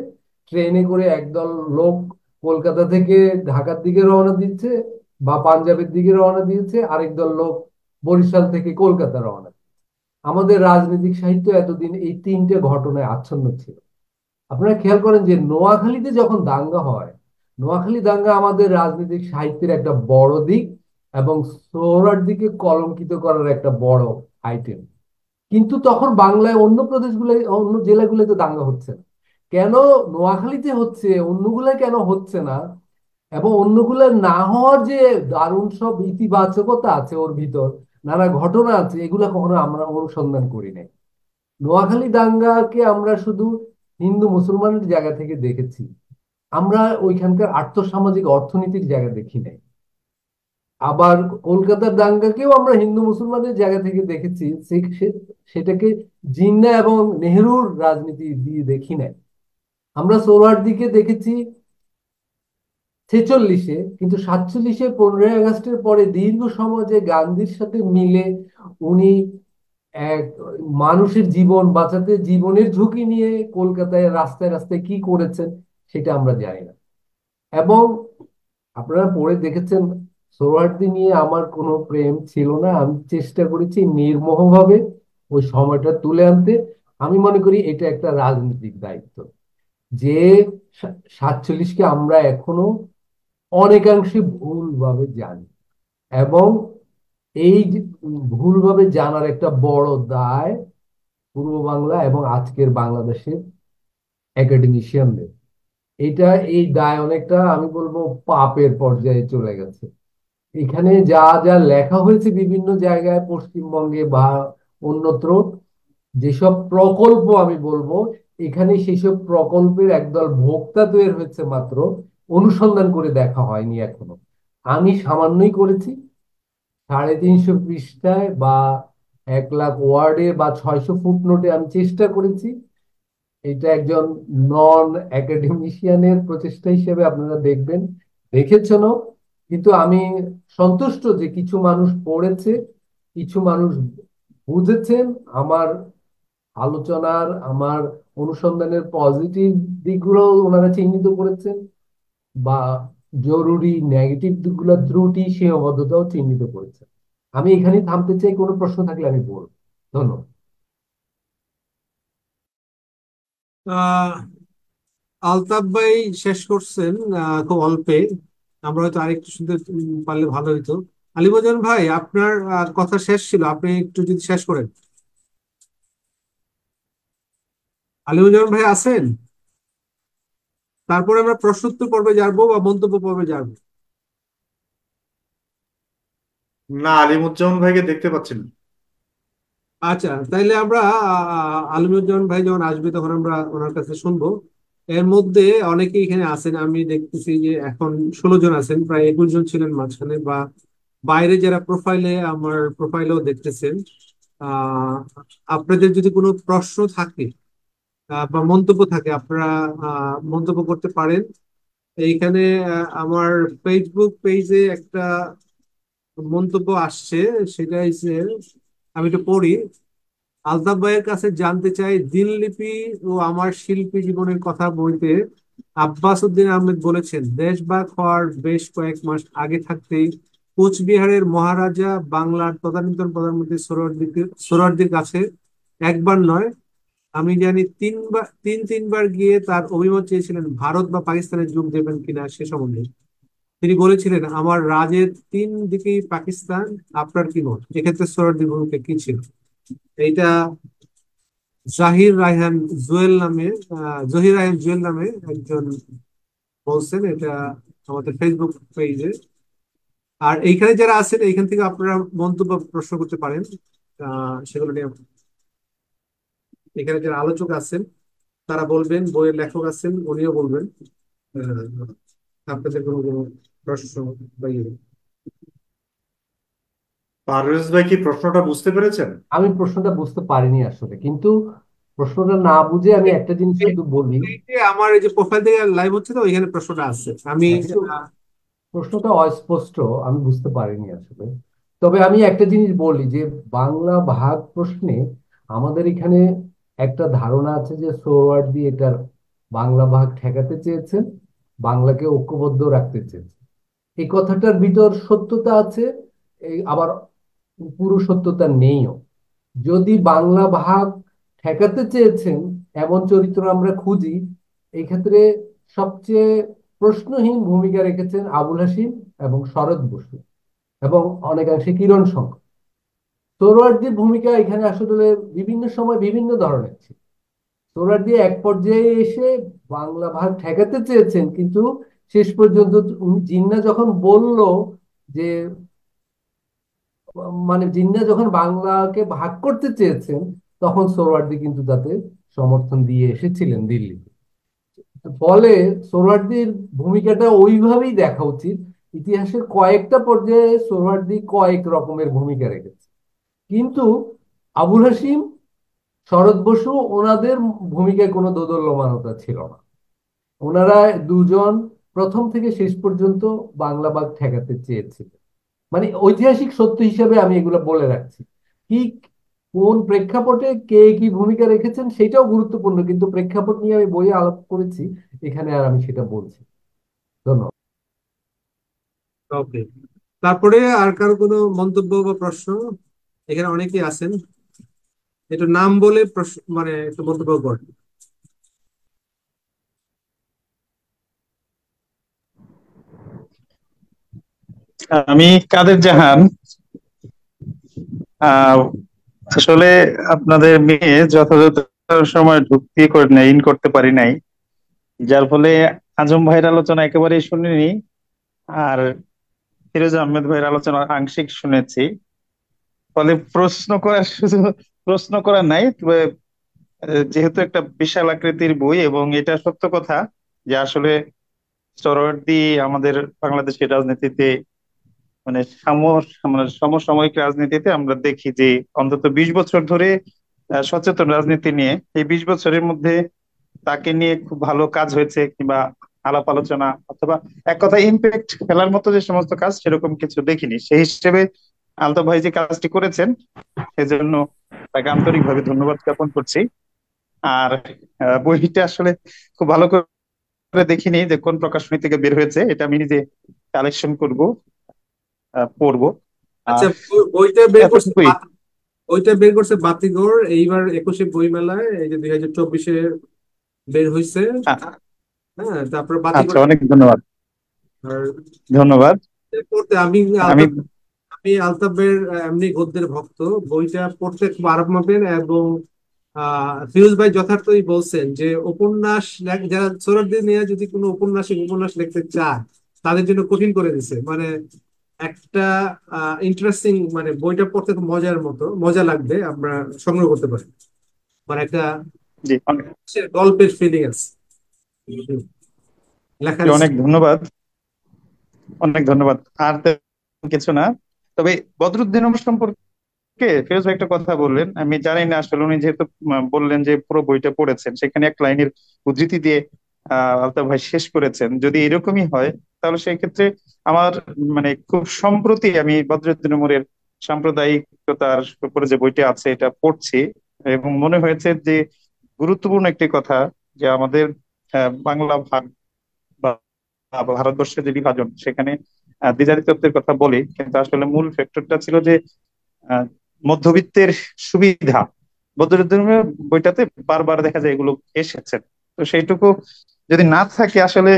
ট্রেনে করে একদল লোক কলকাতা থেকে ঢাকার দিকে রওনা দিচ্ছে বা পাঞ্জাবের দিকে রওনা দিয়েছে, আরেক দল লোক বরিশাল থেকে কলকাতা রওনা। আমাদের রাজনৈতিক সাহিত্য এতদিন এই তিনটে ঘটনায় আচ্ছন্ন ছিল। আপনারা খেয়াল করেন যে নোয়াখালীতে যখন দাঙ্গা হয়, নোয়াখালী দাঙ্গা আমাদের রাজনৈতিক সাহিত্যের একটা বড় দিক এবং সোহরাওয়ার্দীকে কলঙ্কিত করার একটা বড় আইটেম। কিন্তু তখন বাংলায় অন্য প্রদেশগুলো, অন্য জেলাগুলোতে দাঙ্গা হচ্ছে না, কেন নোয়াখালীতে হচ্ছে, অন্যগুলায় কেন হচ্ছে না? এবং অন্যগুলো না হওয়ার যে দারুণ সব ইতিবাচকতা আছে ওর ভিতর, নানা ঘটনা আছে, এগুলা কখনো আমরা অনুসন্ধান করি নাই। নোয়াখালী দাঙ্গাকে আমরা শুধু হিন্দু মুসলমানের জায়গা থেকে দেখেছি, আমরা ওইখানকার আর্থসামাজিক অর্থনীতির জায়গা দেখি নাই। আবার কলকাতার দাঙ্গাকেও আমরা হিন্দু মুসলমানের জায়গা থেকে দেখেছি, সেটাকে জিন্না এবং নেহরুর রাজনীতি দিয়ে দেখি নাই। আমরা সোহরাওয়ার্দীকে দেখেছি 46-এ, কিন্তু 47-এ 15ই আগস্টের পরে দীর্ঘ সময় যে গান্ধীর সাথে মিলে উনি এক মানুষের জীবন বাঁচাতে জীবনের ঝুঁকি নিয়ে কলকাতায় রাস্তায় রাস্তায় কি করেছেন সেটা আমরা জানি না। এবং আপনারা পড়ে দেখেছেন, সোহরাওয়ার্দী নিয়ে আমার কোনো প্রেম ছিল না, আমি চেষ্টা করেছি নির্মোহভাবে ওই সময়টা তুলে আনতে। আমি মনে করি এটা একটা রাজনৈতিক দায়িত্ব, যে 47-কে আমরা এখনো অনেকাংশে ভুলভাবে জানি, এবং এই যে ভুলভাবে জানার একটা বড় দায় পূর্ব বাংলা এবং আজকের বাংলাদেশের একাডেমিশিয়ানদের। এটা, এই দায় অনেকটা আমি বলবো পাপের পর্যায়ে চলে গেছে। এখানে যা যা লেখা হয়েছে বিভিন্ন জায়গায় পশ্চিমবঙ্গে বা অন্যত্র, যেসব প্রকল্প আমি বলবো, এখানে সেসব প্রকল্পের একদল ভোক্তা তৈরি হয়েছে মাত্র, অনুসন্ধান করে দেখা হয়নি এখনো। আমি সামান্যই করেছি, 350 পৃষ্ঠায় বা 1 লাখ ওয়ার্ডে বা 600 ফুটনোটে আমি চেষ্টা করেছি। এটা একজন নন একাডেমিশিয়ানের প্রচেষ্টা হিসেবে আপনারা দেখবেন, দেখেছেনও। কিন্তু আমি সন্তুষ্ট যে কিছু মানুষ পড়েছে, কিছু মানুষ বুঝেছেন আমার আলোচনার, আমার অনুসন্ধানের পজিটিভ দিকগুলো ওনারা চিহ্নিত করেছেন, বা জরুরি নেগেটিভ দিকগুলো, ত্রুটি সীমাবদ্ধতাও চিহ্নিত করেছেন। আমি এখানেই থামতে চাই, কোনো প্রশ্ন থাকলে আমি বলবো। ধন্যবাদ। আহ আলতাফ ভাই শেষ করছেন খুব অল্পে। আমরা হয়তো আরেকটু শুনতে পারলে ভালো হতো। আলিমুজ্জামান ভাই, আপনার কথা শেষ ছিল, আপনি একটু যদি শেষ করেন। আলিমুজ্জামান ভাই আছেন? তারপরে আমরা প্রশ্নোত্তর পর্বে যাবো বা মন্তব্য পর্বে যাবো। না, আলিমুজ্জামান ভাইকে দেখতে পাচ্ছি না। আচ্ছা, তাইলে আমরা আলিমুজ্জামান ভাই যখন আসবে তখন আমরা ওনার কাছে শুনবো। এর মধ্যে অনেকেই এখানে আছেন, আমি দেখতেছি যে এখন 16 জন আছেন, প্রায় 21 জন ছিলেন মাঝখানে, বা বাইরে যারা প্রোফাইলে, আমার প্রোফাইলেও দেখতেছেন। আহ আপনাদের যদি কোনো প্রশ্ন থাকে বা মন্তব্য থাকে, আপনারা মন্তব্য করতে পারেন এইখানে। আমার ফেসবুক পেজে একটা মন্তব্য আসছে, সেটা হচ্ছে, আমি একটু পড়ি। আলতাফ ভাইয়ের কাছে জানতে চাই, দিনলিপি ও আমার শিল্পী জীবনের কথা বলতে আব্বাস উদ্দিন আহমেদ বলেছেন, দেশভাগ হওয়ার বেশ কয়েক মাস আগে থাকতেই কোচবিহারের মহারাজা বাংলার তদানীন্তন প্রধানমন্ত্রী সোহরাওয়ার্দীর কাছে একবার নয়, আমি জানি তিনবার গিয়ে তার অভিমত চেয়েছিলেন ভারত বা পাকিস্তানে যোগ দেবেন কিনা সে সম্বন্ধে। তিনি বলেছিলেন, আমার রাজের 3 দিকেই পাকিস্তান, আপনার কি মত? এক্ষেত্রে সোহরাওয়ার্দীর ভূমিকা কি ছিল? এইটা জাহির রায়হান জুয়েল নামে জহির রায়হান জুয়েল নামে একজন বলছেন এটা আমাদের ফেসবুক পেজে। আর এইখানে যারা আছেন, এইখান থেকে আপনারা মন্তব্য প্রশ্ন করতে পারেন সেগুলো নিয়ে। এখানে যারা আলোচক আছেন তারা বলবেন, বইয়ের লেখক আছেন উনিও বলবেন আহ, আপনাদের কোনো কোনো প্রশ্ন বা ইয়ে। পারভেজ ভাই কি প্রশ্নটা বুঝতে পেরেছেন? আমি প্রশ্নটা বুঝতে পারিনি আসলে, কিন্তু প্রশ্নটা না বুঝে আমি একটা জিনিস শুধু বলি। এই যে আমার এই যে প্রোফাইল থেকে লাইভ হচ্ছে, তো ওইখানে প্রশ্নটা আছে, আমি হ্যাঁ, কিন্তু প্রশ্নটা অস্পষ্ট, আমি বুঝতে পারিনি আসলে। তবে আমি একটা জিনিস বলি যে বাংলা ভাগ প্রশ্নে আমাদের এখানে একটা ধারণা আছে যে সোহরাওয়ার্দী এটার বাংলা ভাগ ঠেকাতে চেয়েছেন, বাংলাকে ঐক্যবদ্ধ রাখতে চেয়েছেন। এই কথাটার ভিতর সত্যতা আছে, আবার পুরো সত্যতা নেইও। যদি বাংলা ভাগ ঠেকাতে চেয়েছেন এমন চরিত্র আমরা খুঁজি, এই ক্ষেত্রে সবচেয়ে প্রশ্নহীন ভূমিকা রেখেছেন আবুল হাসিম এবং শরৎ বসু এবং অনেকাংশে কিরণ শঙ্কর। সোহরাওয়ার্দীর ভূমিকা এখানে আসলে বিভিন্ন সময় বিভিন্ন ধরনের ছিল। সোহরাওয়ার্দী এক পর্যায়ে এসে বাংলা ভাগ ঠেকাতে চেয়েছেন, কিন্তু শেষ পর্যন্ত জিন্না যখন বলল যে, মানে জিন্না যখন বাংলাকে ভাগ করতে চেয়েছেন, তখন সোহরাওয়ার্দী কিন্তু তাতে সমর্থন দিয়ে এসেছিলেন দিল্লিতে। ফলে সোহরাওয়ার্দীর ভূমিকাটা ওইভাবেই দেখা উচিত। ইতিহাসের কয়েকটা পর্যায়ে সোহরাওয়ার্দী কয়েক রকমের ভূমিকা রেখেছে, কিন্তু আবুল হাসিম, শরৎ বসু, ওনাদের ভূমিকায় কোনো দোদুল্যমানতা ছিল না। ওনারা দুজন প্রথম থেকে শেষ পর্যন্ত বাংলা ভাগ ঠেকাতে চেয়েছিলেন। মানে ঐতিহাসিক সত্য হিসেবে আমি এগুলো বলে রাখছি। ঠিক কোন প্রেক্ষাপটে কে কি ভূমিকা রেখেছেন সেটাও গুরুত্বপূর্ণ, কিন্তু প্রেক্ষাপট নিয়ে আমি বইয়ে আলাপ করেছি, এখানে আর আমি সেটা বলছি। ধন্যবাদ। ওকে, তারপরে আর কারো কোনো মন্তব্য বা প্রশ্ন? এখানে অনেকেই আছেন, একটু নাম বলে প্রশ্ন মানে একটু মন্তব্য করেন। আমি কাদের জাহান। আহ আসলে আপনাদের মেয়ে যথাযথ সময় ঢুকতে করে নাই, ইন করতে পারি নাই, যার ফলে আজম ভাইয়ের আলোচনা একেবারেই শুনিনি। আর ফিরোজ আহমেদ ভাইয়ের আলোচনা আংশিক শুনেছি। ফলে প্রশ্ন করার নাই, তবে যেহেতু একটা বিশাল আকৃতির বই এবং এটা সত্য কথা যে আসলে সোহরাওয়ার্দী আমাদের বাংলাদেশের রাজনীতিতে মানে মানে সমসাময়িক রাজনীতিতে আমরা দেখি যে অন্তত 20 বছর ধরে সচেতন রাজনীতি নিয়ে, এই 20 বছরের মধ্যে তাকে নিয়ে খুব ভালো কাজ হয়েছে, কিংবা আলাপ আলোচনা অথবা এক কথা ইম্প্যাক্ট ফেলার মতো যে সমস্ত কাজ সেরকম কিছু দেখিনি। সেই হিসেবে আলতাফ ভাই যে কাজটি করেছেন সেজন্য তাকে আন্তরিকভাবে ধন্যবাদ জ্ঞাপন করছি। আর বইটা আসলে খুব ভালো করে দেখিনি যে কোন প্রকাশনী থেকে বের হয়েছে, এটা আমি নিজে কালেকশন করব, পড়বো। আচ্ছা, আর বইটা বের করছে এতটুকুই। বইটা বের করছে বাতিঘর, এইবার 21শে বই মেলায়, এই যে 2024-এ বের হয়েছে। আ- হ্যাঁ, তারপরে আচ্ছা, বাতিঘর। অনেক ধন্যবাদ। আর ধন্যবাদ। পড়তে আমি আমি আমি আলতাফের এমনি গদ্যের ভক্ত। বইটা পড়তে খুব আরাম পাবেন, এবং ফিরোজ ভাই যথার্থই বলছেন যে উপন্যাস যারা সোহরাওয়ার্দী নিয়ে যদি কোনো উপন্যাস লিখতে চায় তাদের জন্য কঠিন করে দিছে। মানে একটা ইন্টারেস্টিং, মানে বইটা পড়তে খুব মজার মতো, মজা লাগবে, আমরা সংগ্রহ করতে পারি। মানে একটা জি অনেক গল্পের ফিলিং আছে লেখার অনেক ধন্যবাদ, অনেক ধন্যবাদ। আর তেমন কিছু না, তবে বদরুদ্দিন উমর সম্পর্কে ফিরোজ ভাই একটা কথা বললেন, আমি জানি না আসলে উনি যেহেতু বললেন যে পুরো বইটা পড়েছেন, সেখানে এক লাইনের উদ্ধৃতি দিয়ে আলতাফ ভাই শেষ করেছেন। যদি এরকমই হয় তাহলে সেই ক্ষেত্রে আমার মানে খুব সম্প্রতি আমি বদরুদ্দিন উমরের সাম্প্রদায়িকতার উপরে যে বইটা আছে এটা পড়ছি, এবং মনে হয়েছে যে গুরুত্বপূর্ণ একটি কথা, যে আমাদের বাংলা ভাগ বা ভারতবর্ষের যে বিভাজন, সেখানে দ্বিজাতিত্বের কথা বলি, কিন্তু আসলে মূল ফ্যাক্টরটা ছিল যে আহ, মধ্যবিত্তের সুবিধা। বদরুদ্দীনের বইটাতে বারবার দেখা যায় এগুলো এসেছে। তো সেইটুকু যদি না থাকে আসলে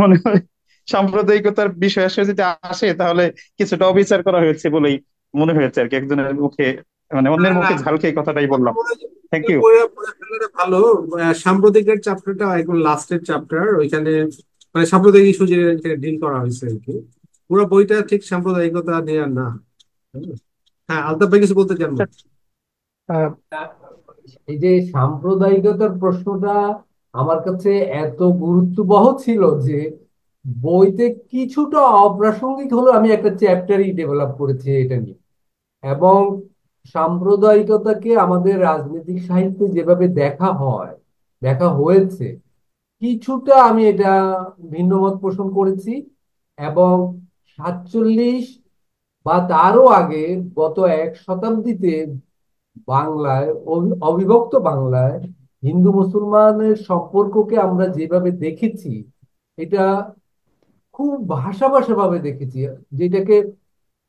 মনে হয় সাম্প্রদায়িকতার বিষয় আসলে যদি আসে তাহলে কিছুটা অবিচার করা হয়েছে বলেই মনে হয়েছে আর কি, একজনের মুখে মানে অন্যের মুখে ঝাল খেয়ে কথাটাই বললাম। Thank you. পড়ে ফেলাটা ভালো। সাম্প্রদায়িকের চ্যাপ্টারটা একদম লাস্টের চ্যাপ্টার, ওইখানে মানে সাম্প্রদায়িক ইস্যু যে ডিল করা হয়েছে আর কি। পুরো বইটা ঠিক সাম্প্রদায়িকতা নিয়ে না। হ্যাঁ, আলতাফ ভাই কিছু বলতে চান না? আহ, এই যে সাম্প্রদায়িকতার প্রশ্নটা আমার কাছে এত গুরুত্ববহ ছিল যে বইতে কিছুটা অপ্রাসঙ্গিক হলেও আমি একটা চ্যাপ্টারই ডেভেলপ করেছি এটা নিয়ে। এবং সাম্প্রদায়িকতাকে আমাদের রাজনৈতিক সাহিত্যে যেভাবে দেখা হয়, দেখা হয়েছে, কিছুটা আমি এটা ভিন্ন মত পোষণ করেছি। এবং 47 বা তারও আগে গত 1 শতাব্দীতে বাংলায়, অবিভক্ত বাংলায় হিন্দু মুসলমানের সম্পর্ককে আমরা যেভাবে দেখেছি, এটা খুব ভাষা ভাষা ভাবে দেখেছি, যেটাকে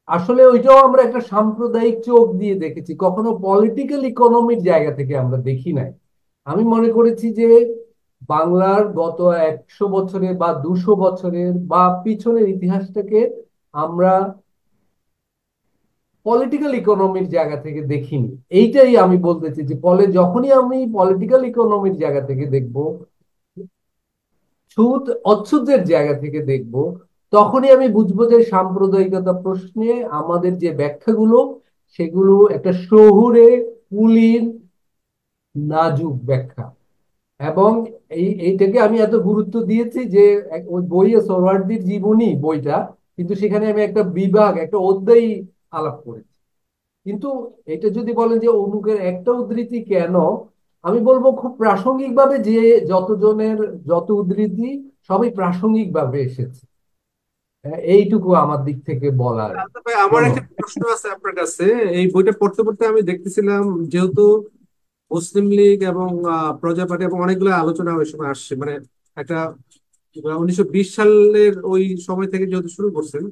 আসলে ওইটাও আমরা একটা সাম্প্রদায়িক চোখ দিয়ে দেখেছি, কখনো পলিটিক্যাল ইকোনমির জায়গা থেকে আমরা দেখি নাই। আমি মনে করেছি যে বাংলার গত 100 বছরের বা 200 বছরের বা পিছনের ইতিহাসটাকে আমরা পলিটিক্যাল ইকোনমির জায়গা থেকে দেখিনি। এইটাই আমি বলতেছি যে যখনই আমি পলিটিক্যাল ইকোনমির জায়গা থেকে দেখব, ছুত অচ্ছুতের জায়গা থেকে দেখব, তখনই আমি বুঝবো যে সাম্প্রদায়িকতা প্রশ্নে আমাদের যে ব্যাখ্যাগুলো, সেগুলো একটা শহুরে কুলীন নাজুক ব্যাখ্যা। এবং এইটাকে আমি এত গুরুত্ব দিয়েছি যে ওই বইয়ে সোহরাওয়ার্দীর জীবনী বইটা, কিন্তু সেখানে আমি একটা বিভাগ, একটা অধ্যায় আলাপ করেছি। কিন্তু এটা যদি বলেন যে অমুকের একটা উদ্ধৃতি কেন, আমি বলবো খুব প্রাসঙ্গিক ভাবে যে যতজনের যত উদ্ধৃতি সবই প্রাসঙ্গিক ভাবে এসেছে। এইটুকু আমার দিক থেকে বলার। আলতাফ ভাই, আমার একটা ধন্যবাদ। প্রশ্ন আছে আপনার কাছে। এই বইটা পড়তে পড়তে আমি দেখতেছিলাম, যেহেতু মুসলিম লীগ এবং প্রজা পার্টি এবং অনেকগুলো আলোচনা ওই সময় আসছে, মানে একটা 1920 সালের ওই সময় থেকে যেহেতু শুরু করছেন,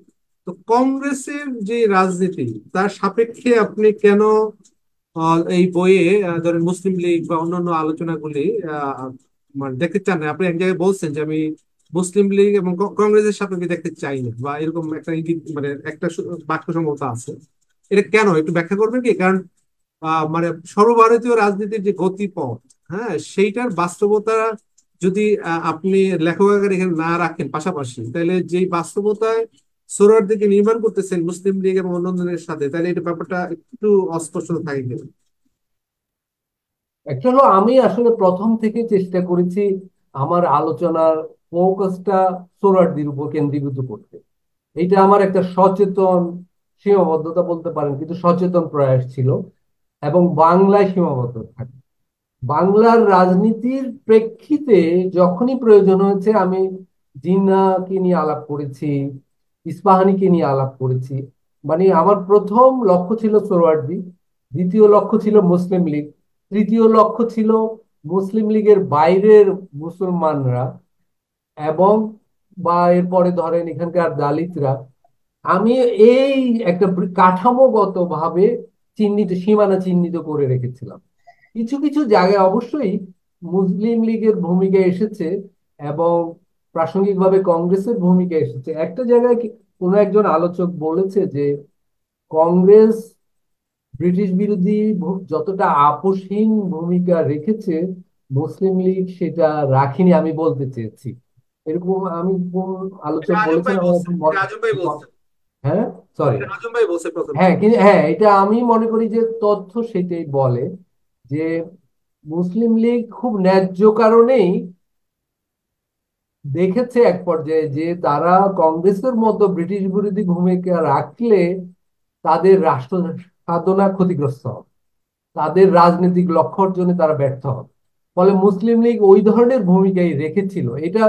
তো কংগ্রেসের যে রাজনীতি তার সাপেক্ষে আপনি কেন এই বইয়ে ধরেন মুসলিম লীগ বা অন্যান্য আলোচনাগুলি আহ, মানে দেখতে চান না? আপনি এক জায়গায় বলছেন যে আমি মুসলিম লীগ এবং কংগ্রেসের সাপেক্ষে দেখতে চাই না, বা এরকম একটা ইঙ্গিত, মানে একটা বাক্য সম্ভবত আছে। এটা কেন একটু ব্যাখ্যা করবেন কি? কারণ মানে সর্বভারতীয় রাজনীতির যে গতিপথ, হ্যাঁ, সেইটার বাস্তবতা যদি আপনি লেখক আকারে এখানে না রাখেন পাশাপাশি, তাহলে যেই বাস্তবতায় সোহরাওয়ার্দীকে নির্মাণ করতেছেন মুসলিম লীগ এবং অন্যান্যদের সাথে, তাহলে এটা ব্যাপারটা একটু অস্পষ্ট থাকে কিনা? একটা হলো, আমি আসলে প্রথম থেকে চেষ্টা করেছি আমার আলোচনার ফোকাসটা সোহরাওয়ার্দীর উপর কেন্দ্রীভূত করতে। এটা আমার একটা সচেতন সীমাবদ্ধতা বলতে পারেন, কিন্তু সচেতন প্রয়াস ছিল। এবং বাংলায় সীমাবদ্ধ থাকে। বাংলার রাজনীতির প্রেক্ষিতে যখনই প্রয়োজন হয়েছে আমি জিন্নাহকে নিয়ে আলাপ করেছি, ইস্পাহানিকে নিয়ে আলাপ করেছি। মানে আমার প্রথম লক্ষ্য ছিল সোহরাওয়ার্দী, দ্বিতীয় লক্ষ্য ছিল মুসলিম লীগ, তৃতীয় লক্ষ্য ছিল মুসলিম লীগের বাইরের মুসলমানরা, এবং বা এরপরে ধরেন এখানকার দালিতরা। আমি এই একটা কাঠামোগত ভাবে সীমানা চিহ্নিত করে রেখেছিলাম। কিছু কিছু জায়গায় অবশ্যই মুসলিম লীগের ভূমিকা এসেছে এবং প্রাসঙ্গিকভাবে কংগ্রেসের ভূমিকা এসেছে। একটা জায়গায় কোনো একজন আলোচক বলেছে যে কংগ্রেস ব্রিটিশ বিরোধী যতটা আপোষহীন ভূমিকা রেখেছে মুসলিম লীগ সেটা রাখিনি আমি বলতে চেয়েছি। এরকম আমি কোন এটা আলোচক আজম বলেছেন ভাই আমার বলছে, এখন এটা আজম ভাই বলছে, হ্যাঁ, সরি। এটা আজম ভাই বলছে প্রথমে। হ্যাঁ, কিন্তু হ্যাঁ, এটা আমি মনে করি যে তথ্য সেটাই বলে যে মুসলিম লীগ খুব ন্যায্য কারণেই দেখেছে এক পর্যায়ে যে তারা কংগ্রেসের মতো ব্রিটিশ বিরোধী ভূমিকা রাখলে তাদের রাষ্ট্র সাধনা ক্ষতিগ্রস্ত হবে, তাদের রাজনৈতিক লক্ষ্য অর্জনে তারা ব্যর্থ হবে। ফলে মুসলিম লীগ ওই ধরনের ভূমিকাই রেখেছিল। এটা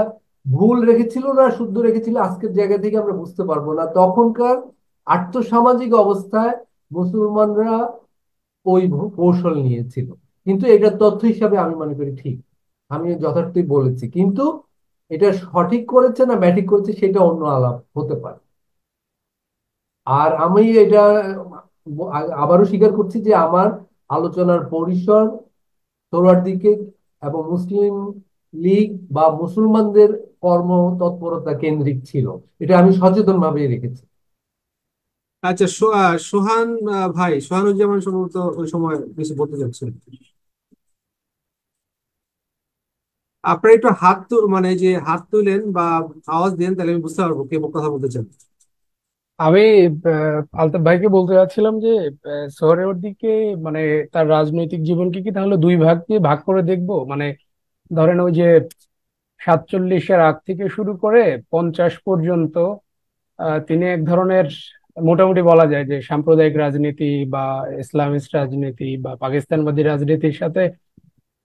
ভুল রেখেছিল না শুদ্ধ রেখেছিল আজকের জায়গা থেকে আমরা বুঝতে পারবো না। তখনকার আর্থসামাজিক অবস্থায় মুসলমানরা ওই কৌশল নিয়েছিল। কিন্তু এটা তথ্য হিসাবে আমি মনে করি ঠিক, আমি যথার্থই বলেছি। কিন্তু এটা সঠিক করেছে না ব্যাঠিক করেছে সেটা অন্য আলাপ হতে পারে। আর আমি এটা আবারও স্বীকার করছি যে আমার আলোচনার পরিসর সোহরাওয়ার্দীকে এবং মুসলিম লীগ বা মুসলমানদের কর্ম তৎপরতা কেন্দ্রিক ছিল, এটা আমি সচেতন ভাবে রেখেছি। আচ্ছা, সোহান ভাই, সোহানুজ্জামান সম্ভবত ওই সময় কিছু বলতে চাচ্ছেন। আপনারা একটু মানে যে হাত তুলেন বা আওয়াজ দেন, তাহলে আমি বুঝতে পারবো কে কথা বলতে চান। আমি আলতাফ ভাইকে বলতে চাচ্ছিলাম যে শহরের দিকে মানে তার রাজনৈতিক জীবনকে কি তাহলে দুই ভাগ দিয়ে ভাগ করে দেখবো, মানে ধরেন ওই যে 47-এর আগ থেকে শুরু করে 50 পর্যন্ত তিনি এক ধরনের মোটামুটি বলা যায় যে সাম্প্রদায়িক রাজনীতি বা ইসলামিস্ট রাজনীতি বা পাকিস্তানবাদী রাজনীতির সাথে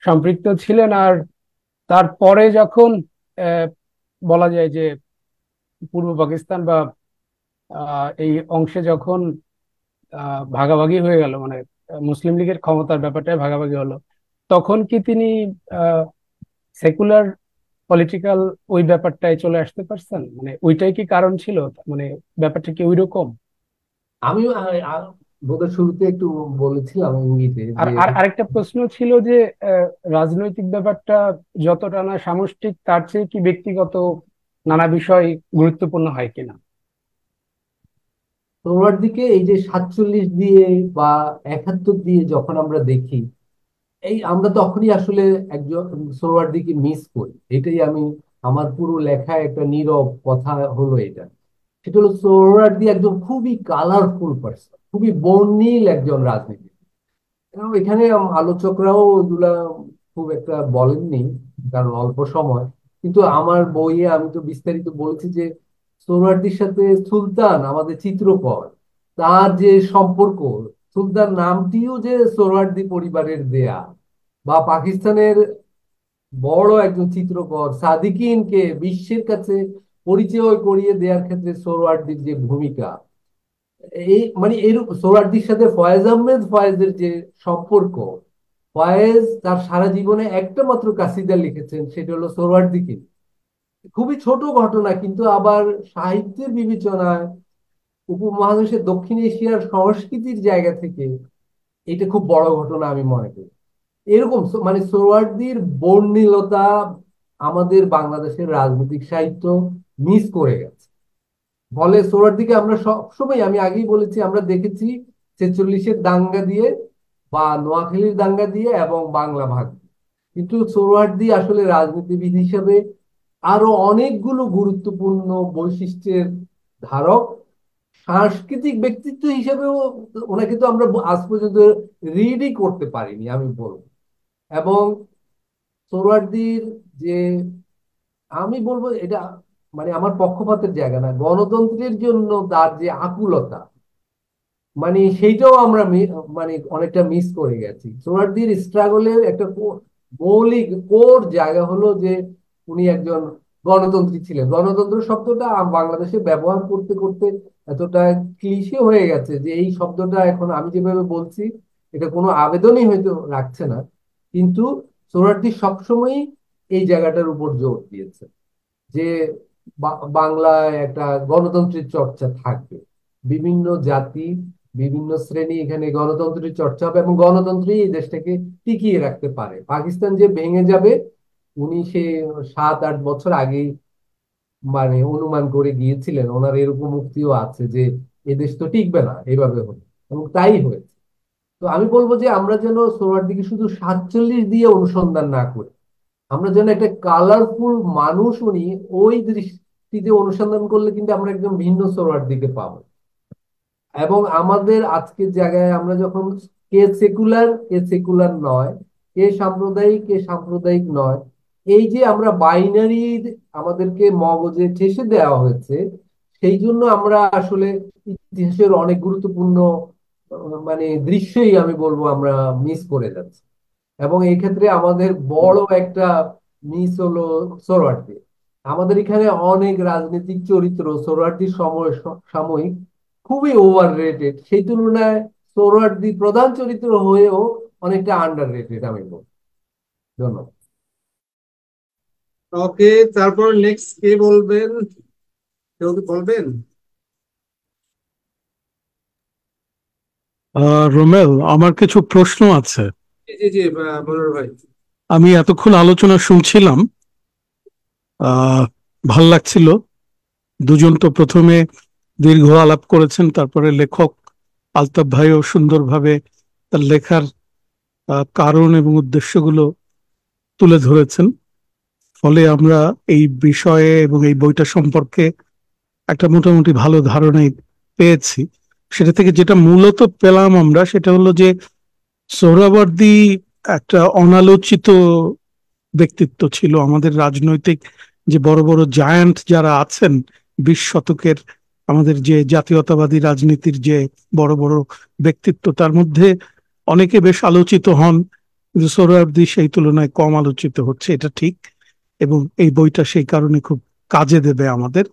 সম্পৃক্ত ছিলেন। আর তারপরে যখন আহ, বলা যায় যে পূর্ব পাকিস্তান বা এই অংশে যখন ভাগাভাগি হয়ে গেল, মানে মুসলিম লীগের ক্ষমতার ব্যাপারটায় ভাগাভাগি হলো, তখন কি তিনি সেকুলার পলিটিক্যাল ওই ব্যাপারটায় চলে আসতে পারছেন? মানে ওইটাই কি কারণ ছিল? মানে ব্যাপারটা কি ওইরকম? আমি বোধহয় শুরুতে একটু বলেছিলাম ইঙ্গিতে আর যে আর আরেকটা প্রশ্ন ছিল যে রাজনৈতিক ব্যাপারটা যতটা না সামষ্টিক, তার চেয়ে কি ব্যক্তিগত নানা বিষয় গুরুত্বপূর্ণ হয় কিনা? সোহরাওয়ার্দীর দিকে এই যে 47 দিয়ে বা 71 দিয়ে যখন আমরা দেখি, এই আমরা তখনই আসলে একজন সোহরাওয়ার্দীকে মিস করি। এটাই আমি আমার পুরো লেখায় একটা নীরব কথা হলো এটা। সেটা হলো সোহরাওয়ার্দী একজন খুবই কালারফুল পার্সন, খুবই বর্ণিল একজন রাজনীতিবিদ। এবং এখানে আলোচকরাও এগুলা খুব একটা বলেননি কারণ অল্প সময়। কিন্তু আমার বইয়ে আমি তো বিস্তারিত বলেছি যে সোহরাওয়ার্দীর সাথে সুলতান আমাদের চিত্রকর, তার যে সম্পর্ক, সুলতান নামটিও যে সোহরাওয়ার্দী পরিবারের দেয়া, বা পাকিস্তানের বড় একজন চিত্রকর সাদিকিনকে বিশ্বের কাছে পরিচয় করিয়ে দেওয়ার ক্ষেত্রে সোহরাওয়ার্দীর যে ভূমিকা, এই মানে এরকম সোহরাওয়ার্দীর সাথে ফয়েজ আহমেদ ফয়েজের যে সম্পর্ক, ফয়েজ তার সারা জীবনে একটা মাত্র কাসিদা লিখেছেন, সেটা হলো সোহরাওয়ার্দীকে। খুবই ছোট ঘটনা, কিন্তু আবার সাহিত্যের বিবেচনায় উপমহাদেশের দক্ষিণ এশিয়ার সংস্কৃতির জায়গা থেকে এটা খুব বড় ঘটনা আমি মনে করি। এরকম মানে সোহরাওয়ার্দীর বর্ণিলতা আমাদের বাংলাদেশের রাজনৈতিক সাহিত্য মিস করে গেছে। ফলে সোহরাওয়ার্দীকে আমরা সবসময়, আমি আগেই বলেছি, আমরা দেখেছি 46-এর দাঙ্গা দিয়ে বা নোয়াখালীর দাঙ্গা দিয়ে এবং বাংলা ভাগ দিয়ে। কিন্তু সোহরাওয়ার্দী আসলে রাজনীতিবিদ হিসেবে আরো অনেকগুলো গুরুত্বপূর্ণ বৈশিষ্ট্যের ধারক। সাংস্কৃতিক ব্যক্তিত্ব হিসেবেও ওনাকে তো আমরা আজ পর্যন্ত রিডই করতে পারিনি আমি বলবো। এবং সোহরাওয়ার্দীর যে, আমি বলবো এটা মানে আমার পক্ষপাতের জায়গা না, গণতন্ত্রের জন্য তার যে আকুলতা, মানে সেইটাও আমরা মানে অনেকটা মিস করে গেছি। সোহরাওয়ার্দীর স্ট্রাগলের একটা মৌলিক কোর জায়গা হলো যে উনি একজন গণতন্ত্রী ছিলেন। গণতন্ত্র শব্দটা বাংলাদেশে ব্যবহার করতে করতে এতটা ক্লিশে হয়ে গেছে যে এই শব্দটা এখন আমি যেভাবে বলছি এটা কোনো আবেদনই হয়তো রাখছে না। কিন্তু সোহরাওয়ার্দী সবসময়ই এই জায়গাটার উপর জোর দিয়েছে যে বাংলায় একটা গণতন্ত্রের চর্চা থাকবে, বিভিন্ন জাতি বিভিন্ন শ্রেণী এখানে গণতন্ত্রের চর্চা হবে এবং গণতন্ত্রই এই দেশটাকে টিকিয়ে রাখতে পারে। পাকিস্তান যে ভেঙে যাবে উনি সে 7-8 বছর আগেই মানে অনুমান করে গিয়েছিলেন। ওনার এরকম মুক্তিও আছে যে এদেশ তো টিকবে না এইভাবে হলে, এবং তাই হয়েছে। তো আমি বলবো যে আমরা যেন সোহরাওয়ার্দীকে শুধু 47 দিয়ে অনুসন্ধান না করি, আমরা যেন একটা কালারফুল মানুষ, উনি ওই দৃষ্টিতে অনুসন্ধান করলে কিন্তু আমরা একদম ভিন্ন সোহরাওয়ার্দীকে পাবো। এবং আমাদের আজকের জায়গায় আমরা যখন কে সেকুলার কে সেকুলার নয়, কে সাম্প্রদায়িক নয়, এই যে আমরা বাইনারি আমাদেরকে মগজে ঠেসে দেওয়া হয়েছে, সেই জন্য আমরা আসলে ইতিহাসের অনেক গুরুত্বপূর্ণ মানে দৃশ্যই আমি বলবো আমরা মিস করে যাচ্ছি। এবং এই ক্ষেত্রে আমাদের বড় একটা মিস হলো সোহরাওয়ার্দী। আমাদের এখানে অনেক রাজনৈতিক চরিত্র সোহরাওয়ার্দীর সাময়িক খুবই ওভার রেটেড, সেই তুলনায় সোহরাওয়ার্দী প্রধান চরিত্র হয়েও অনেকটা আন্ডার রেটেড আমি বলবো। ধন্যবাদ। ওকে, তারপর নেক্সট কে বলবেন? কেউ কি বলবেন? রোমেল, আমার কিছু প্রশ্ন আছে। জি জি জি, মনোহর ভাই। আমি এতক্ষণ আলোচনা শুনছিলাম, ভাল লাগছিল। দুজন তো প্রথমে দীর্ঘ আলাপ করেছেন, তারপরে লেখক আলতাফ ভাইও সুন্দরভাবে তার লেখার কারণ এবং উদ্দেশ্যগুলো তুলে ধরেছেন। ফলে আমরা এই বিষয়ে এবং এই বইটা সম্পর্কে একটা মোটামুটি ভালো ধারণাই পেয়েছি। সেটা থেকে যেটা মূলত পেলাম আমরা, সেটা হলো যে সোহরাওয়ার্দী একটা অনালোচিত ব্যক্তিত্ব ছিল। আমাদের রাজনৈতিক যে বড় বড় জায়ান্ট যারা আছেন 20 শতকের, আমাদের যে জাতীয়তাবাদী রাজনীতির যে বড় বড় ব্যক্তিত্ব, তার মধ্যে অনেকে বেশ আলোচিত হন, কিন্তু সোহরাওয়ার্দী সেই তুলনায় কম আলোচিত হচ্ছে, এটা ঠিক। এবং এই বইটা সেই কারণে খুব কাজে দেবে আমাদের,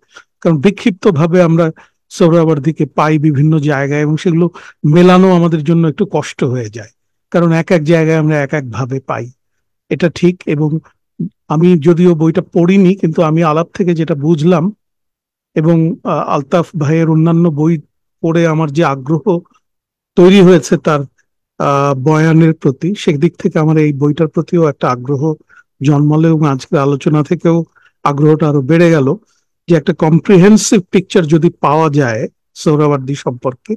কারণ বিক্ষিপ্ত ভাবে আমরা সোহরাওয়ার্দীকে পাই বিভিন্ন জায়গায়, এবং সেগুলো মেলানো আমাদের জন্য একটু কষ্ট হয়ে যায়, কারণ এক এক জায়গায় আমরা এক এক ভাবে পাই, এটা ঠিক। এবং আমি যদিও বইটা পড়িনি, কিন্তু আমি আলাপ থেকে যেটা বুঝলাম এবং আলতাফ ভাইয়ের অন্যান্য বই পড়ে আমার যে আগ্রহ তৈরি হয়েছে তার বয়ানের প্রতি, সেদিক থেকে আমার এই বইটার প্রতিও একটা আগ্রহ জন্মালো, এবং আজকের আলোচনা থেকেও আগ্রহটা আরো বেড়ে গেল যে একটা কম্প্রিহেন্সিভ পিকচার যদি পাওয়া যায় সোহরাওয়ার্দী সম্পর্কে,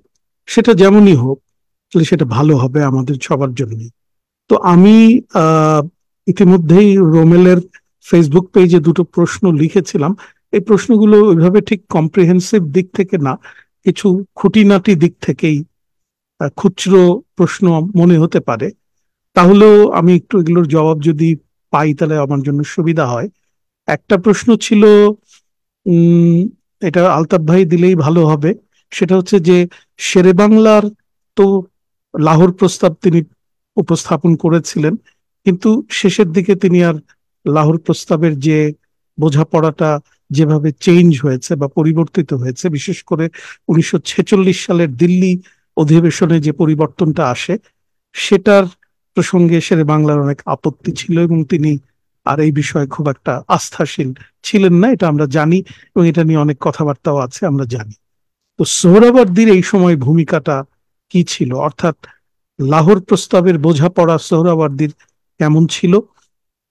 সেটা যেমনই হোক, তাহলে সেটা ভালো হবে আমাদের সবার জন্য। তো আমি ইতিমধ্যেই রোমেলের ফেসবুক পেজে দুটো প্রশ্ন লিখেছিলাম। এই প্রশ্নগুলো ওইভাবে ঠিক কম্প্রিহেন্সিভ দিক থেকে না, কিছু খুঁটিনাটি দিক থেকেই খুচরো প্রশ্ন মনে হতে পারে। তাহলেও আমি একটু এগুলোর জবাব যদি পাই তাহলে আমার জন্য সুবিধা হয়। একটা প্রশ্ন ছিল, এটা আলতাফ ভাই দিলেই ভালো হবে, সেটা হচ্ছে যে শেরেবাংলার তো লাহোর প্রস্তাব তিনি উপস্থাপন করেছিলেন, কিন্তু শেষের দিকে তিনি আর লাহোর প্রস্তাবের যে বোঝাপড়াটা যেভাবে চেঞ্জ হয়েছে বা পরিবর্তিত হয়েছে, বিশেষ করে 1946 সালের দিল্লি অধিবেশনে যে পরিবর্তনটা আসে, সেটার প্রসঙ্গে শেরেবাংলার অনেক আপত্তি ছিল, এবং তিনি আর এই বিষয়ে খুব একটা আস্থাশীল ছিলেন না, এটা আমরা জানি, এবং এটা নিয়ে অনেক কথাবার্তাও আছে, আমরা জানি। তো সোহরাওয়ার্দীর এই সময় ভূমিকাটা কি ছিল, অর্থাৎ লাহোর প্রস্তাবের বোঝাপড়া সোহরাওয়ার্দীর কেমন ছিল?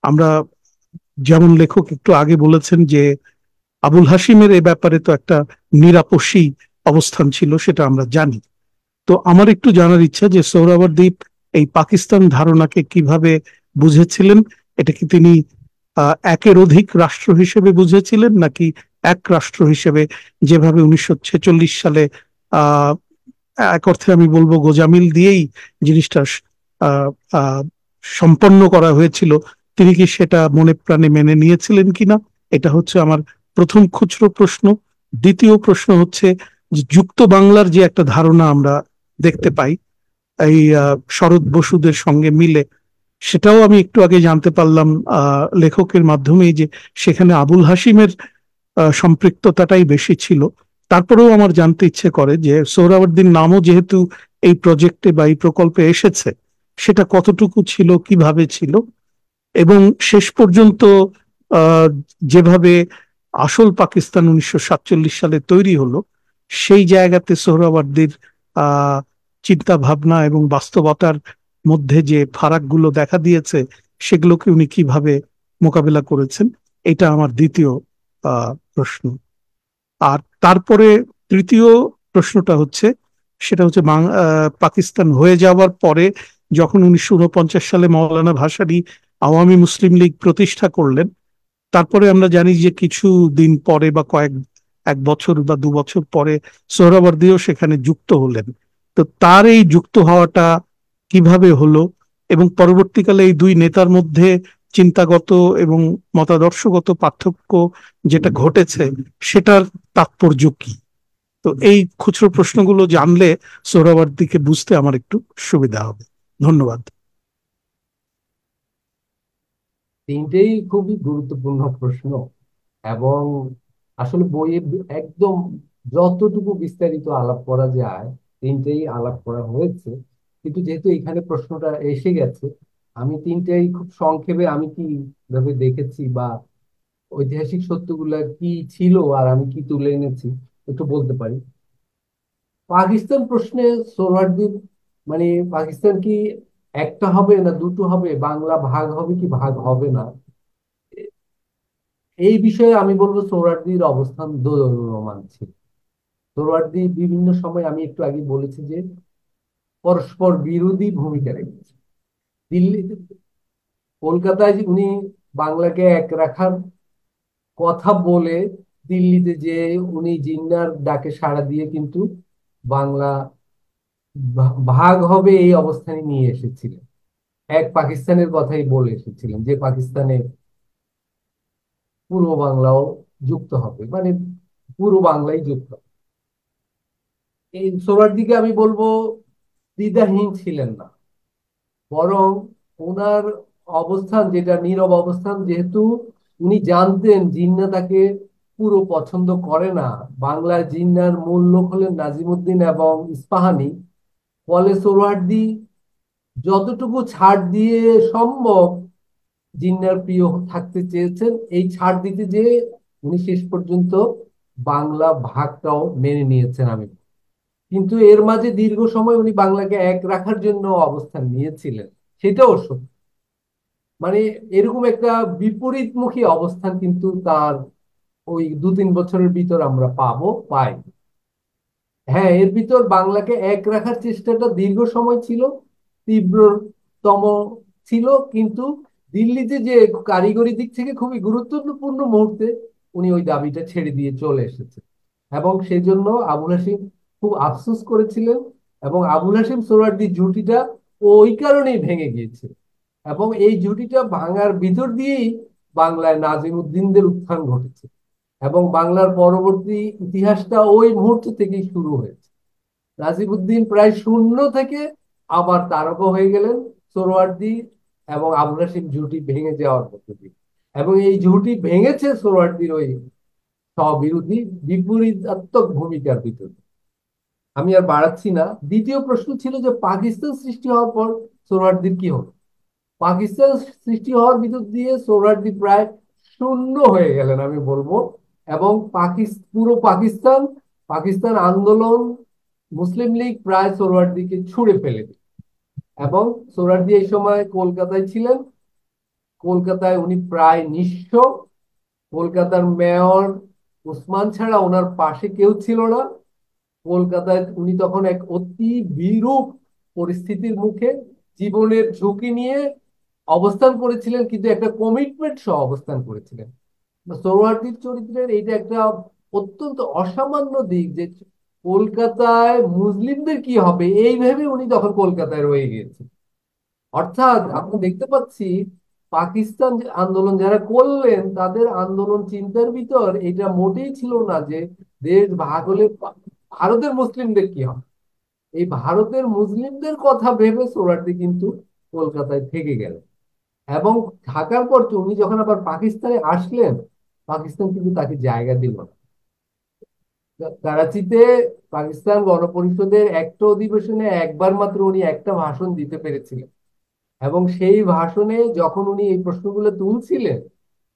আমরা যেমন লেখক একটু আগে বলেছেন যে আবুল হাশিমের এ ব্যাপারে তো একটা নিরাপসী অবস্থান ছিল, সেটা আমরা জানি। তো আমার একটু জানার ইচ্ছা যে সোহরাওয়ার্দী এই পাকিস্তান ধারণাকে কিভাবে বুঝেছিলেন। এটা কি তিনি একের অধিক রাষ্ট্র হিসেবে বুঝেছিলেন, নাকি এক রাষ্ট্র হিসেবে, যেভাবে 1946 সালে এক অর্থে আমি বলবো গোজামিল দিয়েই জিনিসটা সম্পন্ন করা হয়েছিল, তিনি কি সেটা মনে প্রাণে মেনে নিয়েছিলেন কিনা? এটা হচ্ছে আমার প্রথম খুচরো প্রশ্ন। দ্বিতীয় প্রশ্ন হচ্ছে যে যুক্ত বাংলার যে একটা ধারণা আমরা দেখতে পাই এই শরৎ বসুদের সঙ্গে মিলে, সেটাও আমি একটু আগে জানতে পারলাম লেখকের মাধ্যমে যে সেখানে আবুল হাশিমের সম্পৃক্ততাটাই বেশি ছিল। তারপরেও আমার জানতে ইচ্ছে করে যে সোহরাওয়ার্দীর নামও যেহেতু এই প্রজেক্টে বা এই প্রকল্পে এসেছে, সেটা কতটুকু ছিল, কিভাবে ছিল, এবং শেষ পর্যন্ত যেভাবে আসল পাকিস্তান 1947 সালে তৈরি হলো, সেই জায়গাতে সোহরাওয়ার্দীর চিন্তা ভাবনা এবং বাস্তবতার মধ্যে যে ফারাকগুলো দেখা দিয়েছে, সেগুলোকে উনি কিভাবে মোকাবেলা করেছেন, এটা আমার দ্বিতীয় প্রশ্ন। আর তারপরে তৃতীয় প্রশ্নটা হচ্ছে সেটা হচ্ছে পাকিস্তান হয়ে যাওয়ার পরে যখন 1949 সালে মাওলানা ভাসানী আওয়ামী মুসলিম লীগ প্রতিষ্ঠা করলেন, তারপরে আমরা জানি যে কিছু দিন পরে বা এক বছর বা 2 বছর পরে সোহরাওয়ার্দীও সেখানে যুক্ত হলেন। তো তার এই যুক্ত হওয়াটা কিভাবে হলো এবং পরবর্তীকালে এই দুই নেতার মধ্যে চিন্তাগত এবং মতাদর্শগত পার্থক্য যেটা ঘটেছে সেটার তাৎপর্য কি? তো এই খুচরো প্রশ্নগুলো জানলে সোহরাওয়ার্দীকে বুঝতে আমার একটু সুবিধা হবে। ধন্যবাদ। তিনটেই খুবই গুরুত্বপূর্ণ প্রশ্ন, এবং আসলে বইয়ে একদম যতটুকু বিস্তারিত আলাপ করা যায় তিনটেই আলাপ করা হয়েছে। কিন্তু যেহেতু এখানে প্রশ্নটা এসে গেছে, আমি তিনটেই খুব সংক্ষেপে আমি কি ভাবে দেখেছি বা ঐতিহাসিক সত্যগুলা কি ছিল আর আমি কি তুলে এনেছি একটু বলতে পারি। পাকিস্তান প্রশ্নে সোহরাওয়ার্দীর মানে পাকিস্তান কি একটা হবে না দুটো হবে, বাংলা ভাগ হবে কি ভাগ হবে না, এই বিষয়ে আমি বলবো সোহরাওয়ার্দীর অবস্থান দোদুল্যমান ছিল। সোহরাওয়ার্দী বিভিন্ন সময়, আমি একটু আগে বলেছি যে পরস্পর বিরোধী ভূমিকা রেখেছে। দিল্লি কলকাতায় যে উনি বাংলাকে এক রাখার কথা বলে দিল্লিতে যে উনি জিন্নার ডাকে সাড়া দিয়ে কিন্তু বাংলা ভাগ হবে এই অবস্থানে নিয়ে এসেছিলেন। এক পাকিস্তানের কথাই বলে এসেছিলেন যে পাকিস্তানে পূর্ব বাংলাও যুক্ত হবে, মানে পুরো বাংলাই যুক্ত হবে। এই সোহরাওয়ার্দীকে আমি বলবো দ্বিধাহীন ছিলেন না, বরং ওনার অবস্থান যেটা নীরব অবস্থান, যেহেতু উনি জানতেন জিন্না তাকে পুরো পছন্দ করে না। বাংলার জিন্নার মূল লোক হলেন নাজিমুদ্দিন এবং ইস্পাহানি। ফলে সোহরাওয়ার্দী যতটুকু ছাড় দিয়ে সম্ভব জিন্নার প্রিয় থাকতে চেয়েছেন। এই ছাড় দিতে যে উনি শেষ পর্যন্ত বাংলা ভাগটাও মেনে নিয়েছেন আমি। কিন্তু এর মাঝে দীর্ঘ সময় উনি বাংলাকে এক রাখার জন্য অবস্থান নিয়েছিলেন, সেটাও সত্য। মানে এরকম একটা বিপরীতমুখী অবস্থান কিন্তু তার ওই 2-3 বছরের ভিতর আমরা পাই। হ্যাঁ, এর ভিতর বাংলাকে এক রাখার চেষ্টাটা দীর্ঘ সময় ছিল, তীব্রতম ছিল, কিন্তু দিল্লিতে যে কারিগরি দিক থেকে খুবই গুরুত্বপূর্ণ মুহূর্তে উনি ওই দাবিটা ছেড়ে দিয়ে চলে এসেছে। এবং সেজন্য আবুল হাশিম খুব আফসোস করেছিলেন, এবং আবুল হাশিম সোহরাওয়ার্দী জুটিটা ওই কারণেই ভেঙে গিয়েছে। এবং এই জুটিটা ভাঙার ভিতর দিয়েই বাংলায় নাজিমুদ্দিনদের উত্থান ঘটেছে, এবং বাংলার পরবর্তী ইতিহাসটা ওই মুহূর্ত থেকেই শুরু হয়েছে। নাজিমুদ্দিন প্রায় শূন্য থেকে আবার তারকা হয়ে গেলেন সোহরাওয়ার্দী এবং আবুল হাশিম জুটি ভেঙে যাওয়ার মধ্য দিয়ে। এবং এই জুটি ভেঙেছে সোহরাওয়ার্দীর ওই স্ববিরোধী বিপরীতাত্মক ভূমিকার ভিতরে। আমি আর বাড়াচ্ছি না। দ্বিতীয় প্রশ্ন ছিল যে পাকিস্তান সৃষ্টি হওয়ার পর সোহরাওয়ার্দীর কি হলো। পাকিস্তান সৃষ্টি হওয়ার ভিতর দিয়ে সোহরাওয়ার্দী প্রায় শূন্য হয়ে গেলেন আমি বলবো। এবং পুরো পাকিস্তান পাকিস্তান আন্দোলন মুসলিম লীগ প্রায় সোহরাওয়ার্দীকে ছুঁড়ে ফেলে দিল। এবং সোহরাওয়ার্দী এই সময় কলকাতায় ছিলেন। কলকাতায় উনি প্রায় নিঃস্ব। কলকাতার মেয়র উসমান ছাড়া ওনার পাশে কেউ ছিল না। কলকাতায় উনি তখন এক অতি বিরূপ পরিস্থিতির মুখে জীবনের ঝুঁকি নিয়ে অবস্থান করেছিলেন, কিন্তু একটা কমিটমেন্ট সহ অবস্থান করেছিলেন। সোহরাওয়ার্দীর চরিত্রের এইটা একটা অত্যন্ত অসামান্য দিক, যে কলকাতায় মুসলিমদের কি হবে এই ভেবে উনি তখন কলকাতায় রয়ে গিয়েছেন। অর্থাৎ আমরা দেখতে পাচ্ছি পাকিস্তান আন্দোলন যারা করলেন তাদের আন্দোলন চিন্তার ভিতর এটা মোটেই ছিল না যে দেশ ভাগ হলে ভারতের মুসলিমদের কি হবে। এই ভারতের মুসলিমদের কথা ভেবে সোহরাওয়ার্দী কিন্তু কলকাতায় থেকে গেলেন। এবং থাকার পর উনি যখন আবার পাকিস্তানে আসলেন, পাকিস্তান কিন্তু তাকে জায়গা দিল না। করাচিতে পাকিস্তান গণপরিষদের একটা অধিবেশনে একবার মাত্র উনি একটা ভাষণ দিতে পেরেছিলেন। এবং সেই ভাষণে যখন উনি এই প্রশ্নগুলো তুলছিলেন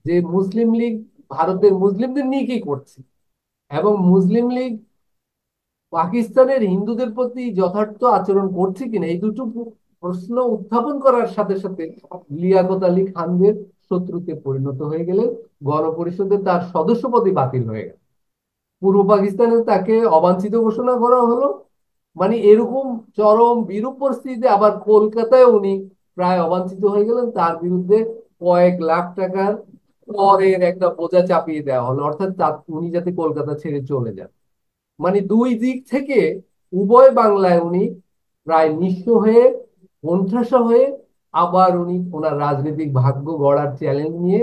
যে মুসলিম লীগ ভারতের মুসলিমদের নিয়ে কি করছে, এবং মুসলিম লীগ পাকিস্তানের হিন্দুদের প্রতি যথার্থ আচরণ করছে কিনা, এই দুটো প্রশ্ন উত্থাপন করার সাথে সাথে লিয়াকত আলী খানদের শত্রুতে পরিণত হয়ে গেলেন। গণপরিষদে তার সদস্যপদই বাতিল হয়ে গেল। পূর্ব পাকিস্তানে তাকে অবাঞ্ছিত ঘোষণা করা হলো। মানে এরকম চরম বিরূপ পরিস্থিতিতে আবার কলকাতায় উনি প্রায় অবাঞ্ছিত হয়ে গেলেন, তার বিরুদ্ধে কয়েক লাখ টাকার করের একটা বোঝা চাপিয়ে দেওয়া হলো, অর্থাৎ উনি যাতে কলকাতা ছেড়ে চলে যান। মানে দুই দিক থেকে উভয় বাংলায় উনি প্রায় নিঃস্ব হয়ে, কোণঠাসা হয়ে, আবার উনি ওনার রাজনৈতিক ভাগ্য গড়ার চ্যালেঞ্জ নিয়ে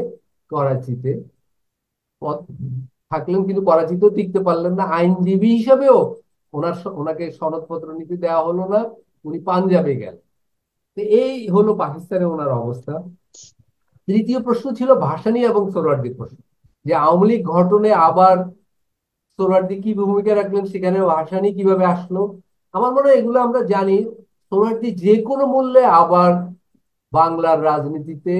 করাচিতে পথ- থাকলেন, কিন্তু করাচিতেও টিকতে পারলেন না। আইনজীবী হিসাবেও ওনাকে সনদপত্র নিতে দেওয়া হলো না, উনি পাঞ্জাবে গেলেন। তো এই হলো পাকিস্তানে ওনার অবস্থা। তৃতীয় প্রশ্ন ছিল ভাসানী এবং সোহরাওয়ার্দীর প্রশ্ন, যে আওয়ামী লীগ গঠনে আবার সোহরাওয়ার্দী কি ভূমিকা রাখলেন, সেখানে ভাসানী কিভাবে আসলো। আমার মনে হয় এগুলো আমরা জানি। সোহরাওয়ার্দী যে কোনো মূল্যে আবার বাংলার রাজনীতিতে,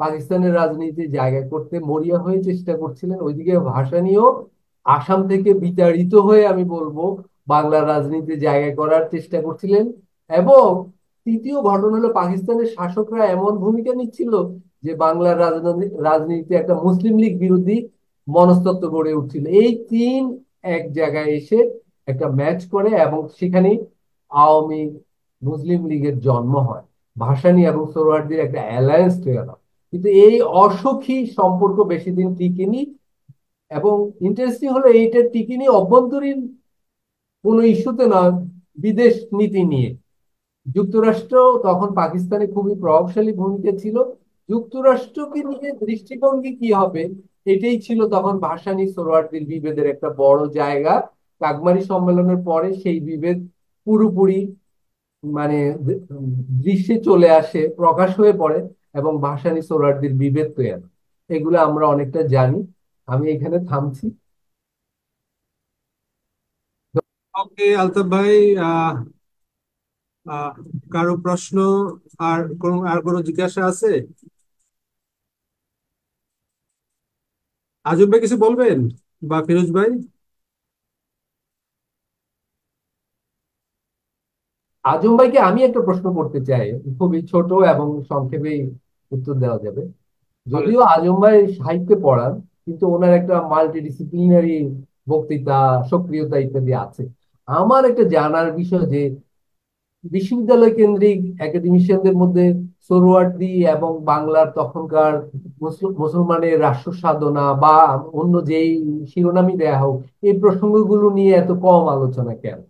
পাকিস্তানের রাজনীতিতে জায়গা করতে মরিয়া হয়ে চেষ্টা করছিলেন। ওইদিকে ভাসানীও আসাম থেকে বিতাড়িত হয়ে, আমি বলবো, বাংলার রাজনীতিতে জায়গা করার চেষ্টা করছিলেন। এবং তৃতীয় ঘটনা হলো পাকিস্তানের শাসকরা এমন ভূমিকা নিচ্ছিল যে বাংলার রাজনীতিতে একটা মুসলিম লীগ বিরোধী মনস্তত্ত্ব গড়ে উঠছিল। এই তিন এক জায়গায় এসে একটা ম্যাচ করে এবং সেখানে আওয়ামী মুসলিম লীগের জন্ম হয়। ভাসানী এবং সোহরাওয়ার্দীর একটা অ্যালায়েন্স তৈরি হয়, কিন্তু এই অসখী সম্পর্ক বেশি দিন টিকেনি। এবং ইন্টারেস্টিং হলো এইটা টিকেনি অভ্যন্তরীণ কোনো ইস্যুতে নয়, বিদেশ নীতি নিয়ে। যুক্তরাষ্ট্র তখন পাকিস্তানে খুবই প্রভাবশালী ভূমিকা ছিল। যুক্তরাষ্ট্রকে নিয়ে দৃষ্টিভঙ্গি কি হবে, এটাই ছিল তখন ভাসানী সোহরাওয়ার্দীর বিভেদের একটা বড় জায়গা। কাকমারি সম্মেলনের পরে সেই বিভেদ পুরোপুরি মানে দৃশ্যে চলে আসে, প্রকাশ হয়ে পড়ে, এবং ভাসানী সোহরাওয়ার্দীর বিভেদ তৈরি হয়। এগুলো আমরা অনেকটা জানি। আমি এখানে থামছি। ওকে আলতাফ ভাই, আহ আহ কারো প্রশ্ন, আর কোনো জিজ্ঞাসা আছে? আজম ভাই কিছু বলবেন, বা ফিরোজ ভাই? আজম ভাইকে আমি একটা প্রশ্ন করতে চাই, খুবই ছোট এবং সংক্ষেপেই উত্তর দেওয়া যাবে। বলেন। যদিও আজম ভাই সাহিত্যে পড়ান, কিন্তু ওনার একটা মাল্টি ডিসিপ্লিনারি বক্তৃতা, সক্রিয়তা ইত্যাদি আছে। আমার একটা জানার বিষয় যে বিশ্ববিদ্যালয় কেন্দ্রিক একাডেমিশিয়ানদের মধ্যে সোহরাওয়ার্দী এবং বাংলার তখনকার মুসলমানের রাষ্ট্র সাধনা বা অন্য যেই শিরোনামই দেয়া হোক, এই প্রসঙ্গগুলো নিয়ে এত কম আলোচনা কেন?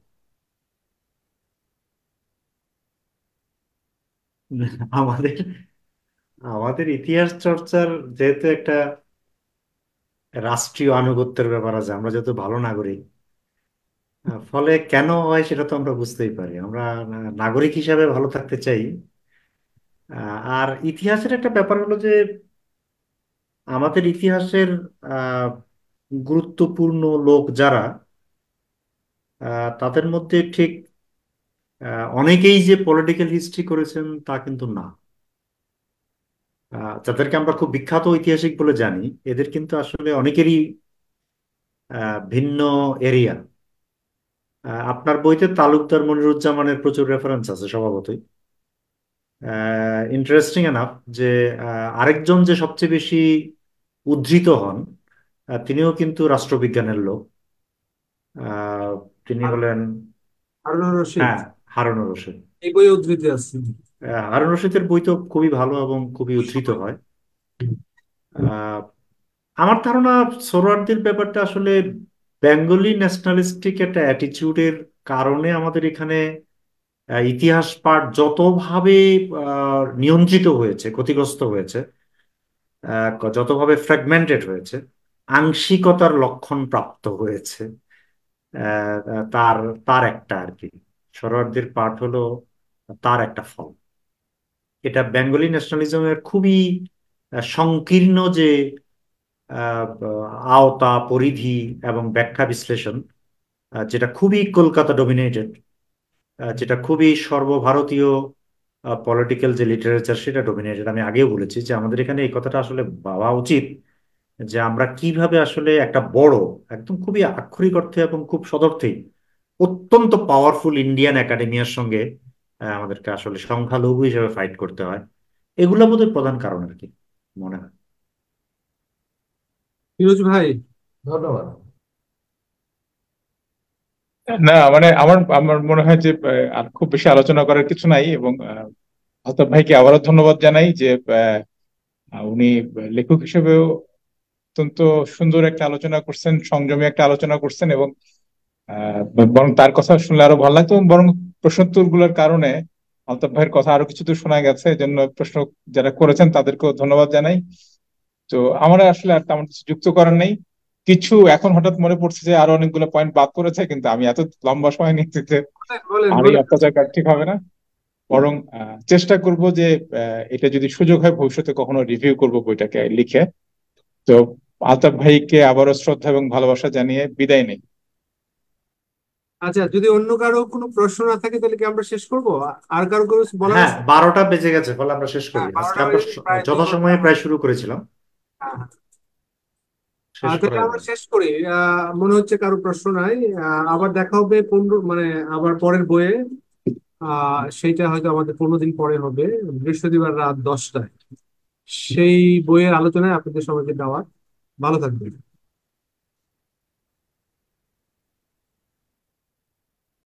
আমাদের আমাদের ইতিহাস চর্চার যেহেতু একটা রাষ্ট্রীয় আনুগত্যের ব্যাপার আছে, আমরা যেহেতু ভালো নাগরিক, ফলে কেন হয় সেটা তো আমরা বুঝতেই পারি। আমরা নাগরিক হিসাবে ভালো থাকতে চাই। আর ইতিহাসের একটা ব্যাপার হলো যে আমাদের ইতিহাসের আহ, গুরুত্বপূর্ণ লোক যারা, তাদের মধ্যে ঠিক অনেকেই যে পলিটিক্যাল হিস্ট্রি করেছেন তা কিন্তু না। যাদেরকে আমরা খুব বিখ্যাত ঐতিহাসিক বলে জানি, এদের কিন্তু আসলে অনেকেরই ভিন্ন এরিয়া। আপনার বইতে তালুকদার মনিরুজ্জামানের প্রচুর রেফারেন্স আছে স্বভাবতই। ইন্টারেস্টিং এনাফ যে আরেকজন যে সবচেয়ে বেশি উদ্ধৃত হন, তিনিও কিন্তু রাষ্ট্রবিজ্ঞানের লোক। আহ, তিনি হলেন, হারুনুর রশিদ। হ্যাঁ, হারুনুর রশিদ। এই বই উদ্ধৃতি আছে। হারুন রশিদের বই তো খুবই ভালো এবং খুবই উদ্ধৃত হয়। আহ, আমার ধারণা সোহরাওয়ার্দীর ব্যাপারটা আসলে বেঙ্গলি ন্যাশনালিস্টিক একটা অ্যাটিটিউডের কারণে আমাদের এখানে ইতিহাস পাঠ যতভাবে নিয়ন্ত্রিত হয়েছে, ক্ষতিগ্রস্ত হয়েছে, যতভাবে ফ্র্যাগমেন্টেড হয়েছে, আংশিকতার লক্ষণ প্রাপ্ত হয়েছে। তার তার একটা আর কি, সোহরাওয়ার্দীর পাঠ হলো তার একটা ফল। এটা বেঙ্গলি ন্যাশনালিজমের খুবই সংকীর্ণ যে আহ, আওতা, পরিধি এবং ব্যাখ্যা বিশ্লেষণ, যেটা খুবই কলকাতা ডমিনেটেড, যেটা খুবই সর্বভারতীয় পলিটিক্যাল যে লিটারেচার সেটা ডমিনেটেড। আমি আগেও বলেছি যে আমাদের এখানে এই কথাটা আসলে ভাবা উচিত যে আমরা কিভাবে আসলে একটা বড়, একদম খুবই আক্ষরিক অর্থে এবং খুব সদর্থেই অত্যন্ত পাওয়ারফুল ইন্ডিয়ান একাডেমিয়ার সঙ্গে আমাদেরকে আসলে সংখ্যালঘু হিসেবে ফাইট করতে হয়। এগুলো বোধহয় প্রধান কারণ আর কি, মনে হয়। ফিরোজ ভাই। ধন্যবাদ। না মানে আমার আমার মনে হয় যে আর খুব বেশি আলোচনা করার কিছু নাই, এবং আলতাফ ভাইকে আবারও ধন্যবাদ জানাই যে উনি লেখক হিসেবেও অত্যন্ত সুন্দর একটা আলোচনা করছেন, সংযমী একটা আলোচনা করছেন, এবং আহ, বরং তার কথা শুনলে আরো ভালো লাগতো, এবং বরং প্রশ্নোত্তর গুলোর কারণে আলতাফ ভাইয়ের কথা আরো কিছু দূর শোনা গেছে। এই জন্য প্রশ্ন যারা করেছেন তাদেরকেও ধন্যবাদ জানাই। তো আমার আসলে আর তেমন কিছু যুক্ত করার নেই। কিছু এখন হঠাৎ মনে পড়ছে যে আরো অনেকগুলো পয়েন্ট বাদ করেছে, কিন্তু আমি এত লম্বা সময় নিতে বলেন বলেন আর এই বলেন। অত্যাচার করা ঠিক হবে না। বরং চেষ্টা করব যে এটা যদি সুযোগ হয় ভবিষ্যতে কখনো রিভিউ করব বইটাকে লিখে। তো আলতাফ ভাইকে আবারও শ্রদ্ধা এবং ভালোবাসা জানিয়ে বিদায় নেই। আচ্ছা, যদি অন্য কারো কোনো প্রশ্ন না থাকে তাহলে কি আমরা শেষ করব? আর কারো কোনো বলার হ্যাঁ, আছে? 12টা বেজে গেছে, ফলে আমরা শেষ করি। হ্যাঁ, আজকে 12টা আমরা বেজে প্রায় 2 ঘন্টা। যথাসময়ে প্রায় শুরু করেছিলাম, হ্যাঁ, হ্যাঁ। শেষ তাহলে করাই আমরা ভালো। শেষ করি। মনে হচ্ছে কারো প্রশ্ন নাই। আবার দেখা হবে 15 মানে আবার পরের বইয়ে। সেইটা হয়তো আমাদের 15 দিন পরে হবে, বৃহস্পতিবার রাত 10টায়। সেই বইয়ের আলোচনায় আপনাদের সবাইকে দাওয়াত। ভালো থাকবেন।